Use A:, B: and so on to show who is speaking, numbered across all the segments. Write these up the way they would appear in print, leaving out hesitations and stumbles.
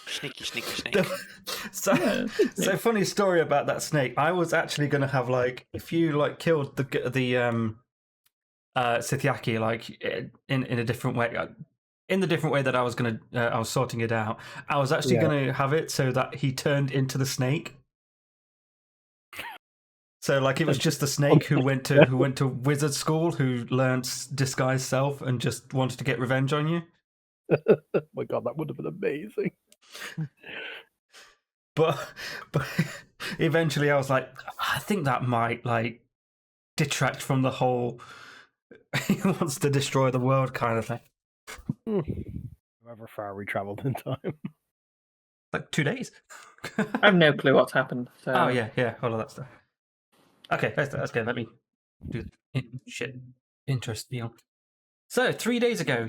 A: Sneaky, sneaky snake.
B: So, so funny story about that snake. I was actually going to have like, if you like killed the Sithiaki like in a different way, in the different way that I was I was sorting it out. I was actually going to have it so that he turned into the snake. So like it was just the snake who went to wizard school, who learned disguise self and just wanted to get revenge on you.
C: Oh my god, that would have been amazing.
B: But eventually I was like, I think that might like detract from the whole he wants to destroy the world kind of thing.
C: However far we travelled in time.
B: Like 2 days.
D: I have no clue what's happened. So.
B: Oh yeah, all of that stuff. Okay, that's good. Let me do shit interest deal. So 3 days ago,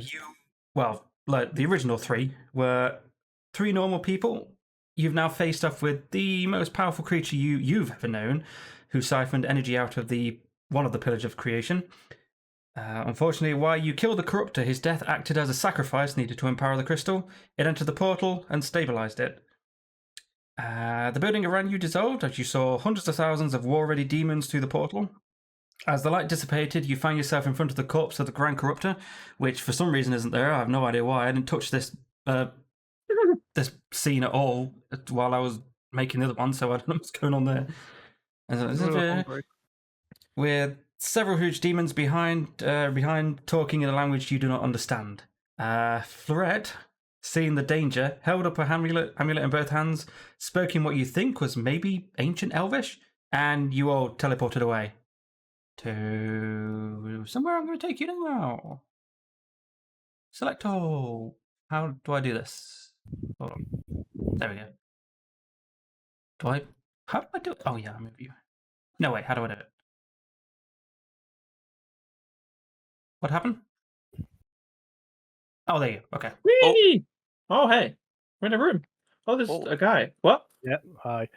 B: like the original 3 were 3 normal people. You've now faced off with the most powerful creature you've ever known, who siphoned energy out of one of the pillars of creation. Unfortunately, while you killed the corruptor, his death acted as a sacrifice needed to empower the crystal. It entered the portal and stabilized it. The building around you dissolved as you saw hundreds of thousands of war-ready demons through the portal. As the light dissipated, you found yourself in front of the corpse of the Grand Corruptor, which for some reason isn't there. I have no idea why. I didn't touch this this scene at all while I was making the other one, so I don't know what's going on there. With several huge demons behind talking in a language you do not understand. Florette, seeing the danger, held up a amulet in both hands, spoke in what you think was maybe ancient Elvish, and you all teleported away. To somewhere I'm going to take you now. Select all. How do I do this? Hold on. There we go. How do I do it? Oh yeah, I move you. No, wait, how do I do it? What happened? Oh, there you go. Okay.
D: Whee! Oh, hey. We're in a room. Oh, there's a guy. What?
C: Yeah, hi.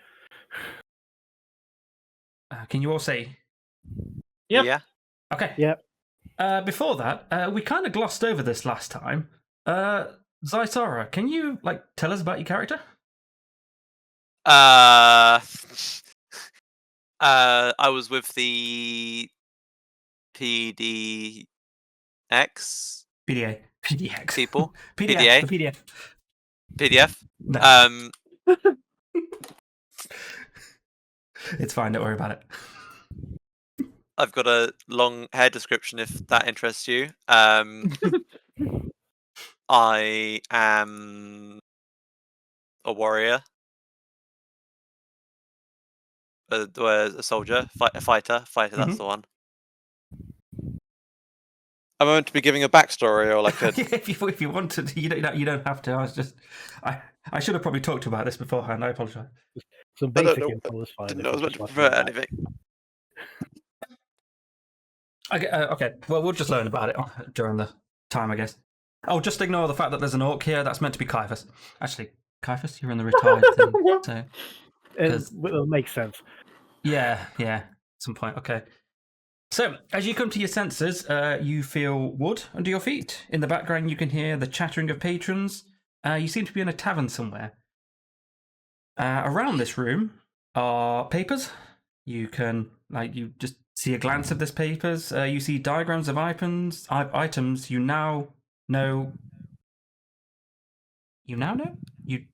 B: Can you all see?
D: Yep.
A: Yeah.
B: Okay.
C: Yep.
B: Before that, we kind of glossed over this last time. Zaisara, can you tell us about your character?
A: I was with the PDX
B: PDX
A: people.
B: PDA.
A: PDA.
B: The PDF.
A: PDF.
B: No. It's fine. Don't worry about it.
A: I've got a long hair description if that interests you. I am a warrior, a soldier, a fighter. That's the one. Am I meant to be giving a backstory or like a?
B: if you wanted, you don't have to. I should have probably talked about this beforehand. I apologize.
C: Some basic info is fine.
A: Didn't know I was meant to prevent anything.
B: Okay. Well, we'll just learn about it during the time, I guess. Oh, just ignore the fact that there's an orc here. That's meant to be Caiaphas. Actually, Caiaphas, you're in the retired thing. So
C: it'll make sense.
B: Yeah. At some point. Okay. So, as you come to your senses, you feel wood under your feet. In the background, you can hear the chattering of patrons. You seem to be in a tavern somewhere. Around this room are papers. You can, you just see a glance of this papers. You see diagrams of items you now know. You now know? You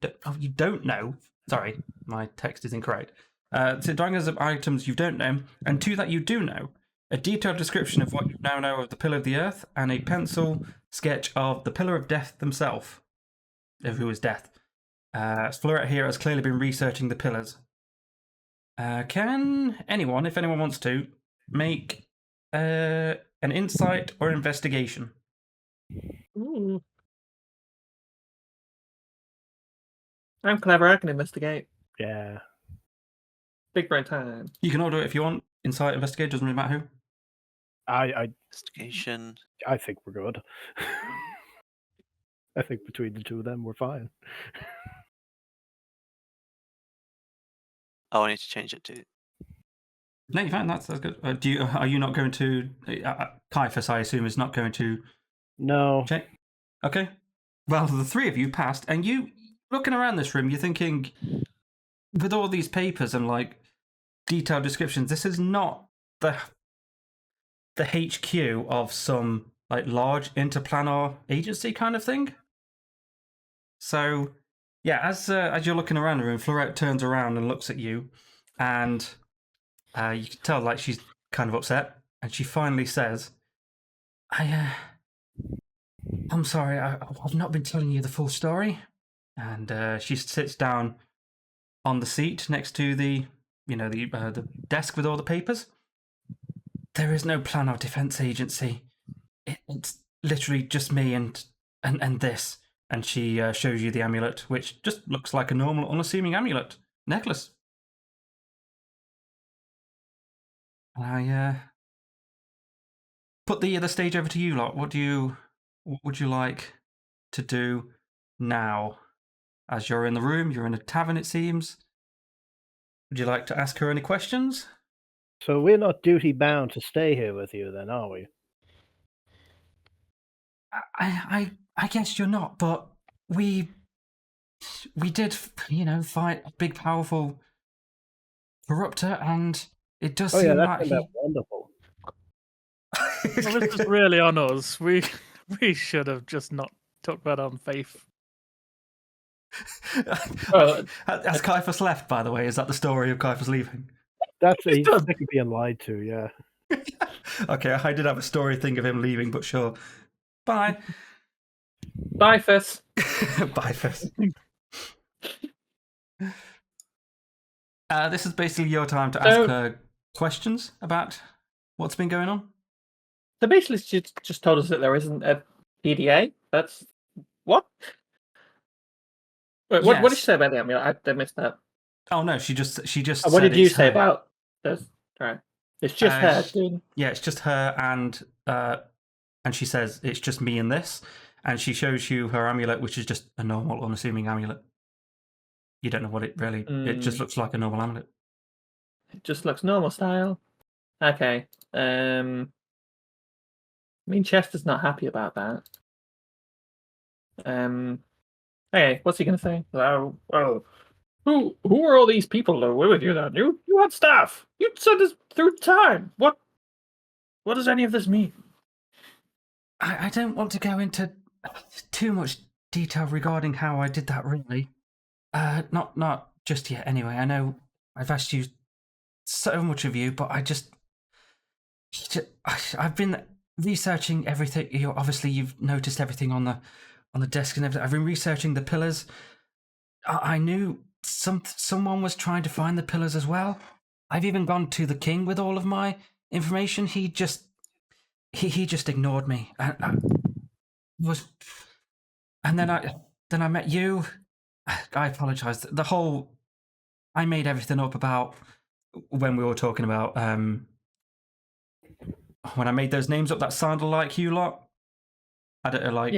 B: don't know. Sorry, my text is incorrect. So diagrams of items you don't know, and 2 that you do know. A detailed description of what you now know of the Pillar of the Earth, and a pencil sketch of the Pillar of Death themselves, of who is Death. Florette here has clearly been researching the pillars. Can anyone, if anyone wants to, make an insight or investigation?
D: Ooh. I'm clever. I can investigate.
C: Yeah.
D: Big brain time.
B: You can all do it if you want. Insight, investigate, doesn't really matter who.
A: Investigation.
C: I think we're good. I think between the 2 of them, we're fine.
A: Oh, I need to change it to.
B: No, you're fine. That's good. Are you not going to? Caiaphas, I assume, is not going to.
C: No.
B: Check. Okay. Well, the 3 of you passed, and you looking around this room, you're thinking, with all these papers and like detailed descriptions, this is not the HQ of some like large interplanar agency kind of thing. So, yeah, as you're looking around the room, Florette turns around and looks at you, and you can tell like she's kind of upset, and she finally says, I'm sorry, I've not been telling you the full story. And she sits down on the seat next to the desk with all the papers. There is no plan of defense agency. It's literally just me and this. And she shows you the amulet, which just looks like a normal, unassuming amulet necklace. I put the stage over to you lot. What would you like to do now? As you're in the room, you're in a tavern, it seems. Would you like to ask her any questions?
C: So we're not duty bound to stay here with you, then, are we?
B: I guess you're not, but we did, fight a big, powerful corruptor, and it does seem
C: that
B: like
C: turned out wonderful.
E: Well, this is really on us. We should have just not took that on faith.
B: Has Caiaphas left, by the way? Is that the story of Caiaphas leaving?
C: That's he's sick of being lied to, yeah.
B: Okay, I did have a story thing of him leaving, but sure. Bye.
D: Bye, Fizz.
B: Bye, Fizz. This is basically your time to ask her questions about what's been going on.
D: So basically, she just told us that there isn't a PDA. That's what? Wait, what did she say about the amulet? I missed that.
B: Oh no, she just.
D: What did you say about this? Right, it's just her.
B: Yeah, it's just her, and she says it's just me and this, and she shows you her amulet, which is just a normal, unassuming amulet. You don't know what it really. It just looks like a normal amulet.
D: It just looks normal style. Okay. I mean, Chester's not happy about that. Okay, what's he gonna say? Oh, who are all these people that were with you then? You had staff. You sent us through time. What does any of this mean?
B: I don't want to go into too much detail regarding how I did that, really. Not just yet. Anyway, I know I've asked you so much of you, but I've been researching everything. You've noticed everything on the desk and everything. I've been researching the pillars. I knew someone was trying to find the pillars as well. I've even gone to the king with all of my information. He just ignored me. And then I met you. I apologize. I made everything up about when we were talking about when I made those names up that sounded like you lot. I don't like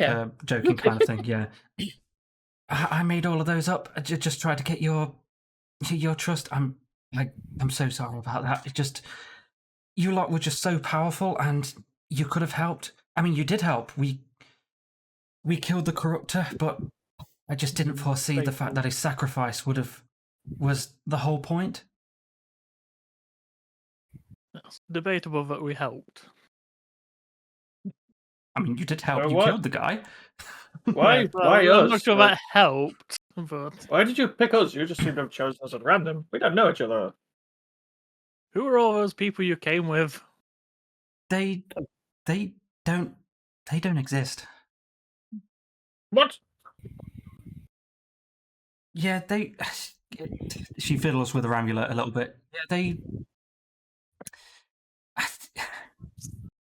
B: joking kind of thing. Yeah, I made all of those up. I just tried to get your trust. I'm so sorry about that. It just you lot were just so powerful, and you could have helped. I mean, you did help. We killed the corruptor, but I just didn't foresee the fact that his sacrifice was the whole point.
E: It's debatable that we helped.
B: I mean, you did help.
D: Well,
B: you
D: what?
B: killed the guy.
D: Why
E: I'm
D: us?
E: not sure that helped, but
D: Why did you pick us? You just seem to have chosen us at random. We don't know each other.
E: who are all those people you came with?
B: They don't exist.
D: What?
B: Yeah, she fiddles with her amulet a little bit. Yeah,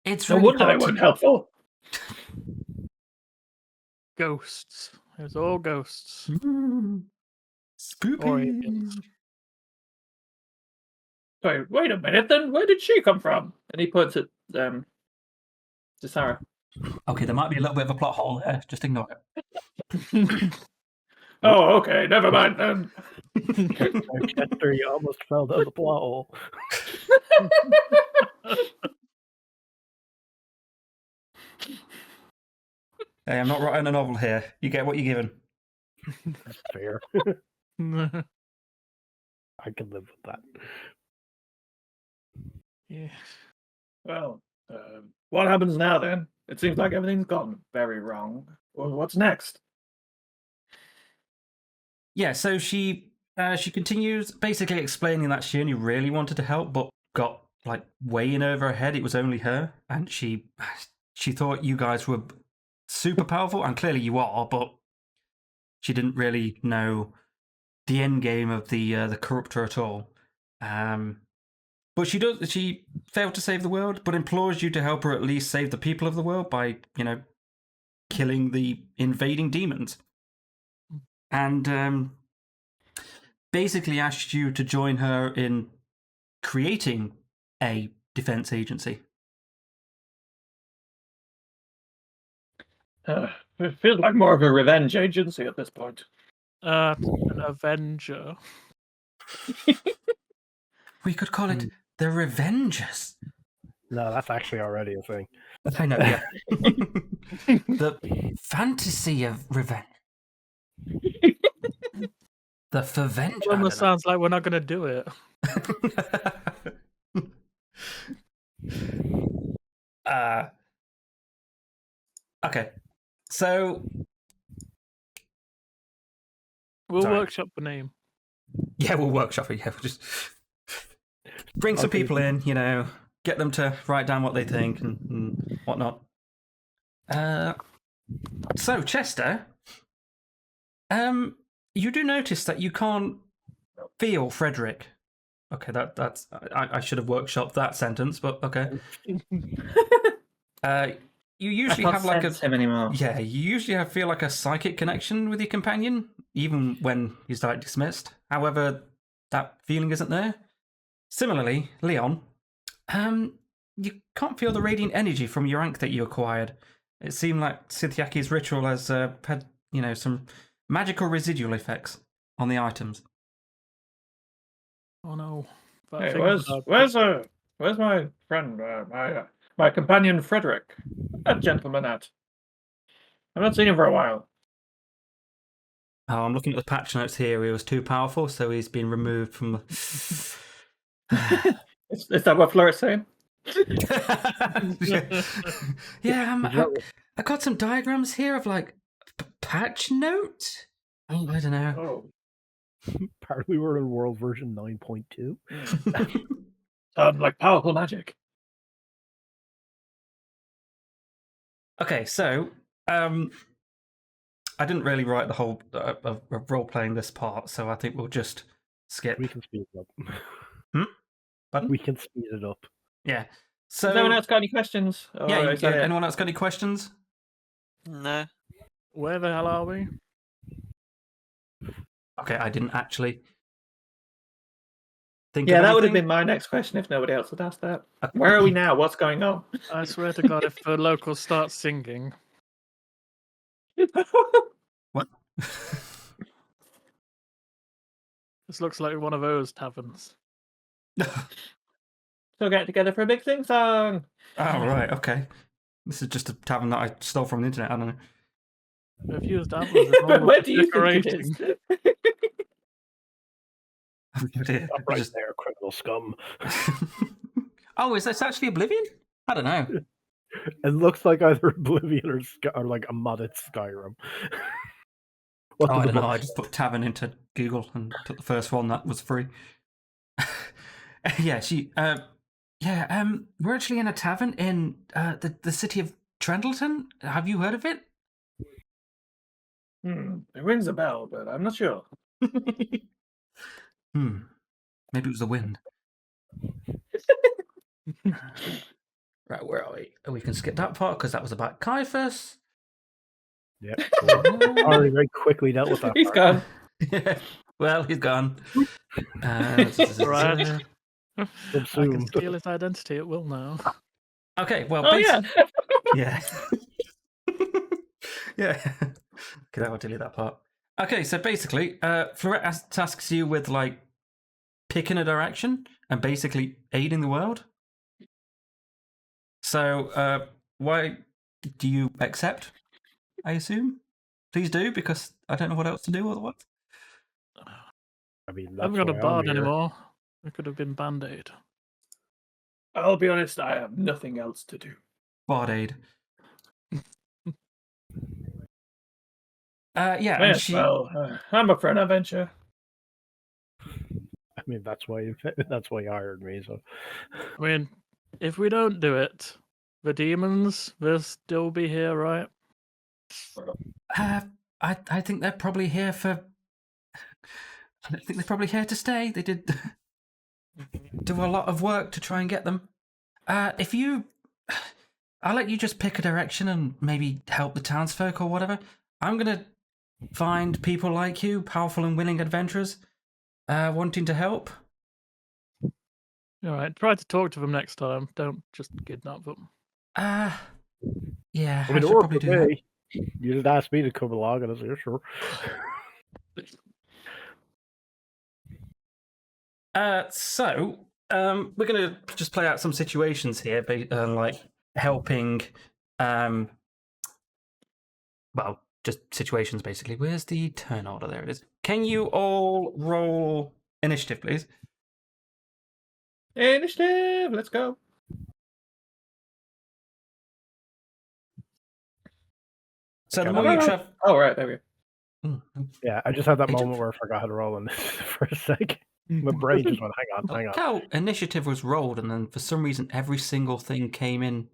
B: it's
D: No
B: really
D: wonder they
B: hard
D: weren't helpful.
E: Ghosts. It was all ghosts.
B: Spooky.
E: Orientals.
D: Sorry, wait a minute then. Where did she come from? And he points at to Sarah.
B: Okay, there might be a little bit of a plot hole there. Just ignore it.
D: Oh, okay. Never mind then.
C: Chester, you almost fell down the plot hole.
B: Hey, I'm not writing a novel here. You get what you're given.
C: That's fair.
E: yeah.
C: I can live with that.
D: Well, what happens now then? It seems like everything's gone very wrong. Well, what's next?
B: Yeah, so she continues basically explaining that she only really wanted to help, but got like way in over her head. It was only her, and she thought you guys were super powerful, and clearly you are, but she didn't really know the end game of the corruptor at all. But she failed to save the world, but implores you to help her at least save the people of the world by, killing the invading demons. And basically asked you to join her in creating a defense agency.
D: It feels like more of a revenge agency at this point.
E: An Avenger.
B: We could call it the Revengers.
C: No, that's actually already a thing.
B: I know, yeah. The fantasy of revenge. The Favenge.
E: It almost sounds like we're not going to do it.
B: Okay. So
E: We'll
B: Sorry.
E: workshop the name.
B: yeah, we'll workshop it. Yeah, we'll just bring some
C: Okay.
B: people in, get them to write down what they think and whatnot. So Chester, you do notice that you can't feel Frederick. Okay, that's I should have workshopped that sentence, but okay. You usually
D: I can't
B: have like
D: sense him anymore.
B: yeah, you usually feel like a psychic connection with your companion, even when he's like dismissed. However, that feeling isn't there. Similarly, Leon, you can't feel the radiant energy from your ankh that you acquired. It seemed like Sithiaki's ritual has had, some magical residual effects on the items.
E: Oh no. That
D: Hey,
E: thing
D: where's my friend, my companion Frederick? That gentleman at. I've not seen him for a while.
B: Oh, I'm looking at the patch notes here. He was too powerful, so he's been removed from the.
D: Is that what Floret's saying?
B: Yeah, I got some diagrams here of like patch note. Oh, I don't know.
D: Oh,
C: Apparently, we're in world version 9.2.
D: sounds like powerful magic.
B: Okay, so I didn't really write the whole of role playing this part, so I think we'll just skip.
C: We can speed it up.
B: Pardon?
C: We can speed it up.
B: Yeah. So
D: Has anyone else got any questions? Or
B: yeah,
D: is that it?
B: anyone else got any questions?
A: No.
E: Where the hell are we?
B: Okay, I didn't actually think.
D: Yeah,
B: of
D: that would have
B: anything.
D: been my next question if nobody else had asked that. Where are we now? What's going on?
E: I swear to God, if the locals start singing,
B: What?
E: this looks like one of those taverns.
D: Still getting together for a big sing song.
B: Oh, right, okay. This is just a tavern that I stole from the internet. I don't know.
E: We've used apples as
D: Where
E: almost
D: do you think it
E: decorating.
D: is?
B: Oh, dear.
C: Up right
B: Just-
C: there, criminal scum.
B: Oh, is this actually Oblivion? I don't know.
C: It looks like either Oblivion or like a modded Skyrim. What
B: Oh,
C: did
B: I
C: the
B: don't know.
C: book
B: I just put tavern into Google and took the first one that was free. Yeah, we're actually in a tavern in the city of Trendleton. Have you heard of it?
D: It rings a bell, but I'm not sure.
B: Maybe it was the wind. Right, where are we? We can skip that part because that was about Caiaphas.
C: Yep. Already very quickly dealt with that.
D: He's
C: part.
D: gone.
B: Yeah. Well, he's gone.
E: Right. I can
C: Subsumed.
E: steal his identity at will now.
B: Okay, well,
D: Oh yeah.
B: yeah. Yeah. Okay, I'll delete that part. Okay, so basically, Florette tasks you with like picking a direction and basically aiding the world. So, why do you accept? I assume please do, because I don't know what else to do otherwise.
C: I mean,
E: I
C: that's
E: haven't got a
C: why I'm
E: bard
C: here.
E: anymore. It could have been Band-Aid.
D: I'll be honest, I have nothing else to do.
B: Bard aid. Yeah, and
D: Yes,
B: she.
D: well, I'm up for an adventure.
C: I mean, that's why you hired me. So
E: I mean, if we don't do it, the demons will still be here, right?
B: I think they're probably here for. I think they're probably here to stay. They did do a lot of work to try and get them. If you, I'll let you just pick a direction and maybe help the townsfolk or whatever. I'm gonna find people like you, powerful and willing adventurers, wanting to help.
E: All right, try to talk to them next time. Don't just kidnap them.
B: Yeah,
C: I mean,
B: I
C: it
B: should
C: worked
B: probably
C: for
B: do that.
C: me. You just asked me to come along, and I said, "Sure."
B: So we're gonna just play out some situations here, like helping, well, just situations basically. Where's the turn order? There it is. Can you all roll initiative, please?
D: Initiative, let's go.
B: So the
C: Okay,
B: more you travel.
D: Oh, right, there we go.
C: Yeah, I just had that
B: Agent?
C: moment where I forgot how to roll in for a sec. My brain just went, hang on.
B: How initiative was rolled, and then for some reason every single thing came in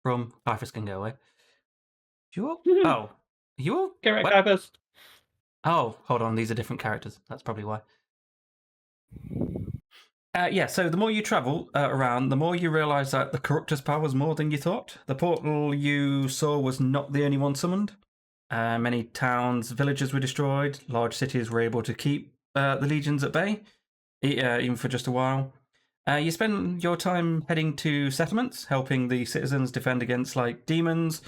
B: from. Typhus can go away. You all? Oh, you all?
D: Get right,
B: What?
D: Typhus.
B: Oh, hold on. These are different characters. That's probably why. Yeah, so the more you travel around, the more you realise that the Corruptor's power was more than you thought. The portal you saw was not the only one summoned. Many towns, villages were destroyed. Large cities were able to keep the legions at bay, even for just a while. You spend your time heading to settlements, helping the citizens defend against like demons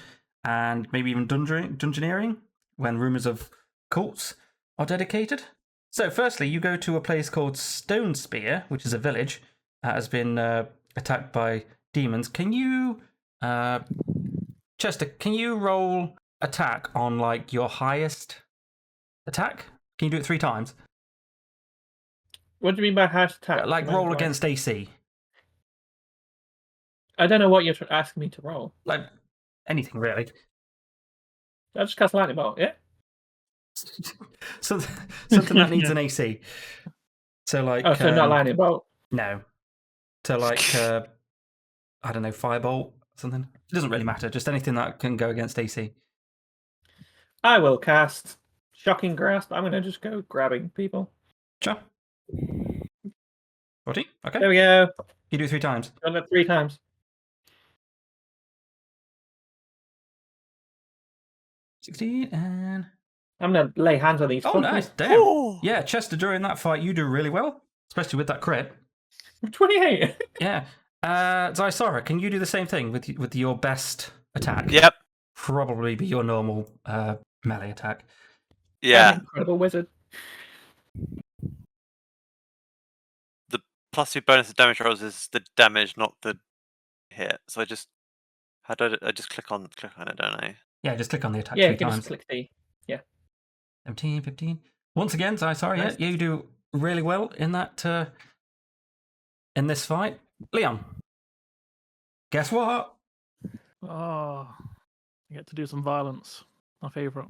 B: and maybe even dungeoneering when rumours of cults are dedicated. So, firstly, you go to a place called Stone Spear, which is a village that has been attacked by demons. Can you, Chester? Can you roll attack on like your highest attack? Can you do it 3 times?
D: What do you mean by hash attack?
B: Like roll against AC.
D: I don't know what you're asking me to roll.
B: Like anything really.
D: I just cast lightning bolt, yeah?
B: So, something that needs an AC. So like.
D: Oh, so not lightning bolt.
B: No. So like, I don't know, firebolt or something. It doesn't really matter. Just anything that can go against AC.
D: I will cast Shocking Grasp. I'm going to just go grabbing people.
B: Sure. 40? Okay.
D: There we go.
B: You do 3 times.
D: Done it 3 times.
B: 16 and.
D: I'm going to lay hands on these.
B: Oh,
D: fuckers.
B: nice. Damn. Yeah, Chester, during that fight, you do really well, especially with that crit.
D: 28.
B: Yeah. Zysara, can you do the same thing with your best attack?
A: Yep.
B: Probably be your normal melee attack.
A: Yeah.
D: I'm an incredible wizard.
A: The plus 2 bonus of damage rolls is the damage, not the hit. So I just I just click on it, don't I?
B: Yeah, just click on the attack
D: Yeah,
B: 3
D: give us
B: times.
D: click D.
B: 17, 15. Once again, Zysara,
D: Nice.
B: yeah, you do really well in that in this fight. Leon, guess what?
E: Oh, I get to do some violence. My favourite.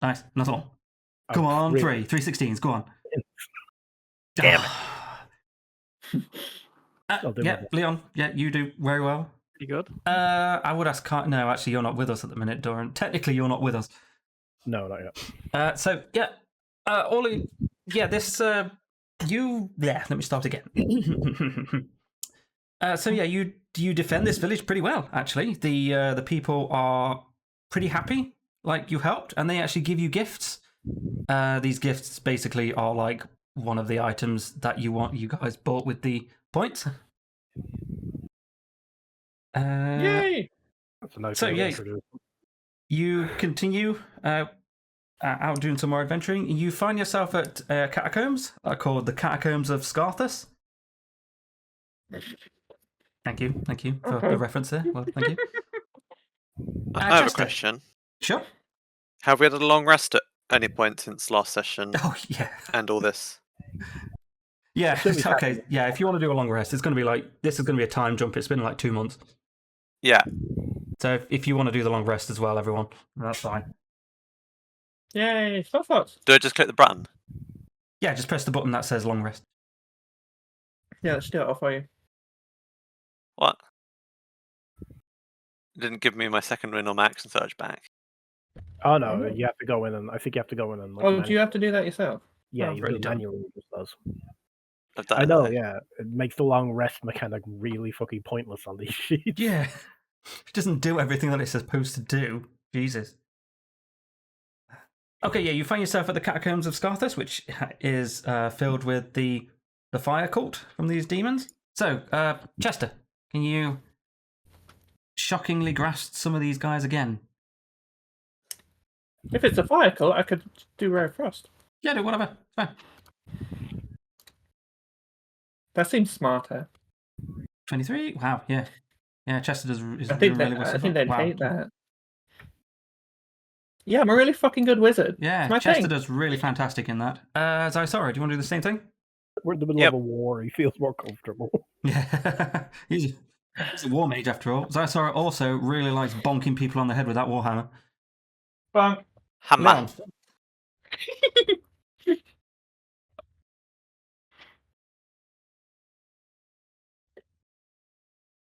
B: Nice, not all. Come on, 3 16s, go on.
C: Damn
B: it.
C: I'll do my
B: Yeah,
C: best.
B: Leon, yeah, you do very well.
E: Pretty good.
B: I would ask. No, actually, you're not with us at the minute, Doran. Technically, you're not with us.
C: No, not yet.
B: So yeah, Ollie. Yeah, this. You. Yeah. Let me start again. So yeah, you defend this village pretty well. Actually, the people are pretty happy. Like you helped, and they actually give you gifts. These gifts basically are like one of the items that you guys bought with the points.
D: Yay!
C: That's a nice
B: So,
C: way to
B: yeah.
C: introduce them.
B: You continue out doing some more adventuring. You find yourself at Catacombs, called the Catacombs of Scarthus. Thank you for
D: Okay.
B: the reference there. Well, thank you.
A: I have a
B: Chester.
A: question.
B: Sure.
A: Have we had a long rest at any point since last session
B: Oh yeah.
A: and all this?
B: Yeah.
C: Should be
B: Okay.
C: fine.
B: Yeah. If you want to do a long rest, it's going to be like this is going to be a time jump. It's been like 2 months.
A: Yeah.
B: So if you want to do the long rest as well, everyone, that's fine.
D: Yay, thoughts.
A: Do I just click the button?
B: Yeah. Just press the button that says long rest.
D: Yeah, let's do it off for you.
A: What? It didn't give me my second win or my action surge back.
C: Oh no, you have to go in and I think you have to go in and. Like,
D: Oh, do you have to do that yourself?
C: Yeah,
D: Oh,
C: you
B: really
C: do
B: don't.
C: manually. It just does.
A: I've done
C: I
A: it
C: know.
A: though.
C: Yeah, it makes the long rest mechanic really fucking pointless on these sheets.
B: Yeah. It doesn't do everything that it's supposed to do. Jesus. Okay, yeah, you find yourself at the Catacombs of Scarthus, which is filled with the fire cult from these demons. So, Chester, can you shockingly grasp some of these guys again?
D: If it's a fire cult, I could do Rare Frost.
B: Yeah, do whatever. It's fine.
D: That seems smarter.
B: 23? Wow, yeah. Yeah, Chester is
D: I
B: doing
D: think
B: really well.
D: I think they'd
B: Wow.
D: hate that. Yeah, I'm a really fucking good wizard.
B: Yeah,
D: It's my
B: Chester
D: thing.
B: does really fantastic in that. Zysara, do you want to do the same thing?
C: We're in the middle
A: Yep.
C: of a war. He feels more comfortable.
B: Yeah. He's a war mage after all. Zysara also really likes bonking people on the head with that warhammer.
D: Bonk.
A: Hammer.
B: Leon.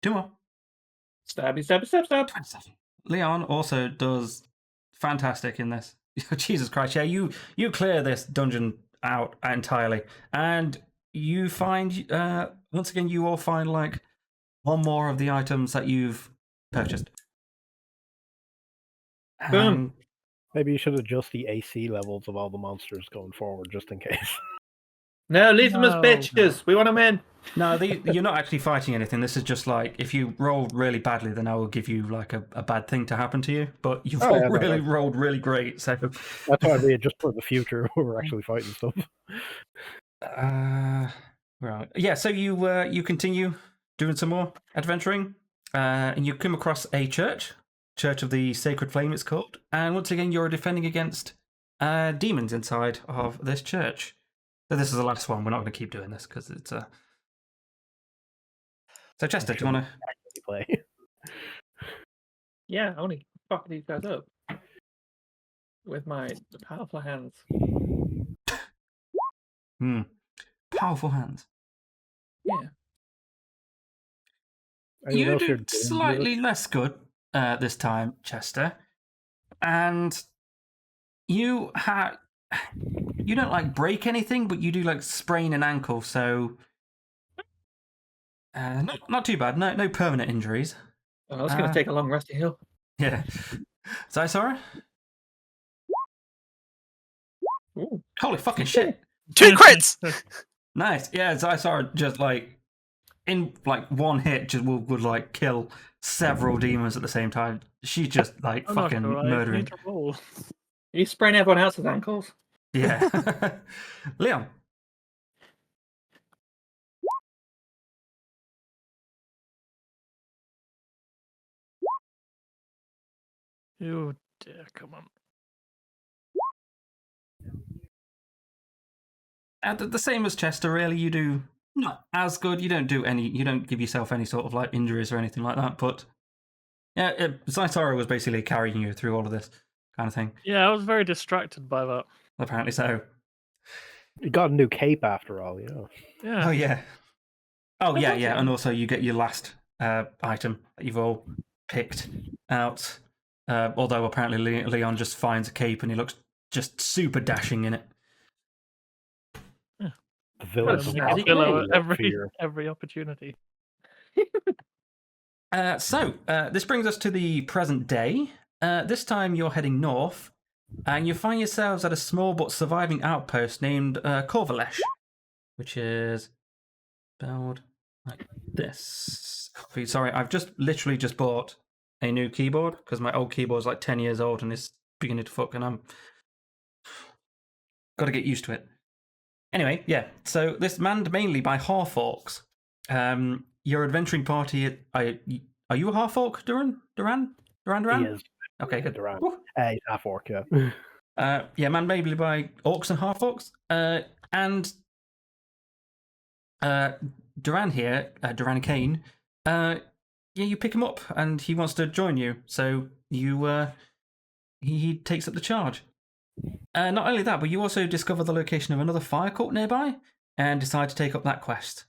B: Two more.
D: Stabby, stabby, stab, stab.
B: 27. Leon also does fantastic in this. Jesus Christ, yeah, you clear this dungeon out entirely, and you find once again you all find like one more of the items that you've purchased.
D: Boom.
C: Maybe you should adjust the AC levels of all the monsters going forward, just in case.
D: No, leave them as
E: No.
D: bitches. We want them in.
B: No, you're not actually fighting anything. This is just like if you roll really badly, then I will give you like a bad thing to happen to you. But you've
C: Oh, yeah, no,
B: really
C: no.
B: rolled really great. So,
C: That's why I mean, just for the future, when we're actually fighting stuff.
B: right, yeah. So you continue doing some more adventuring, and you come across a church of the Sacred Flame, it's called. And once again, you're defending against demons inside of this church. So this is the last one. We're not going to keep doing this because it's So Chester, do you want to?
C: Play.
D: Yeah, I want to fuck these guys up with my powerful hands.
B: Powerful hands.
D: Yeah.
C: Anyone
B: You
C: else here
B: do
C: doing with it?
B: slightly less good this time, Chester, and you don't like break anything, but you do like sprain an ankle. So not too bad. No permanent injuries.
D: Oh, I was going to take a long rusty hill.
B: Yeah. Zysara?
D: Ooh.
B: Holy fucking shit!
A: 2 crits!
B: Nice. Yeah, Zysara just like in like one hit just would like kill several demons at the same time. She's just like
E: I'm not
B: fucking
E: sure I
B: murdering.
E: need to roll.
D: You sprain everyone else's ankles.
B: Yeah. Leon.
E: Oh dear, come on.
B: The same as Chester, really. You do not as good. You don't give yourself any sort of like injuries or anything like that. But yeah, Zysara was basically carrying you through all of this kind of thing.
E: Yeah, I was very distracted by that.
B: Apparently so.
C: You got a new cape after all,
E: Yeah.
B: Oh yeah. Oh
D: That's
B: yeah,
D: awesome.
B: yeah. And also you get your last item that you've all picked out. Although apparently Leon just finds a cape and he looks just super dashing in it.
C: The village
D: Well,
C: of
D: yeah,
C: Alpha
E: Pillow
C: Romeo
E: at
C: fear.
E: every opportunity.
B: So this brings us to the present day. This time you're heading north, and you find yourselves at a small but surviving outpost named Corvalesh, which is spelled like this. Sorry, I've literally just bought a new keyboard because my old keyboard is like 10 years old and it's beginning to fuck, and I'm got to get used to it. Anyway, yeah. So this manned mainly by half orcs. your adventuring party. Are you a half orc, Duran?
C: He is.
B: Okay, good.
C: Duran.
B: Woo.
C: He's half orc, yeah.
B: Yeah, man, maybe by orcs and half orcs. And Duran here, Duran Kane. Yeah, you pick him up, and he wants to join you. So you, he takes up the charge. Not only that, but you also discover the location of another fire cult nearby, and decide to take up that quest.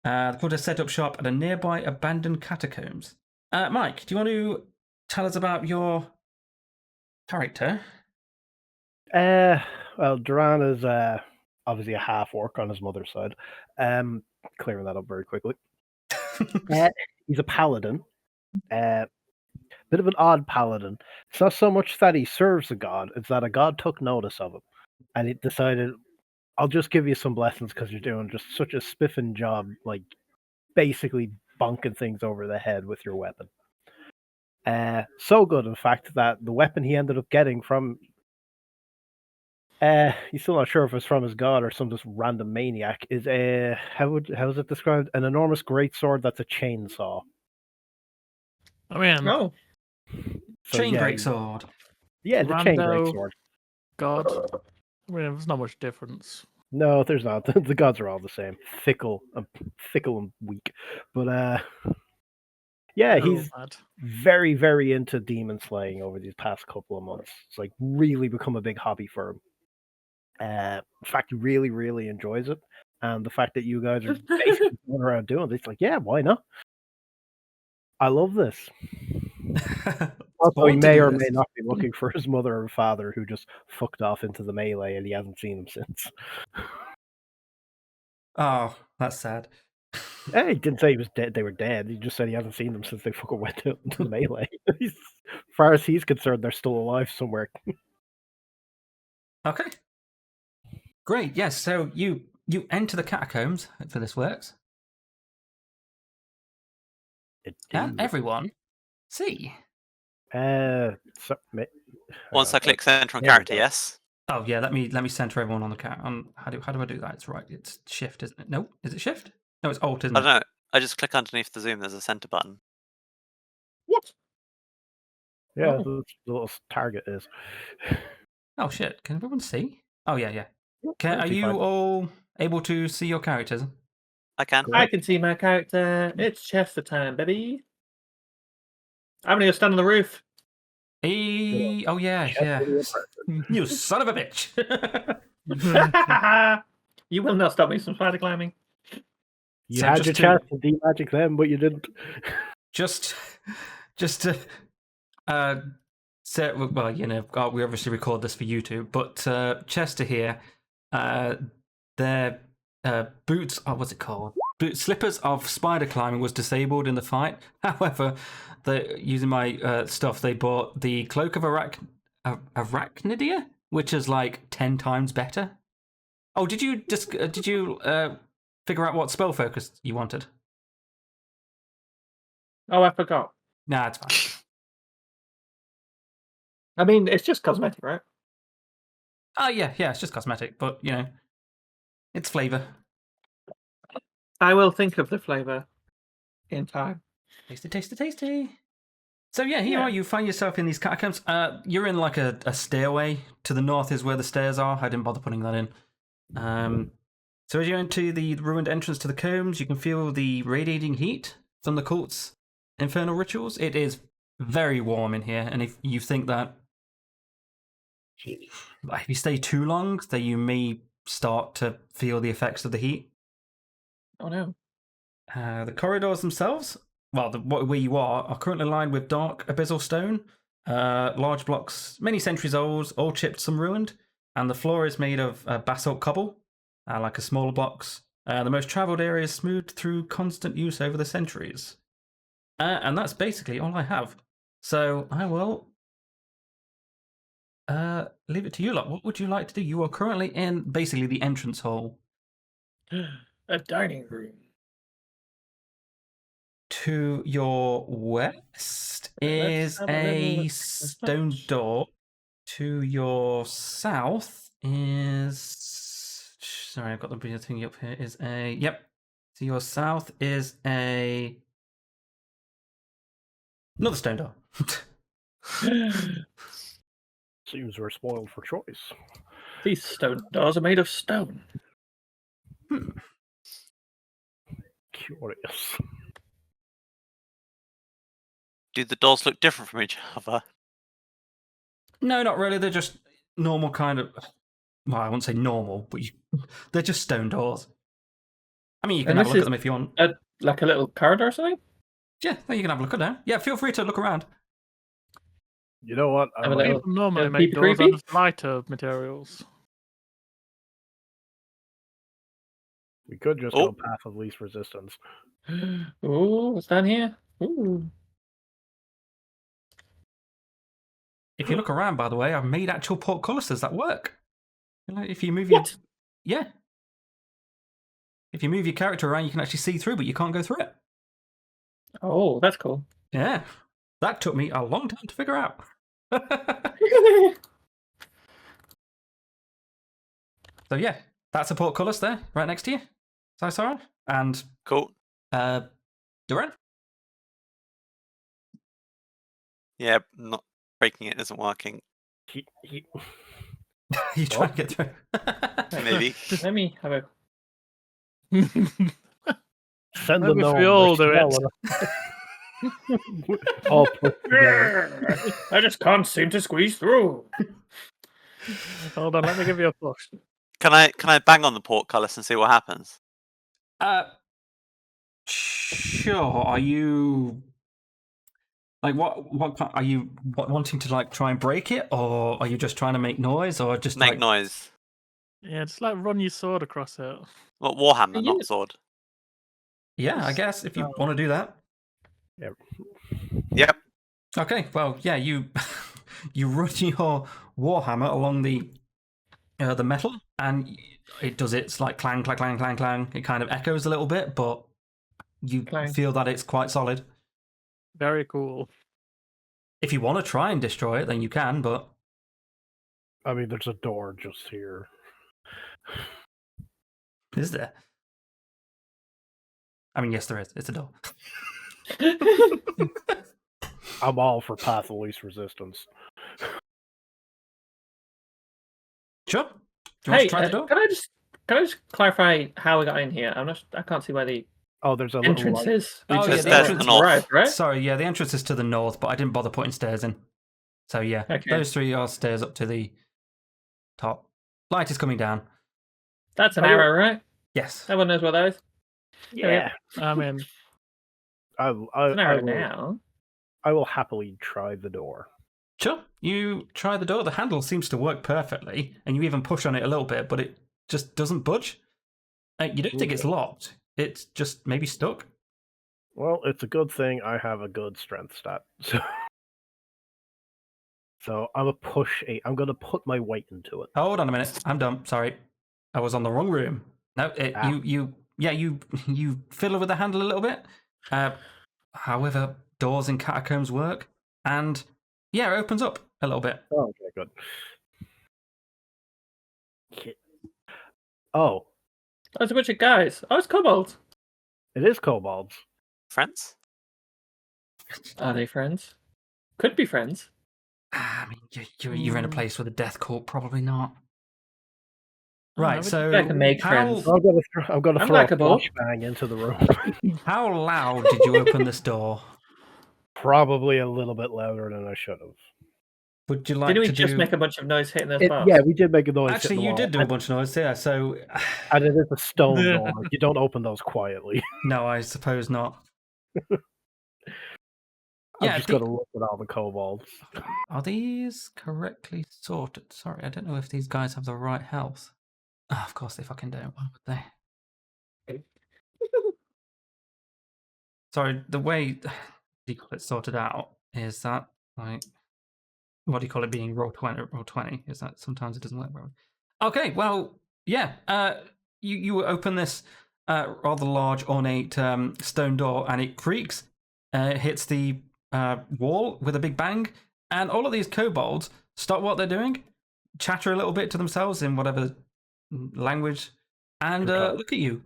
B: The cult has set up shop at a nearby abandoned catacombs. Mike, do you want to tell us about your character?
C: Well, Duran is obviously a half orc on his mother's side. Clearing that up very quickly. He's a paladin. Bit of an odd paladin. It's not so much that he serves a god; it's that a god took notice of him, and it decided, "I'll just give you some blessings because you're doing just such a spiffing job, like basically bonking things over the head with your weapon." So good, in fact, that the weapon he ended up getting from he's still not sure if it's from his god or some just random maniac. Is how is it described? An enormous greatsword that's a chainsaw.
E: I mean,
D: Oh,
C: So,
B: Chain
C: yeah,
B: greatsword.
C: Yeah, the chain
E: Rando.
C: greatsword.
E: God. I mean, there's not much difference.
C: No, there's not. The gods are all the same. Fickle and weak. But yeah, he's
E: Bad.
C: very, very into demon slaying over these past couple of months. It's like really become a big hobby for him. In fact, he really, really enjoys it. And the fact that you guys are basically going around doing this, like, yeah, why not? I love this. Also, he may or may not be looking for his mother or father who just fucked off into the melee and he hasn't seen them since.
B: Oh, that's sad.
C: He didn't say he was dead. They were dead. He just said he hasn't seen them since they fucking went out into the melee. As far as he's concerned, they're still alive somewhere.
B: Okay. Great. Yes. So you enter the catacombs. Hopefully this works. Can everyone see?
A: Once I click center on
C: there we
A: character,
C: go.
A: yes.
B: Oh yeah. Let me center everyone on the cat. How do I do that? It's right. It's shift, isn't it? No. Is it shift? No, it's alt, isn't
A: I
B: it?
A: don't know. I just click underneath the zoom. There's a center button.
D: what?
C: Yeah,
D: Oh.
C: the little target is.
B: Oh shit! Can everyone see? Oh yeah.
C: Yep,
B: Are
C: that'd be
B: you
C: fine.
B: all able to see your characters?
A: I can.
D: I can see my character. It's Chester time, baby. I'm gonna go stand on the roof.
B: Oh yeah. You son of a bitch!
D: You will not stop me from spider climbing.
C: You
B: So
C: had
B: just
C: your
B: to-
C: chance to de-magic them, but you didn't.
B: just to say, well, you know, we obviously record this for YouTube, but Chester here, their boots, what's it called? Slippers of spider climbing was disabled in the fight. However, using my stuff, they bought the cloak of arachnidia, which is like 10 times better. Oh, did you figure out what spell focus you wanted?
D: Oh, I forgot.
B: Nah, it's fine.
D: I mean, it's just cosmetic, right?
B: Oh yeah, it's just cosmetic, but you know, it's flavor.
D: I will think of the flavor in time.
B: Tasty. So yeah, here you are. You find yourself in these catacombs. You're in like a stairway. To the north is where the stairs are. I didn't bother putting that in. So as you enter the ruined entrance to the combs, you can feel the radiating heat from the cult's infernal rituals. It is very warm in here, and if you think that if you stay too long, then you may start to feel the effects of the heat.
D: Oh no.
B: The corridors themselves, well, where you are currently lined with dark abyssal stone, large blocks, many centuries old, all chipped, some ruined, and the floor is made of basalt cobble, like a smaller blocks. The most travelled area is smoothed through constant use over the centuries. And that's basically all I have. So I will leave it to you lot. What would you like to do? You are currently in basically the entrance hall.
D: A dining room.
B: To your west is
D: have a little
B: a
D: look at
B: stone
D: that.
B: door. To your south is... Sorry, I've got the thing up here. Is a... Yep. To your south is another stone door.
C: Seems we're spoiled for choice.
D: These stone doors are made of stone.
C: Curious.
A: Do the doors look different from each other?
B: No, not really. They're just normal kind of. Well, I wouldn't say normal, but they're just stone doors. I mean, you can
D: And
B: have a
D: this
B: look at
D: is
B: them if you want.
D: Like a little corridor or something?
B: Yeah, you can have a look at them. Yeah, feel free to look around.
C: You know what?
D: Have a little-
E: People normally
D: It'd
E: make
D: be
E: doors
D: creepy.
E: out of lighter materials.
C: We could just
A: Oh.
C: go path of least resistance.
D: Ooh, what's down here? Ooh.
B: If you look around, by the way, I've made actual portcullises that work. You know, if you move your
D: What?
B: yeah, if you move your character around, you can actually see through, but you can't go through it.
D: Oh, that's cool.
B: Yeah, that took me a long time to figure out. So yeah, that's a portcullis there, right next to you, Sisara, and
A: Cool.
B: Duran.
A: Yeah, not breaking it isn't working.
B: You try to get through.
A: Maybe.
D: Let me have a.
C: Send
E: I
C: them
E: wish
C: over.
E: we all do it.
C: All put together.
D: I just can't seem to squeeze through.
E: Hold on, let me give you a push.
A: Can I bang on the portcullis and see what happens?
B: Sure. Are you like what are you wanting to like try and break it, or are you just trying to make noise, or just
A: Make
B: like
A: noise.
E: Yeah, just like run your sword across it.
A: What Warhammer,
D: Yeah.
A: not sword.
B: Yeah, I guess if you want to do that.
A: Yep.
B: Okay, well, yeah, you you run your warhammer along the metal, and it does its like clang, clang, clang, clang, clang. It kind of echoes a little bit, but you
D: Clang.
B: feel that it's quite solid.
E: Very cool.
B: If you want to try and destroy it, then you can, but
C: I mean, there's a door just here.
B: is there? I mean, yes, there is. It's a door.
C: I'm all for path of least resistance.
B: Sure. Do you want
D: Hey,
B: to try the door?
D: can I just clarify how we got in here? I can't see where the
C: Oh, there's a little
D: entrance
C: light.
D: is. We
B: Oh,
D: just
B: yeah,
A: the
D: got
A: entrance-
D: to the right, right?
B: Sorry, yeah, the entrance is to the north, but I didn't bother putting stairs in. So yeah,
D: Okay.
B: those three are stairs up to the top. Light is coming down.
D: That's an
C: Oh,
D: arrow, right?
B: Yes.
D: Everyone knows what that is.
C: Yeah,
E: I mean,
C: I,
D: It's an arrow
C: will,
D: now.
C: I will happily try the door.
B: Sure. You try the door. The handle seems to work perfectly, and you even push on it a little bit, but it just doesn't budge. You don't think it's locked. It's just maybe stuck.
C: Well, it's a good thing I have a good strength stat. So I'm a push 8. I'm going to put my weight into it.
B: Hold on a minute. I'm done. Sorry. I was on the wrong room. No, you fiddle with the handle a little bit. However, doors in catacombs work, and yeah, it opens up a little bit.
C: Oh, okay, good. Oh,
D: Oh, it's a bunch of guys. Oh, it's kobolds.
C: it is kobolds.
A: Friends?
D: Are they friends? Could be friends.
B: I mean, you're in a place with a death court, probably not.
E: Oh,
B: Right,
E: but
B: so
D: I can make friends.
C: I'm going to
D: I'm
C: throw a
D: likable.
C: flashbang into the room.
B: how loud did you open this door?
C: Probably a little bit louder than I should have.
B: Would you like
D: Didn't we
B: to
D: just
B: do?
D: make a bunch of noise hitting those bars?
C: Yeah, we did make a noise.
B: Actually,
C: hitting the
B: you
C: wall,
B: did do a
C: and-
B: bunch of noise, yeah. So,
C: And it is a stone door. You don't open those quietly.
B: no, I suppose not.
C: I'm
B: Yeah,
C: just going to look at all the kobolds.
B: Are these correctly sorted? Sorry, I don't know if these guys have the right health. Oh, of course they fucking don't. Why would they? Sorry, the way you call it sorted out is that like what do you call it being roll 20 is that sometimes it doesn't work well. Okay, well, yeah. You open this rather large ornate stone door and it creaks, hits the wall with a big bang, and all of these kobolds stop what they're doing, chatter a little bit to themselves in whatever language, and
C: Okay.
B: look at you.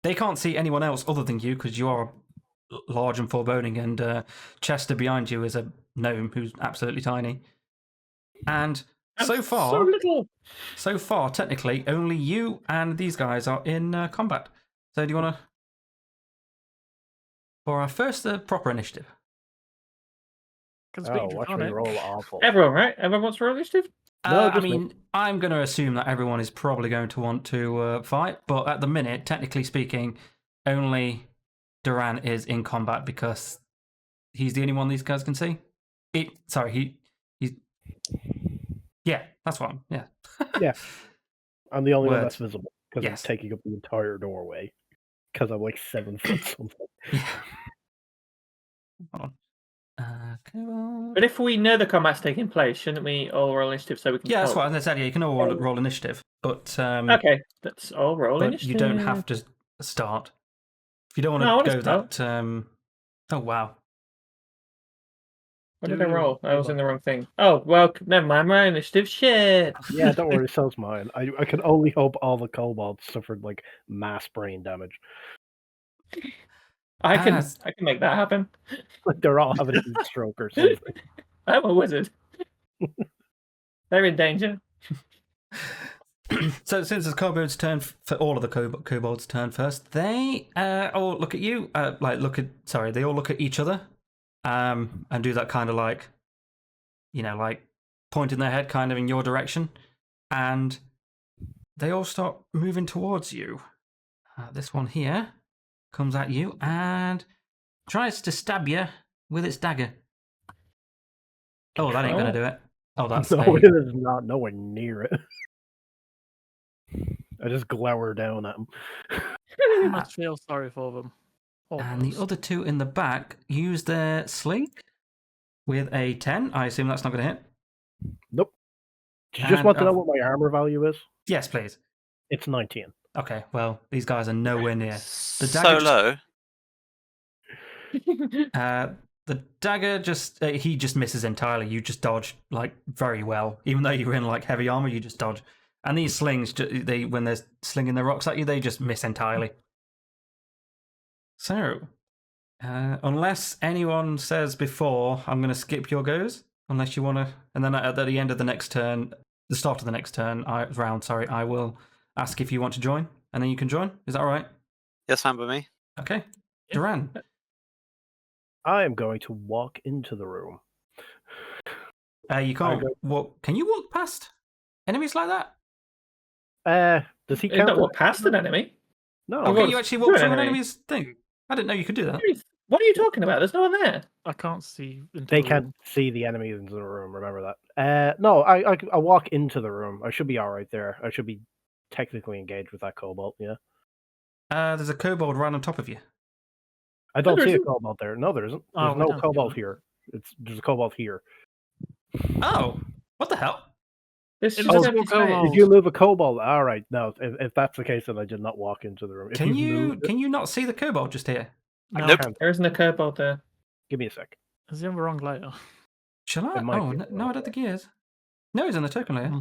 B: They can't see anyone else other than you because you are large and foreboding, and Chester behind you is a gnome who's absolutely tiny. And so far, technically, only you and these guys are in combat. So do you want to... For our first proper initiative.
C: Oh, watch me roll awful.
D: Everyone, right? Everyone wants to roll initiative?
C: No,
B: I
C: just me.
B: mean, I'm going to assume that everyone is probably going to want to fight, but at the minute, technically speaking, only Duran is in combat because he's the only one these guys can see. He's... Yeah, that's one. Yeah.
C: Yeah. I'm the only one that's
B: Words.
C: visible because
B: Yes.
C: I'm taking up the entire doorway because I'm like 7 foot something.
B: Yeah. Hold on. Cool.
D: But if we know the combat's taking place, shouldn't we all roll initiative so we can
B: Yeah, that's
D: help?
B: what I said. Yeah, you can all roll initiative, but
D: Okay, let's all roll
B: but
D: initiative.
B: you don't have to start if you don't want
D: No, I
B: to
D: wanna
B: go
D: start.
B: that. Oh wow!
D: What did I roll? I was in the wrong thing. Oh, well, never mind. My initiative. Shit.
C: Yeah, don't worry, so's mine. I can only hope all the kobolds suffered like mass brain damage.
D: I can make that happen.
C: Like they're all having a heat stroke or something.
D: I'm a wizard. They're in danger.
B: So since it's kobolds' turn for all of the kobolds' turn first, they all look at you. They all look at each other, and do that kind of like, like pointing their head kind of in your direction, and they all start moving towards you. This one here comes at you and tries to stab you with its dagger. Oh, that ain't gonna do it. Oh, that's
C: No, it is not nowhere near it. I just glower down at him.
E: I must feel sorry for them.
B: And the other two in the back use their sling with a 10. I assume that's not going to hit.
C: Nope. Do you just want to know what my armor value is?
B: Yes, please.
C: It's 19.
B: Okay, well, these guys are nowhere near. The
A: So
B: dagger
A: low.
B: The dagger he just misses entirely. You just dodge like very well, even though you're in like heavy armor. You just dodge, and these slings, when they're slinging their rocks at you, they just miss entirely. So, unless anyone says before, I'm going to skip your goes. Unless you want to, and then at the end of the next turn, the start of the next round, I will ask if you want to join, and then you can join. Is that all right?
A: Yes, fine by me.
B: Okay, Duran.
C: I am going to walk into the room.
B: You can't walk. Can you walk past enemies like that?
C: Does he
D: Is
C: count?
D: that what past an enemy?
C: No.
B: Oh, can you actually walk through an enemy's thing? I didn't know you could do that.
D: What are you talking about? There's no one there.
E: I can't see.
C: They can't see the enemies into the room. Remember that. No, I walk into the room. I should be all right there. I should be technically engaged with that kobold. Yeah.
B: There's a kobold right on top of you.
C: I don't see a kobold there. No, there isn't. There's no kobold here. There's a kobold here.
B: Oh, what the hell?
D: This
C: did you move a kobold? All right. No, if that's the case, then I did not walk into the room.
B: Can you not see the kobold just here?
E: No,
A: Nope.
D: There isn't a kobold there.
C: Give me a sec.
E: Is he on the wrong layer?
B: Shall I? Oh, no, I don't think he is. No, he's on the token layer.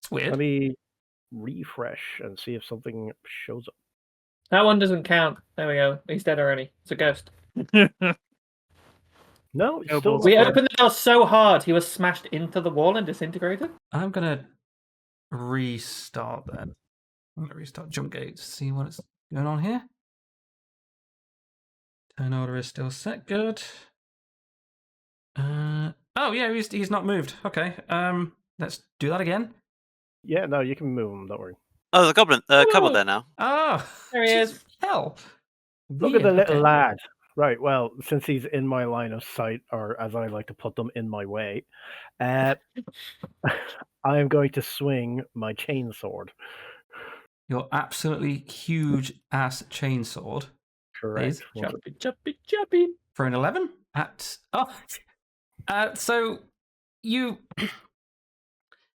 B: It's weird.
C: Let me refresh and see if something shows up.
D: That one doesn't count. There we go. He's dead already. It's a ghost.
C: No,
D: we opened the door so hard he was smashed into the wall and disintegrated.
B: I'm gonna restart then. I'm gonna restart jump gate to see what's going on here. Turn order is still set. Good. Oh yeah, he's not moved. Okay. Let's do that again.
C: Yeah, no, you can move him. Don't worry.
A: Oh, the goblin, kobold there now.
B: Oh,
D: there he is.
B: Hell.
C: Look at the little lad. Right, well, since he's in my line of sight, or as I like to put them, in my way, I am going to swing my chainsword.
B: Your absolutely huge ass chainsword.
C: Correct.
D: Choppy.
B: For an 11 so you're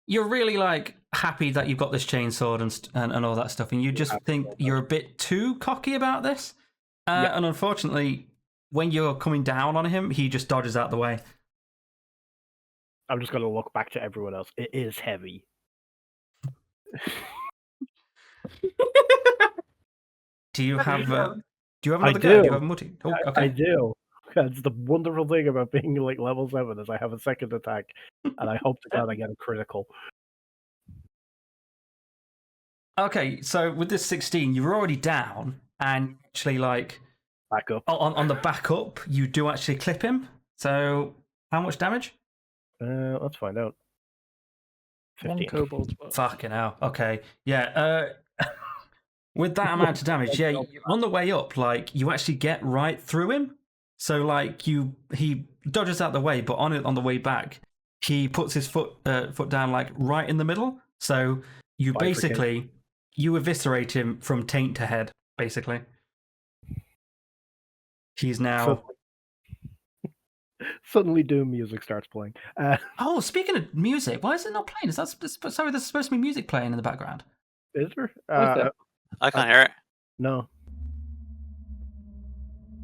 B: really like happy that you've got this chainsword and all that stuff, and you just think you're a bit too cocky about this. And unfortunately, when you're coming down on him, he just dodges out the way.
C: I'm just going to look back to everyone else. It is heavy.
B: do you have another
C: I
B: guy? Do you
C: do.
B: have a multi? Oh,
C: I
B: okay.
C: do. That's the wonderful thing about being like level 7 is I have a second attack, and I hope to God I get a critical.
B: Okay, so with this 16, you're already down, and actually, like,
C: Back up.
B: on the back up, you do actually clip him. So, how much damage?
C: Let's find out.
E: 1
C: 15.
E: kobold's worth.
B: Fucking hell. Okay, yeah. With that amount of damage, yeah, on the way up, like, you actually get right through him. So, like, he dodges out the way, but on the way back, he puts his foot down, like, right in the middle. So, you basically, you eviscerate him from taint to head, basically. He's now...
C: Suddenly Doom music starts playing.
B: Oh, speaking of music, why is it not playing? Sorry, there's supposed to be music playing in the background.
C: Is there?
A: I can't hear it.
C: No.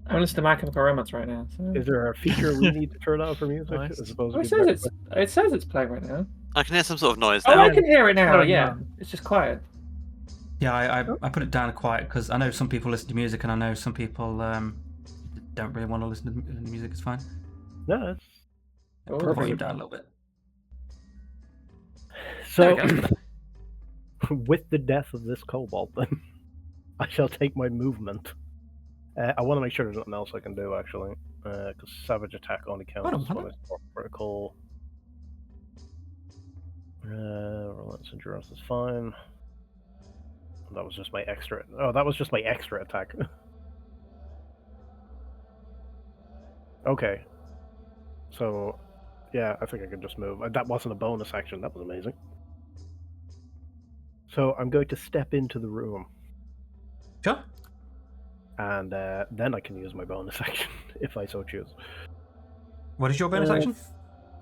D: I'm listening to My Chemical Romance right now. So.
C: Is there a feature we need to turn on for music?
E: Nice.
C: As opposed
D: Oh,
C: to
D: it says it's playing right now.
A: I can hear some sort of noise
D: Oh,
A: now.
D: I can hear it now.
E: Oh,
D: Yeah,
E: no.
D: it's just quiet.
B: Yeah, I put it down quiet because I know some people listen to music and I know some people don't really want to listen to the music. It's fine.
C: No, it's
D: Oh,
B: Put the volume
C: perfect.
B: down a little bit.
C: So,
B: There we go.
C: with the death of this kobold, then I shall take my movement. I want to make sure there's nothing else I can do actually, because savage attack only counts
B: Hold on,
C: when
B: hold
C: it's more critical. Relentless endurance is fine. That was just my extra. Oh, that was just my extra attack. Okay. So, yeah, I think I can just move. That wasn't a bonus action. That was amazing. So I'm going to step into the room,
B: Sure.
C: and then I can use my bonus action if I so choose.
B: What is your bonus action?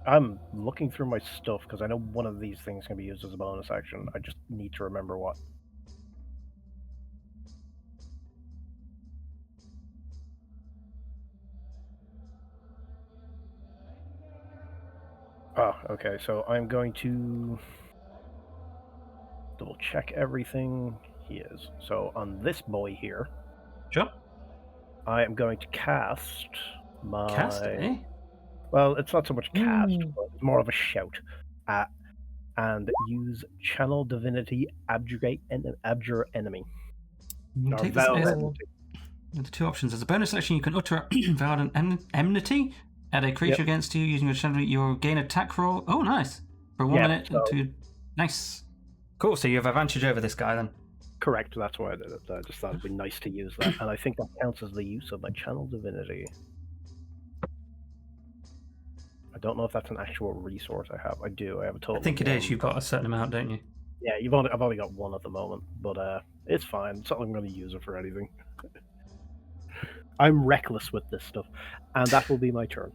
C: I'm looking through my stuff because I know one of these things can be used as a bonus action. I just need to remember what. Oh, okay. So I'm going to double check everything. He is. So on this boy here,
B: Sure.
C: I am going to cast my.
B: Cast, eh?
C: Well, it's not so much cast, but it's more of a shout. And use Channel Divinity Abjure Enemy.
B: You can
C: Or
B: take this
C: Veil
B: as
C: Enmity.
B: the two options. As a bonus action, you can utter Vowed Enmity at a creature against you using your channel. You'll gain attack roll. Oh, nice. For 1 minute. Nice. Cool. So you have advantage over this guy then.
C: Correct, that's why I did it. I just thought it'd be nice to use that. And I think that counts as the use of my Channel Divinity. I don't know if that's an actual resource I have. I do. I have a total.
B: I think it is. You've got a certain amount, don't you?
C: Yeah, I've only got one at the moment, but it's fine. It's not like I'm going to use it for anything. I'm reckless with this stuff, and that will be my turn.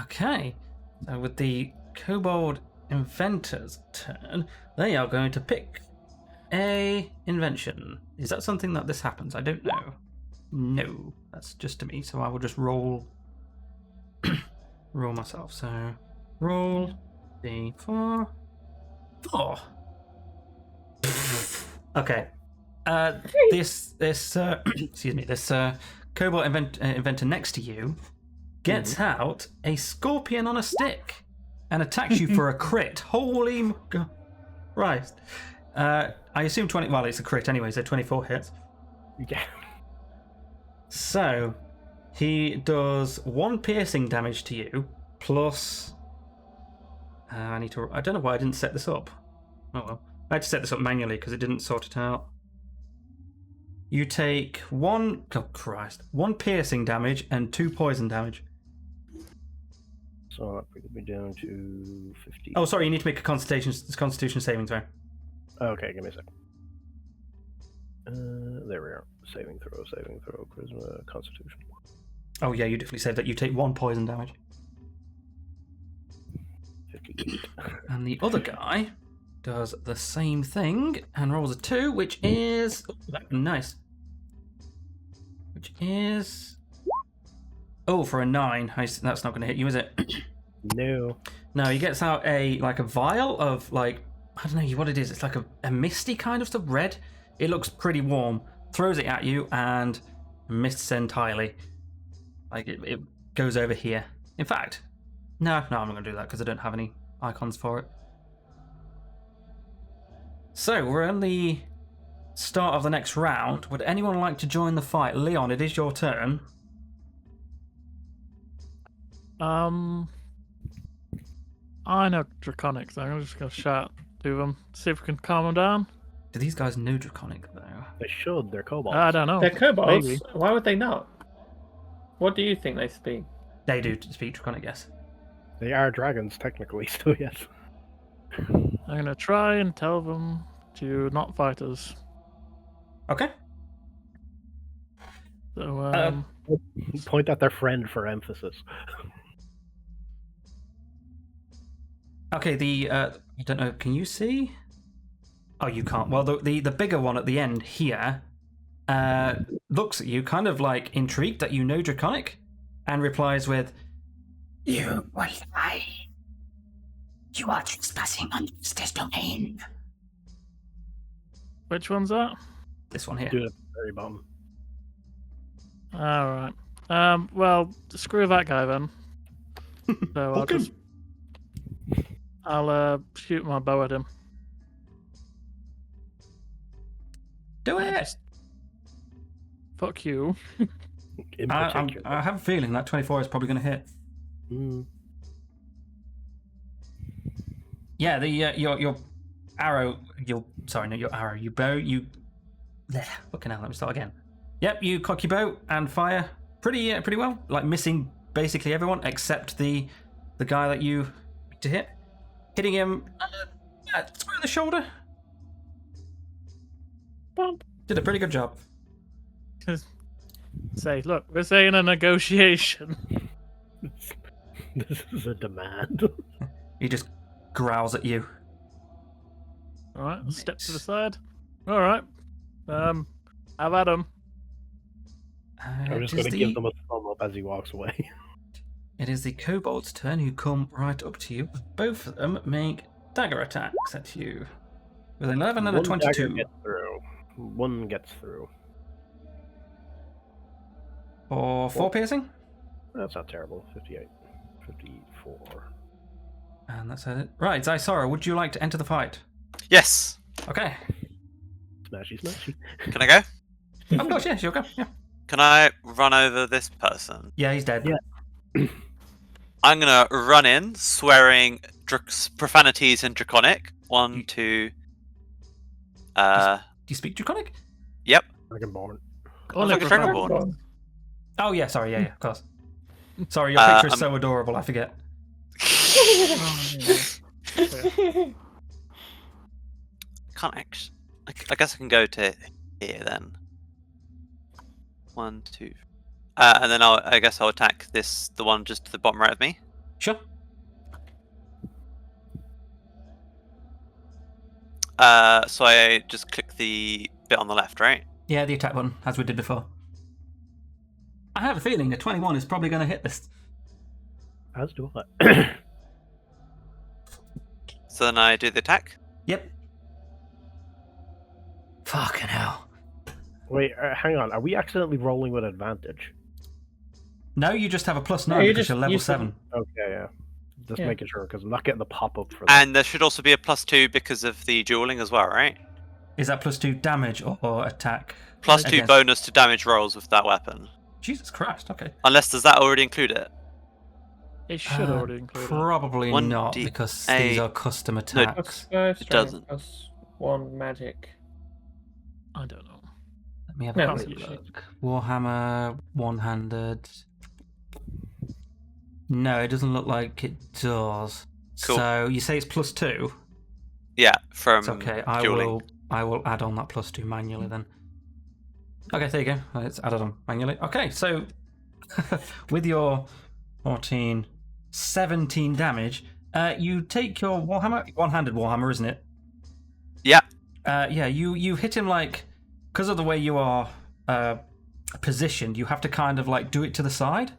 B: Okay. So with the Kobold Inventor's turn, they are going to pick a invention. Is that something that this happens? I don't know. No, that's just to me. So I will just roll roll myself. So roll d4. 4. Okay. This excuse me. This Kobold inventor next to you gets out a scorpion on a stick and attacks you for a crit. Holy Christ. I assume 20. Well, it's a crit anyway, so 24 hits.
C: Yeah.
B: So he does 1 piercing damage to you, plus. I don't know why I didn't set this up. Oh well. I had to set this up manually because it didn't sort it out. You take 1 piercing damage and 2 poison damage.
C: So that brings me down to 50.
B: Oh, sorry, you need to make a Constitution saving throw.
C: Okay, give me a sec. There we are. Saving throw, charisma, constitution.
B: Oh yeah, you definitely saved that. You take 1 poison damage.
C: 58.
B: And the other guy does the same thing and rolls a 2, which is nice. Which is for a 9. That's not going to hit you, is it?
C: No.
B: No, he gets out a vial of I don't know what it is. It's like a misty kind of stuff, red. It looks pretty warm, throws it at you and misses entirely. Like it goes over here. In fact, no, I'm not going to do that because I don't have any icons for it. So we're on the start of the next round. Would anyone like to join the fight? Leon, it is your turn.
E: I know Draconic, so I'm just going to shout to them, see if we can calm them down.
B: Do these guys know Draconic, though?
C: They should. They're kobolds.
E: I don't know.
D: They're kobolds.
E: Maybe.
D: Why would they not? What do you think they speak?
B: They do speak Draconic, yes.
C: They are dragons, technically, so yes.
E: I'm going to try and tell them to not fight us.
B: Okay.
E: So,
C: Point at their friend for emphasis.
B: Okay, I don't know, can you see? Oh, you can't. Well, the bigger one at the end here looks at you, kind of like intrigued that you know Draconic, and replies with,
F: You will die. You are trespassing on this domain.
E: which one's that?
B: this one here.
C: Do it at the very bottom.
E: Alright. Well, screw that guy then. So I'll shoot my bow at him.
B: Do it!
E: Just- Fuck you.
C: In
B: I
C: particular.
B: have a feeling that 24 is probably going to hit.
C: Mm.
B: Yeah, your arrow, your arrow, your bow, fucking hell, let me start again. Yep, you cock your bow and fire pretty well, like missing basically everyone except the guy that you need to hit. Hitting him square in the shoulder.
E: Bump.
B: Did a pretty good job.
E: Say, look, we're saying a negotiation.
C: This is a demand.
B: He just growls at you.
E: Alright, I'll step to the side. Alright. Have at him.
C: I'm just going to give them a thumb up as he walks away.
B: It is the kobold's turn, who come right up to you. Both of them make dagger attacks at you. With an 11 and a
C: One dagger
B: 22.
C: gets through. One gets through.
B: For 4 piercing.
C: That's not terrible. 58. 54.
B: And that's it. Right, Zysora, would you like to enter the fight?
A: Yes.
B: Okay.
C: Smashy, smashy.
A: Can I go?
B: Of course, yes, you'll go. Yeah.
A: Can I run over this person?
B: Yeah, he's dead.
C: Yeah.
A: I'm gonna run in, swearing profanities in Draconic. 1, 2.
B: Do you speak Draconic?
A: Yep.
C: Dragonborn.
E: Only
A: like a
E: for
A: Dragonborn.
B: Oh, yeah, sorry, yeah, of course. Sorry, your picture is so adorable, I forget.
A: Can't actually. I guess I can go to here then. 1, 2. And then I guess I'll attack the one just to the bottom right of me.
B: Sure.
A: So I just click the bit on the left, right?
B: Yeah, the attack button, as we did before. I have a feeling a 21 is probably going to hit this.
C: As do I.
A: So then I do the attack.
B: Yep. Fucking hell.
C: Wait, hang on. Are we accidentally rolling with advantage?
B: No, you just have a +9
D: No, you
B: because
D: just
B: you're level
D: use the-
B: 7.
C: Okay, yeah. Just
D: Yeah.
C: making sure, because I'm not getting the pop-up for that.
A: And there should also be a +2 because of the dueling as well, right?
B: Is that +2 damage or attack?
A: +2
B: Against-
A: bonus to damage rolls with that weapon.
B: Jesus Christ, okay.
A: Unless, does that already include it?
E: It should already include it.
B: Probably
A: 1d8.
B: not, because these are custom attacks.
D: +5
A: It doesn't.
D: +1 magic.
E: I don't know.
B: Let me have
D: No,
B: a
D: it's
B: quick
D: usually-
B: look. Warhammer, one-handed. No, it doesn't look like it does.
A: Cool.
B: So you say it's +2?
A: Yeah, from
B: It's okay. I
A: dueling.
B: will add on that +2 manually then. Okay, there you go. It's added on manually. Okay, so with your 14, 17 damage, you take your Warhammer, one-handed Warhammer, isn't it?
A: Yeah.
B: Yeah, you hit him like, because of the way you are positioned, you have to kind of like do it to the side,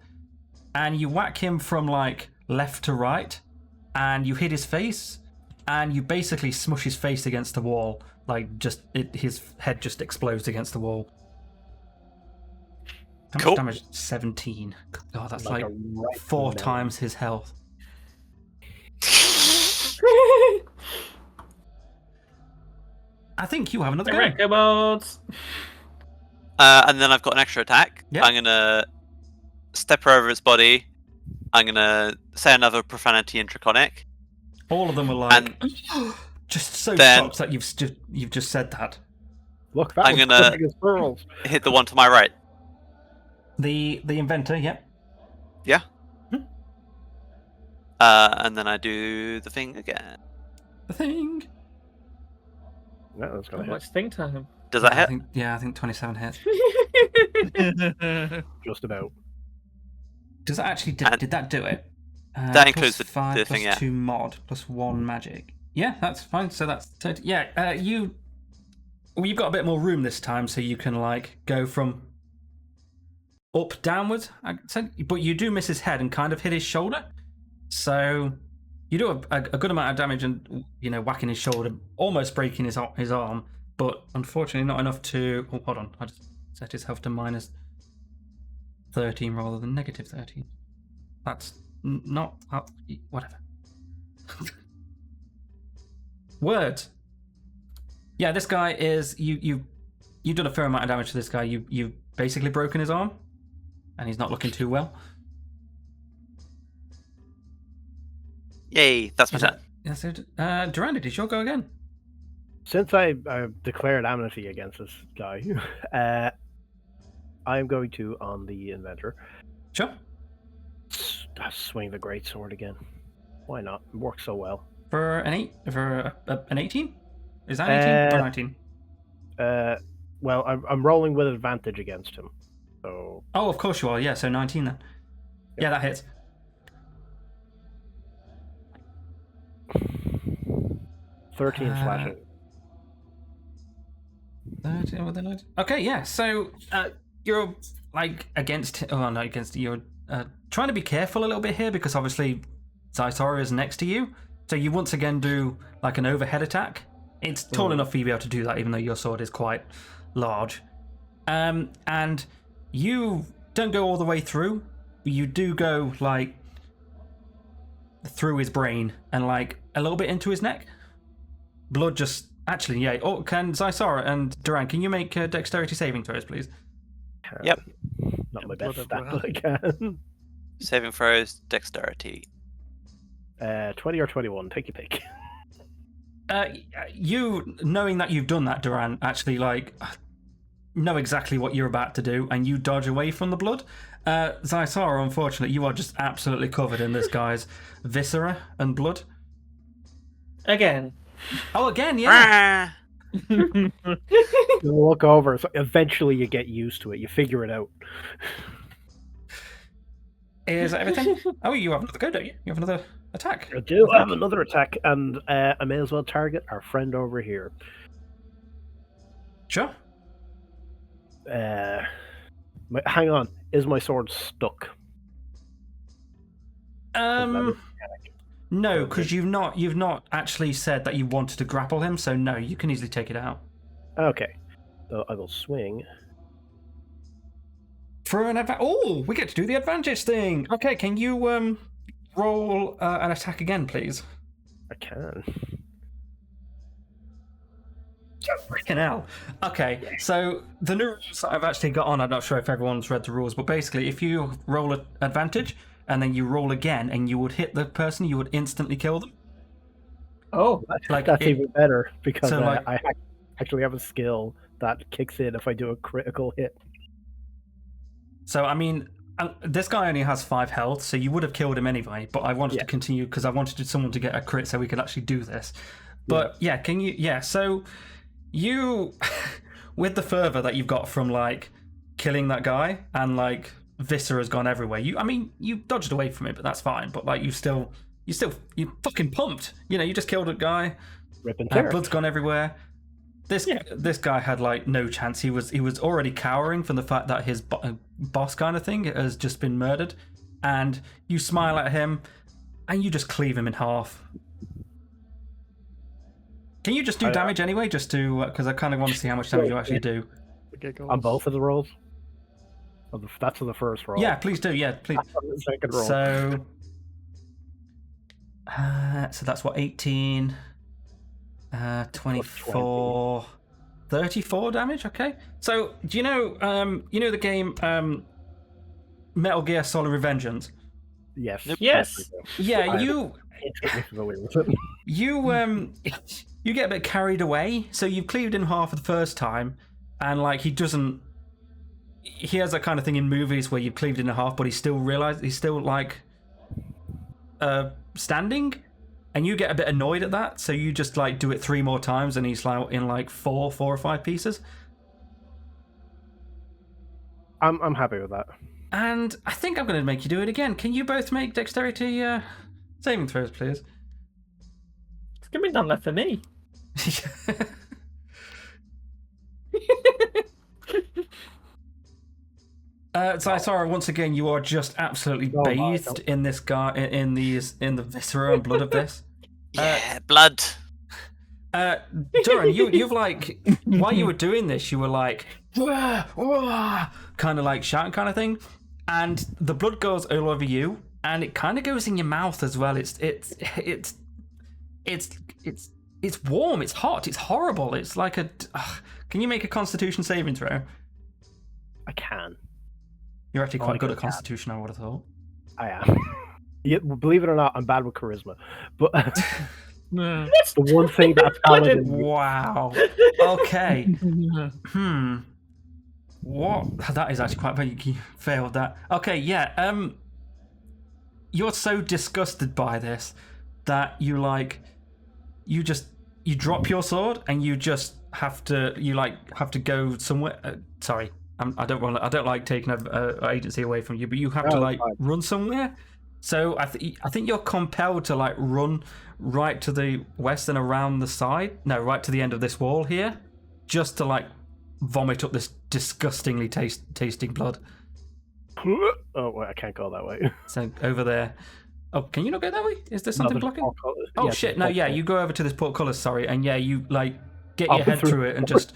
B: and you whack him from like left to right, and you hit his face, and you basically smush his face against the wall, like his head just explodes against the wall. How
A: Cool.
B: much damage? 17. God, that's like
C: a right
B: 4
C: nail.
B: times his health. I think you have another go.
D: Records.
A: And then I've got an extra attack.
B: Yeah.
A: I'm gonna step over its body. I'm gonna say another profanity in Draconic.
B: All of them were like,
A: And
B: just so
A: then-
B: shocked that you've just said that.
C: Look, that
A: I'm
C: one's
A: gonna-
C: clicking his pearls.
A: Hit the one to my right.
B: The inventor, yep.
A: And then I do the thing again.
B: The thing.
C: Yeah, that's
D: How
C: gonna hit.
D: much thing time?
A: Does that
B: I
A: hit?
B: think 27 hits.
C: Just about.
B: Does that actually
A: And-
B: did that do it?
A: That includes the
B: 5
A: thing,
B: plus
A: yeah.
B: 2 mod plus 1 magic. Yeah, that's fine. So that's you've got a bit more room this time, so you can like go from up downwards. But you do miss his head and kind of hit his shoulder. So you do a good amount of damage and whacking his shoulder, almost breaking his arm, but unfortunately not enough to. Oh, hold on, I just set his health to minus 13 rather than negative 13. That's not whatever. Words. Yeah, this guy is you've done a fair amount of damage to this guy. You've basically broken his arm, and he's not looking too well.
A: Yay, that's my turn.
B: That's it. Duranda, did your go again?
C: Since I declared amnesty against this guy, I am going to, on the inventor,
B: Sure.
C: swing the great sword again. Why not? It works so well.
B: For an 18? Is that 18 or 19?
C: Well, I'm rolling with advantage against him. So
B: Oh, of course you are. Yeah, so 19 then. Yeah, that hits.
C: 13 slashing.
B: 13 with a 19. Okay, yeah. So you're like against. Oh, no, against. You're trying to be careful a little bit here because obviously Zysora is next to you. So you once again do like an overhead attack. It's tall enough for you to be able to do that, even though your sword is quite large. And you don't go all the way through. You do go like through his brain and like a little bit into his neck. Blood just actually, yeah. Oh, can Zysora and Duran, can you make dexterity saving throws, please?
A: Yep.
C: Not my
E: Blood
C: best stat,
E: everywhere.
C: but I can.
A: Saving throws, dexterity.
C: 20 or 21, take your pick.
B: You knowing that you've done that, Duran, actually like know exactly what you're about to do, and you dodge away from the blood. Zysara, unfortunately, you are just absolutely covered in this guy's viscera and blood.
D: Again.
B: Oh, again, yeah.
A: Ah!
C: You look over, so eventually you get used to it. You figure it out.
B: Is that everything? Oh, you have another go, don't you? You have another attack.
C: I do have another attack, and I may as well target our friend over here.
B: Sure.
C: Hang on, is my sword stuck?
B: No, because you've not actually said that you wanted to grapple him, so no, you can easily take it out.
C: Okay, so I will swing.
B: For an advantage. Oh, we get to do the advantage thing. Okay, can you roll an attack again, please?
C: I can.
B: Freaking hell. Okay, so the new rules that I've actually got on, I'm not sure if everyone's read the rules, but basically if you roll an advantage and then you roll again and you would hit the person, you would instantly kill them.
D: Oh,
B: Like
C: That's
B: it-
C: even better because
B: so, like-
C: I actually have a skill that kicks in if I do a critical hit.
B: So, I mean, this guy only has 5 health, so you would have killed him anyway, but I wanted to
C: Yeah.
B: continue because I wanted someone to get a crit so we could actually do this. But yeah, can you, yeah, so you, with the fervor that you've got from like killing that guy and like viscera's gone everywhere, you dodged away from it, but that's fine, but like you fucking pumped. You know, you just killed a guy,
C: Rip and tear.
B: blood's gone everywhere. This guy had like no chance. He was already cowering from the fact that his boss kind of thing has just been murdered, and you smile at him, and you just cleave him in half. Can you just do damage anyway, just to because I kind of want to see how much damage you actually do.
C: On both of the rolls? That's the first roll.
B: Yeah, please do. Yeah, please.
C: That's on the second roll.
B: So that's what 18, 24, 34 damage. Okay. So do you know the game Metal Gear Solid Revengeance?
C: Yes.
D: Yes.
B: Yeah,
C: I'm intimately familiar with it.
B: you get a bit carried away. So you've cleaved in half for the first time, and like he has that kind of thing in movies where you've cleaved in half, but he's still like standing, and you get a bit annoyed at that. So you just like do it 3 more times, and he's like in like 4 or 5 pieces.
C: I'm happy with that.
B: And I think I'm going to make you do it again. Can you both make dexterity saving throws, please?
D: It's gonna be none left for me.
B: Sorry, once again, you are just absolutely bathed in this in the viscera and blood of this.
A: Yeah, blood.
B: Duran, you've like, while you were doing this, you were like, kind of like shouting kind of thing, and the blood goes all over you, and it kind of goes in your mouth as well. It's warm, it's hot, it's horrible. It's like a. Can you make a Constitution saving throw?
C: I can.
B: You're actually quite good at Constitution, I would have thought.
C: I am. Yeah, believe it or not, I'm bad with charisma. But
E: No.
C: the one thing that's paladin.
B: Wow. Okay. What? That is actually quite bad. You failed that. Okay, yeah. You're so disgusted by this that you drop your sword and you just have to go somewhere. Sorry, I don't like taking agency away from you, but you have to run somewhere. So I think you're compelled to like run right to the west and around the side. No, right to the end of this wall here, just to like vomit up this disgustingly tasting blood.
C: Oh wait, I can't go that way.
B: So over there. Oh, can you not go that way? Is there something blocking? Oh shit! No, yeah, you go over to this portcullis. Sorry, and yeah, you like get your head through it and just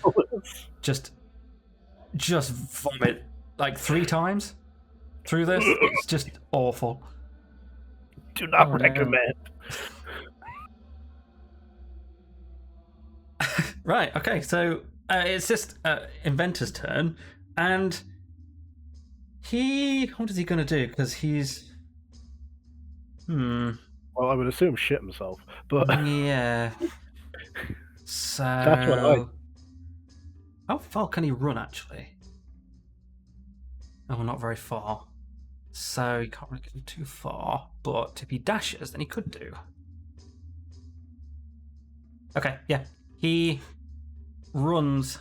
B: vomit like 3 times through this. It's just awful.
C: Do not recommend.
B: Right. Okay. So it's just Inventor's turn, and what is he going to do? Because he's.
C: Well, I would assume shit himself, but
B: yeah. So
C: that's what
B: how far can he run actually? Oh, not very far. So he can't really go too far, but if he dashes, then he could do. Okay, yeah. He runs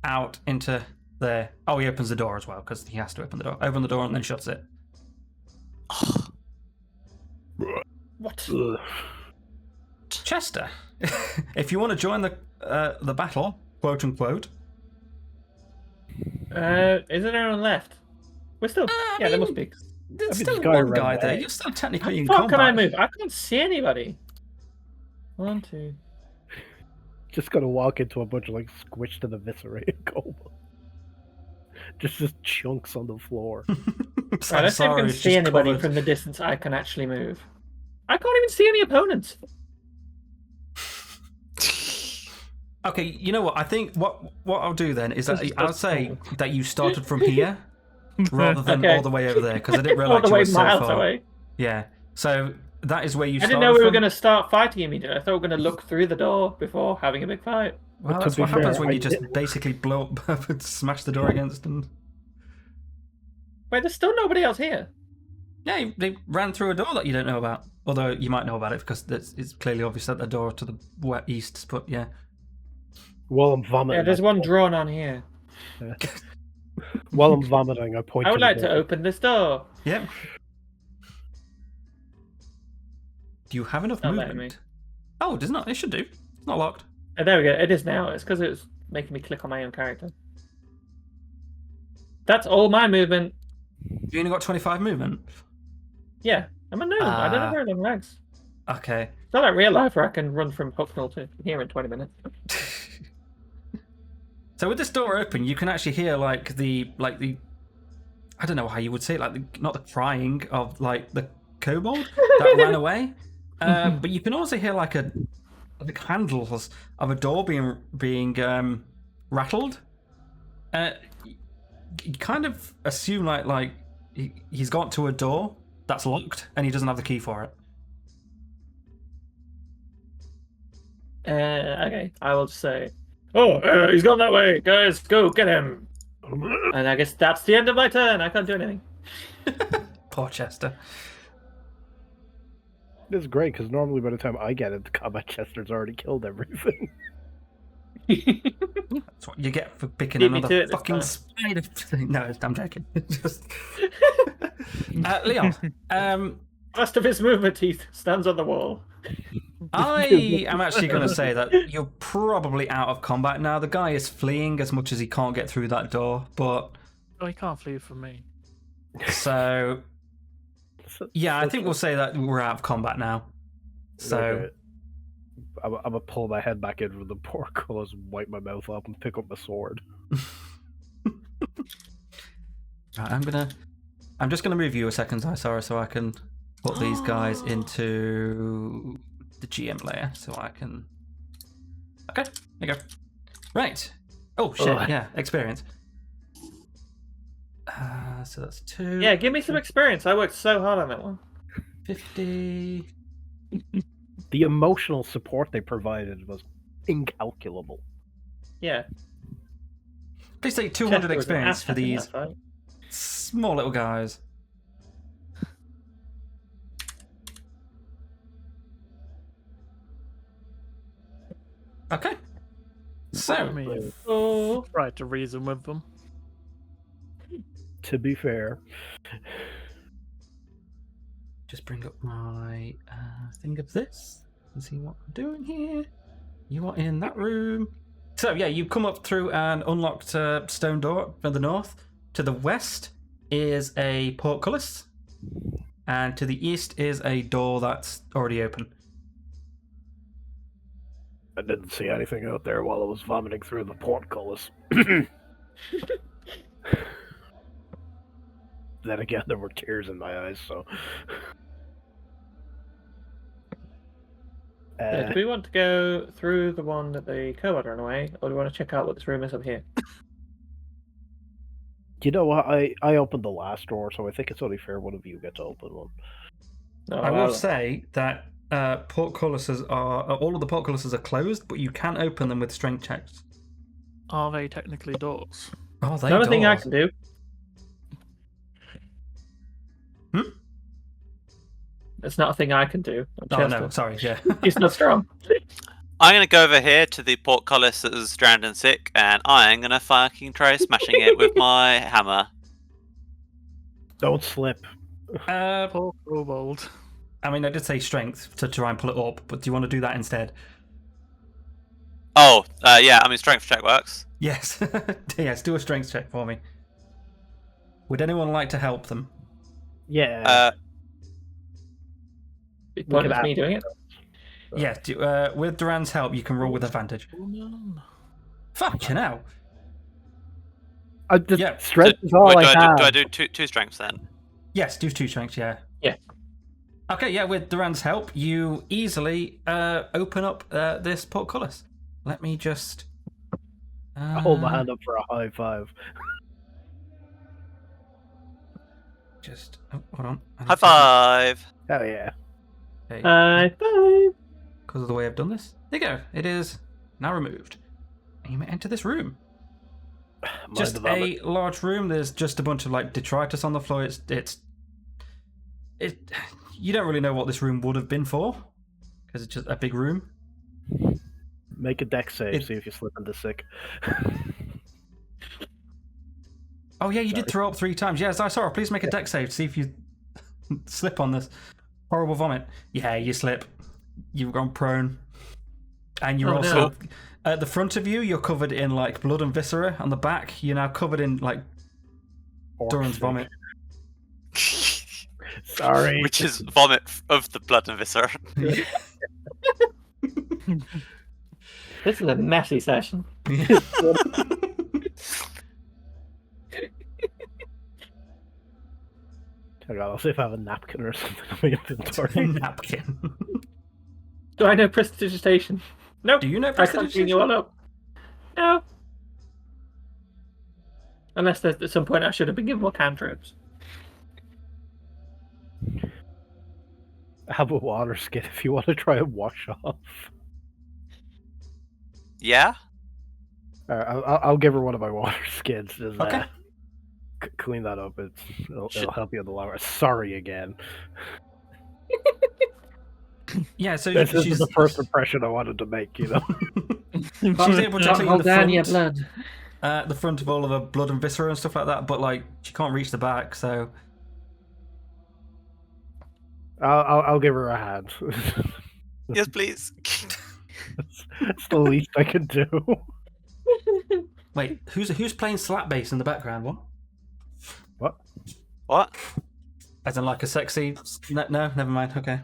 B: out into there. Oh, he opens the door as well, because he has to open the door. Open the door and then shuts it.
D: What?
B: Chester, if you want to join the battle, quote unquote.
D: Is there anyone left? We're still. Yeah, there must be.
B: There's still one guy there. You're still technically in
D: How
B: combat.
D: can I move? I can't see anybody. 1, 2.
C: just gonna walk into a bunch of like squished and eviscerated goblins. Just chunks on the floor.
D: Right, let's see if we can see anybody from the distance I can actually move. I can't even see any opponents.
B: Okay, you know what? I think what I'll do then is that I'll say that you started from here rather than all the way over there, because I didn't realize you were so
D: miles
B: far.
D: away.
B: Yeah, so that is where you.
D: I didn't know we were going to start fighting immediately. I thought we were going to look through the door before having a big fight.
B: Well, that's what happens when you just basically blow up and smash the door against them.
D: Wait, there's still nobody else here.
B: Yeah, they ran through a door that you don't know about. Although you might know about it because it's clearly obvious that the door to the east. But yeah.
C: While I'm vomiting.
D: Yeah, there's one drawn on here.
C: Yeah. While I'm vomiting, I point.
D: I would like to open this door.
B: Yeah. Do you have enough movement? Oh, it does not. It should do. It's not locked.
D: Oh, there we go. It is now. It's because it was making me click on my own character. That's all my movement.
B: You only got 25 movement?
D: Yeah. I'm a noob. I don't have very long legs.
B: Okay.
D: It's not like real life where I can run from Hucknall to here in 20 minutes.
B: So with this door open, you can actually hear like the I don't know how you would say it, like not the crying of like the kobold that ran away, but you can also hear like the handles of a door being rattled. You kind of assume like he's got to a door that's locked and he doesn't have the key for it.
D: Okay, I will just say, he's gone that way, guys. Go get him. And I guess that's the end of my turn. I can't do anything.
B: Poor Chester.
C: This is great because normally by the time I get into combat, Chester's already killed everything.
B: That's what you get for picking
D: Beat me to
B: another
D: it this
B: fucking
D: time.
B: spider. No, I'm joking. Just Leon.
D: Rest of his movement teeth stands on the wall.
B: I am actually going to say that you're probably out of combat now. The guy is fleeing as much as he can't get through that door, but
E: Oh, he can't flee from me.
B: so yeah, I think we'll say that we're out of combat now. So
C: Okay. I'm gonna pull my head back in from the portcullis and wipe my mouth up and pick up my sword.
B: right, I'm just gonna move you a second, Isara, so I can put these guys into the GM layer, so I can. Okay, there you go. Right. Oh shit!
C: Ugh.
B: Yeah, experience. So that's 2.
D: Yeah, give me some experience. I worked so hard on that one.
B: 50.
C: The emotional support they provided was incalculable.
D: Yeah.
B: Please take 200
D: Chester was an
B: experience for
D: asset in
B: these
D: that fight.
B: small little guys. Okay. So,
E: I mean,
D: Oh.
E: try to reason with them.
C: To be fair,
B: just bring up my thing of this and see what I'm doing here. You are in that room. So yeah, you come up through an unlocked stone door from the north. To the west is a portcullis, and to the east is a door that's already open.
C: I didn't see anything out there while I was vomiting through the portcullis. Then again, there were tears in my eyes, so.
D: Do we want to go through the one that the kobold ran away, or do we want to check out what this room is up here?
C: You know what? I opened the last door, so I think it's only fair one of you get to open one.
D: No,
B: I will say that portcullises all of the portcullises are closed, but you can open them with strength checks.
E: Are they technically doors?
B: Oh, they
D: Another thing I
B: doors.
D: can do. It's not a thing I can do. I'm
B: Oh no,
D: Chester.
B: sorry. Yeah.
D: He's not strong.
A: I'm gonna go over here to the portcullis that is drowned and sick, and I'm gonna fucking try smashing it with my hammer.
C: Don't slip.
E: Poor kobold.
B: I mean, I did say strength to try and pull it up, but do you want to do that instead?
A: Oh, yeah. I mean, strength check works.
B: Yes. Yes, do a strength check for me. Would anyone like to help them?
C: Yeah.
D: Big point
C: at
D: of me
C: that.
D: doing it.
B: Yeah, with Duran's help, you can roll with advantage.
E: Oh, no.
B: Fucking hell. Yeah.
C: Strength is all
A: Wait,
C: I
A: do
C: have.
A: I do two strengths then?
B: Yes, do 2 strengths, yeah.
D: Yeah.
B: Okay, yeah, with Duran's help, you easily open up this portcullis. Let me just...
C: I hold my hand up for a high five.
B: Just... Oh, hold on.
A: High five.
C: Hell yeah.
B: Okay.
D: High five.
B: Because of the way I've done this. There you go. It is now removed. And you may enter this room.
C: Mind
B: Just
C: the vomit.
B: a large room. There's just a bunch of like detritus on the floor. You don't really know what this room would have been for, because it's just a big room.
C: Make a deck save,
B: It-
C: see if you slip into sick.
B: Oh yeah, you did
C: Sorry.
B: throw up 3 times. Yes, I saw. Please make a deck save to see if you slip on this horrible vomit. Yeah, you slip. You've gone prone, and you're
D: Oh,
B: also
D: no.
B: at the front of you. You're covered in like blood and viscera. On the back, you're now covered in like
C: Orc
B: Duran's
C: sick.
B: vomit.
C: Sorry.
A: Which is vomit of the blood and viscera.
D: This is a messy session.
C: Hang on, I'll see if I have a napkin or something in my inventory.
B: Napkin.
D: Do I know prestidigitation? Nope.
B: Do you know
D: I can't clean you
B: prestidigitation?
D: all up. No. Unless at some point I should have been given more cantrips.
C: I have a water skin if you want to try and wash off.
A: Yeah?
C: I'll give her one of my water skins. Just,
B: Okay.
C: Clean that up. It'll help you in the long run. Sorry again.
B: Yeah, so
C: This
B: she's
C: is the first impression I wanted to make, you know.
B: she's able to clean
D: Hold
B: the
D: down your
B: front,
D: blood.
B: the front of all of her blood and viscera and stuff like that, but like she can't reach the back, so
C: I'll give her a hand.
A: Yes, please.
C: It's the least I can do.
B: wait, who's playing slap bass in the background? What?
A: What?
B: As in like a sexy? No, never mind. Okay.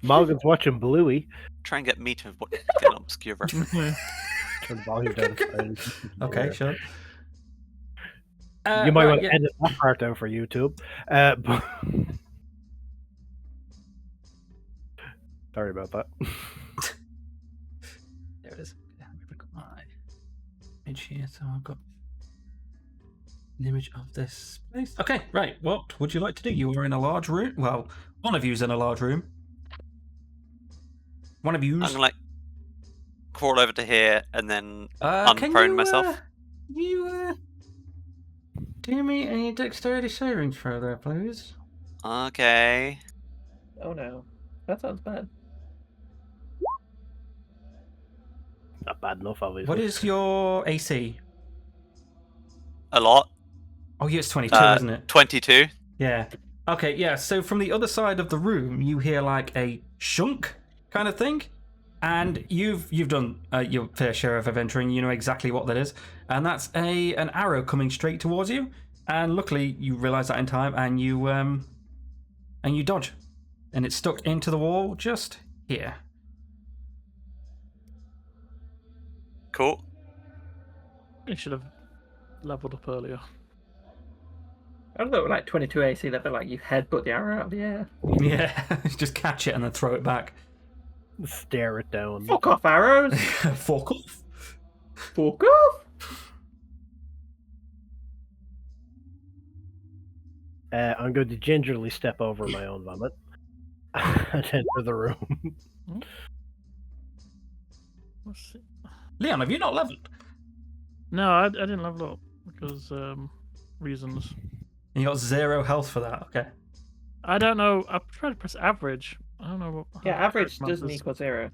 C: Morgan's watching Bluey.
A: Try and get me to get an obscure reference.
C: Turn the volume down.
B: Okay, sure.
C: You might
B: right,
C: want to
B: yeah.
C: edit that part out for YouTube. But... Sorry about that.
B: There it is. I've got my image here, so I've got an image of this place. Okay, right. What would you like to do? You are in a large room. Well, one of you's in a large room. One of
A: I'm
B: you's.
A: gonna like crawl over to here and then
B: Can
A: unprone
B: you,
A: myself.
B: Do me a dexterity saving throw there, please.
A: Okay.
D: Oh no. That sounds bad.
C: Not bad enough, obviously.
B: What is your AC?
A: A lot.
B: Oh, yeah, it's 22, isn't it?
A: 22.
B: Yeah. Okay, yeah, so from the other side of the room, you hear like a shunk kind of thing. And you've done your fair share of adventuring. You know exactly what that is. And that's an arrow coming straight towards you. And luckily, you realise that in time, and you dodge. And it's stuck into the wall just here.
A: Cool.
E: You should have leveled up earlier.
D: I don't know, like 22 AC, that'd be like you headbutt the arrow out of the air.
B: Yeah, just catch it and then throw it back.
C: Stare it down.
D: Fuck off, arrows!
B: Fuck off.
D: Fuck off!
C: I'm going to gingerly step over my own vomit and enter the room.
E: Let's see.
B: Leon, have you not leveled?
E: No, I didn't level up because reasons.
B: And you got 0 health for that, okay.
E: I don't know. I tried to press average. I don't know what.
D: Yeah,
E: how
D: average
E: character
D: doesn't
E: matters.
D: equal 0.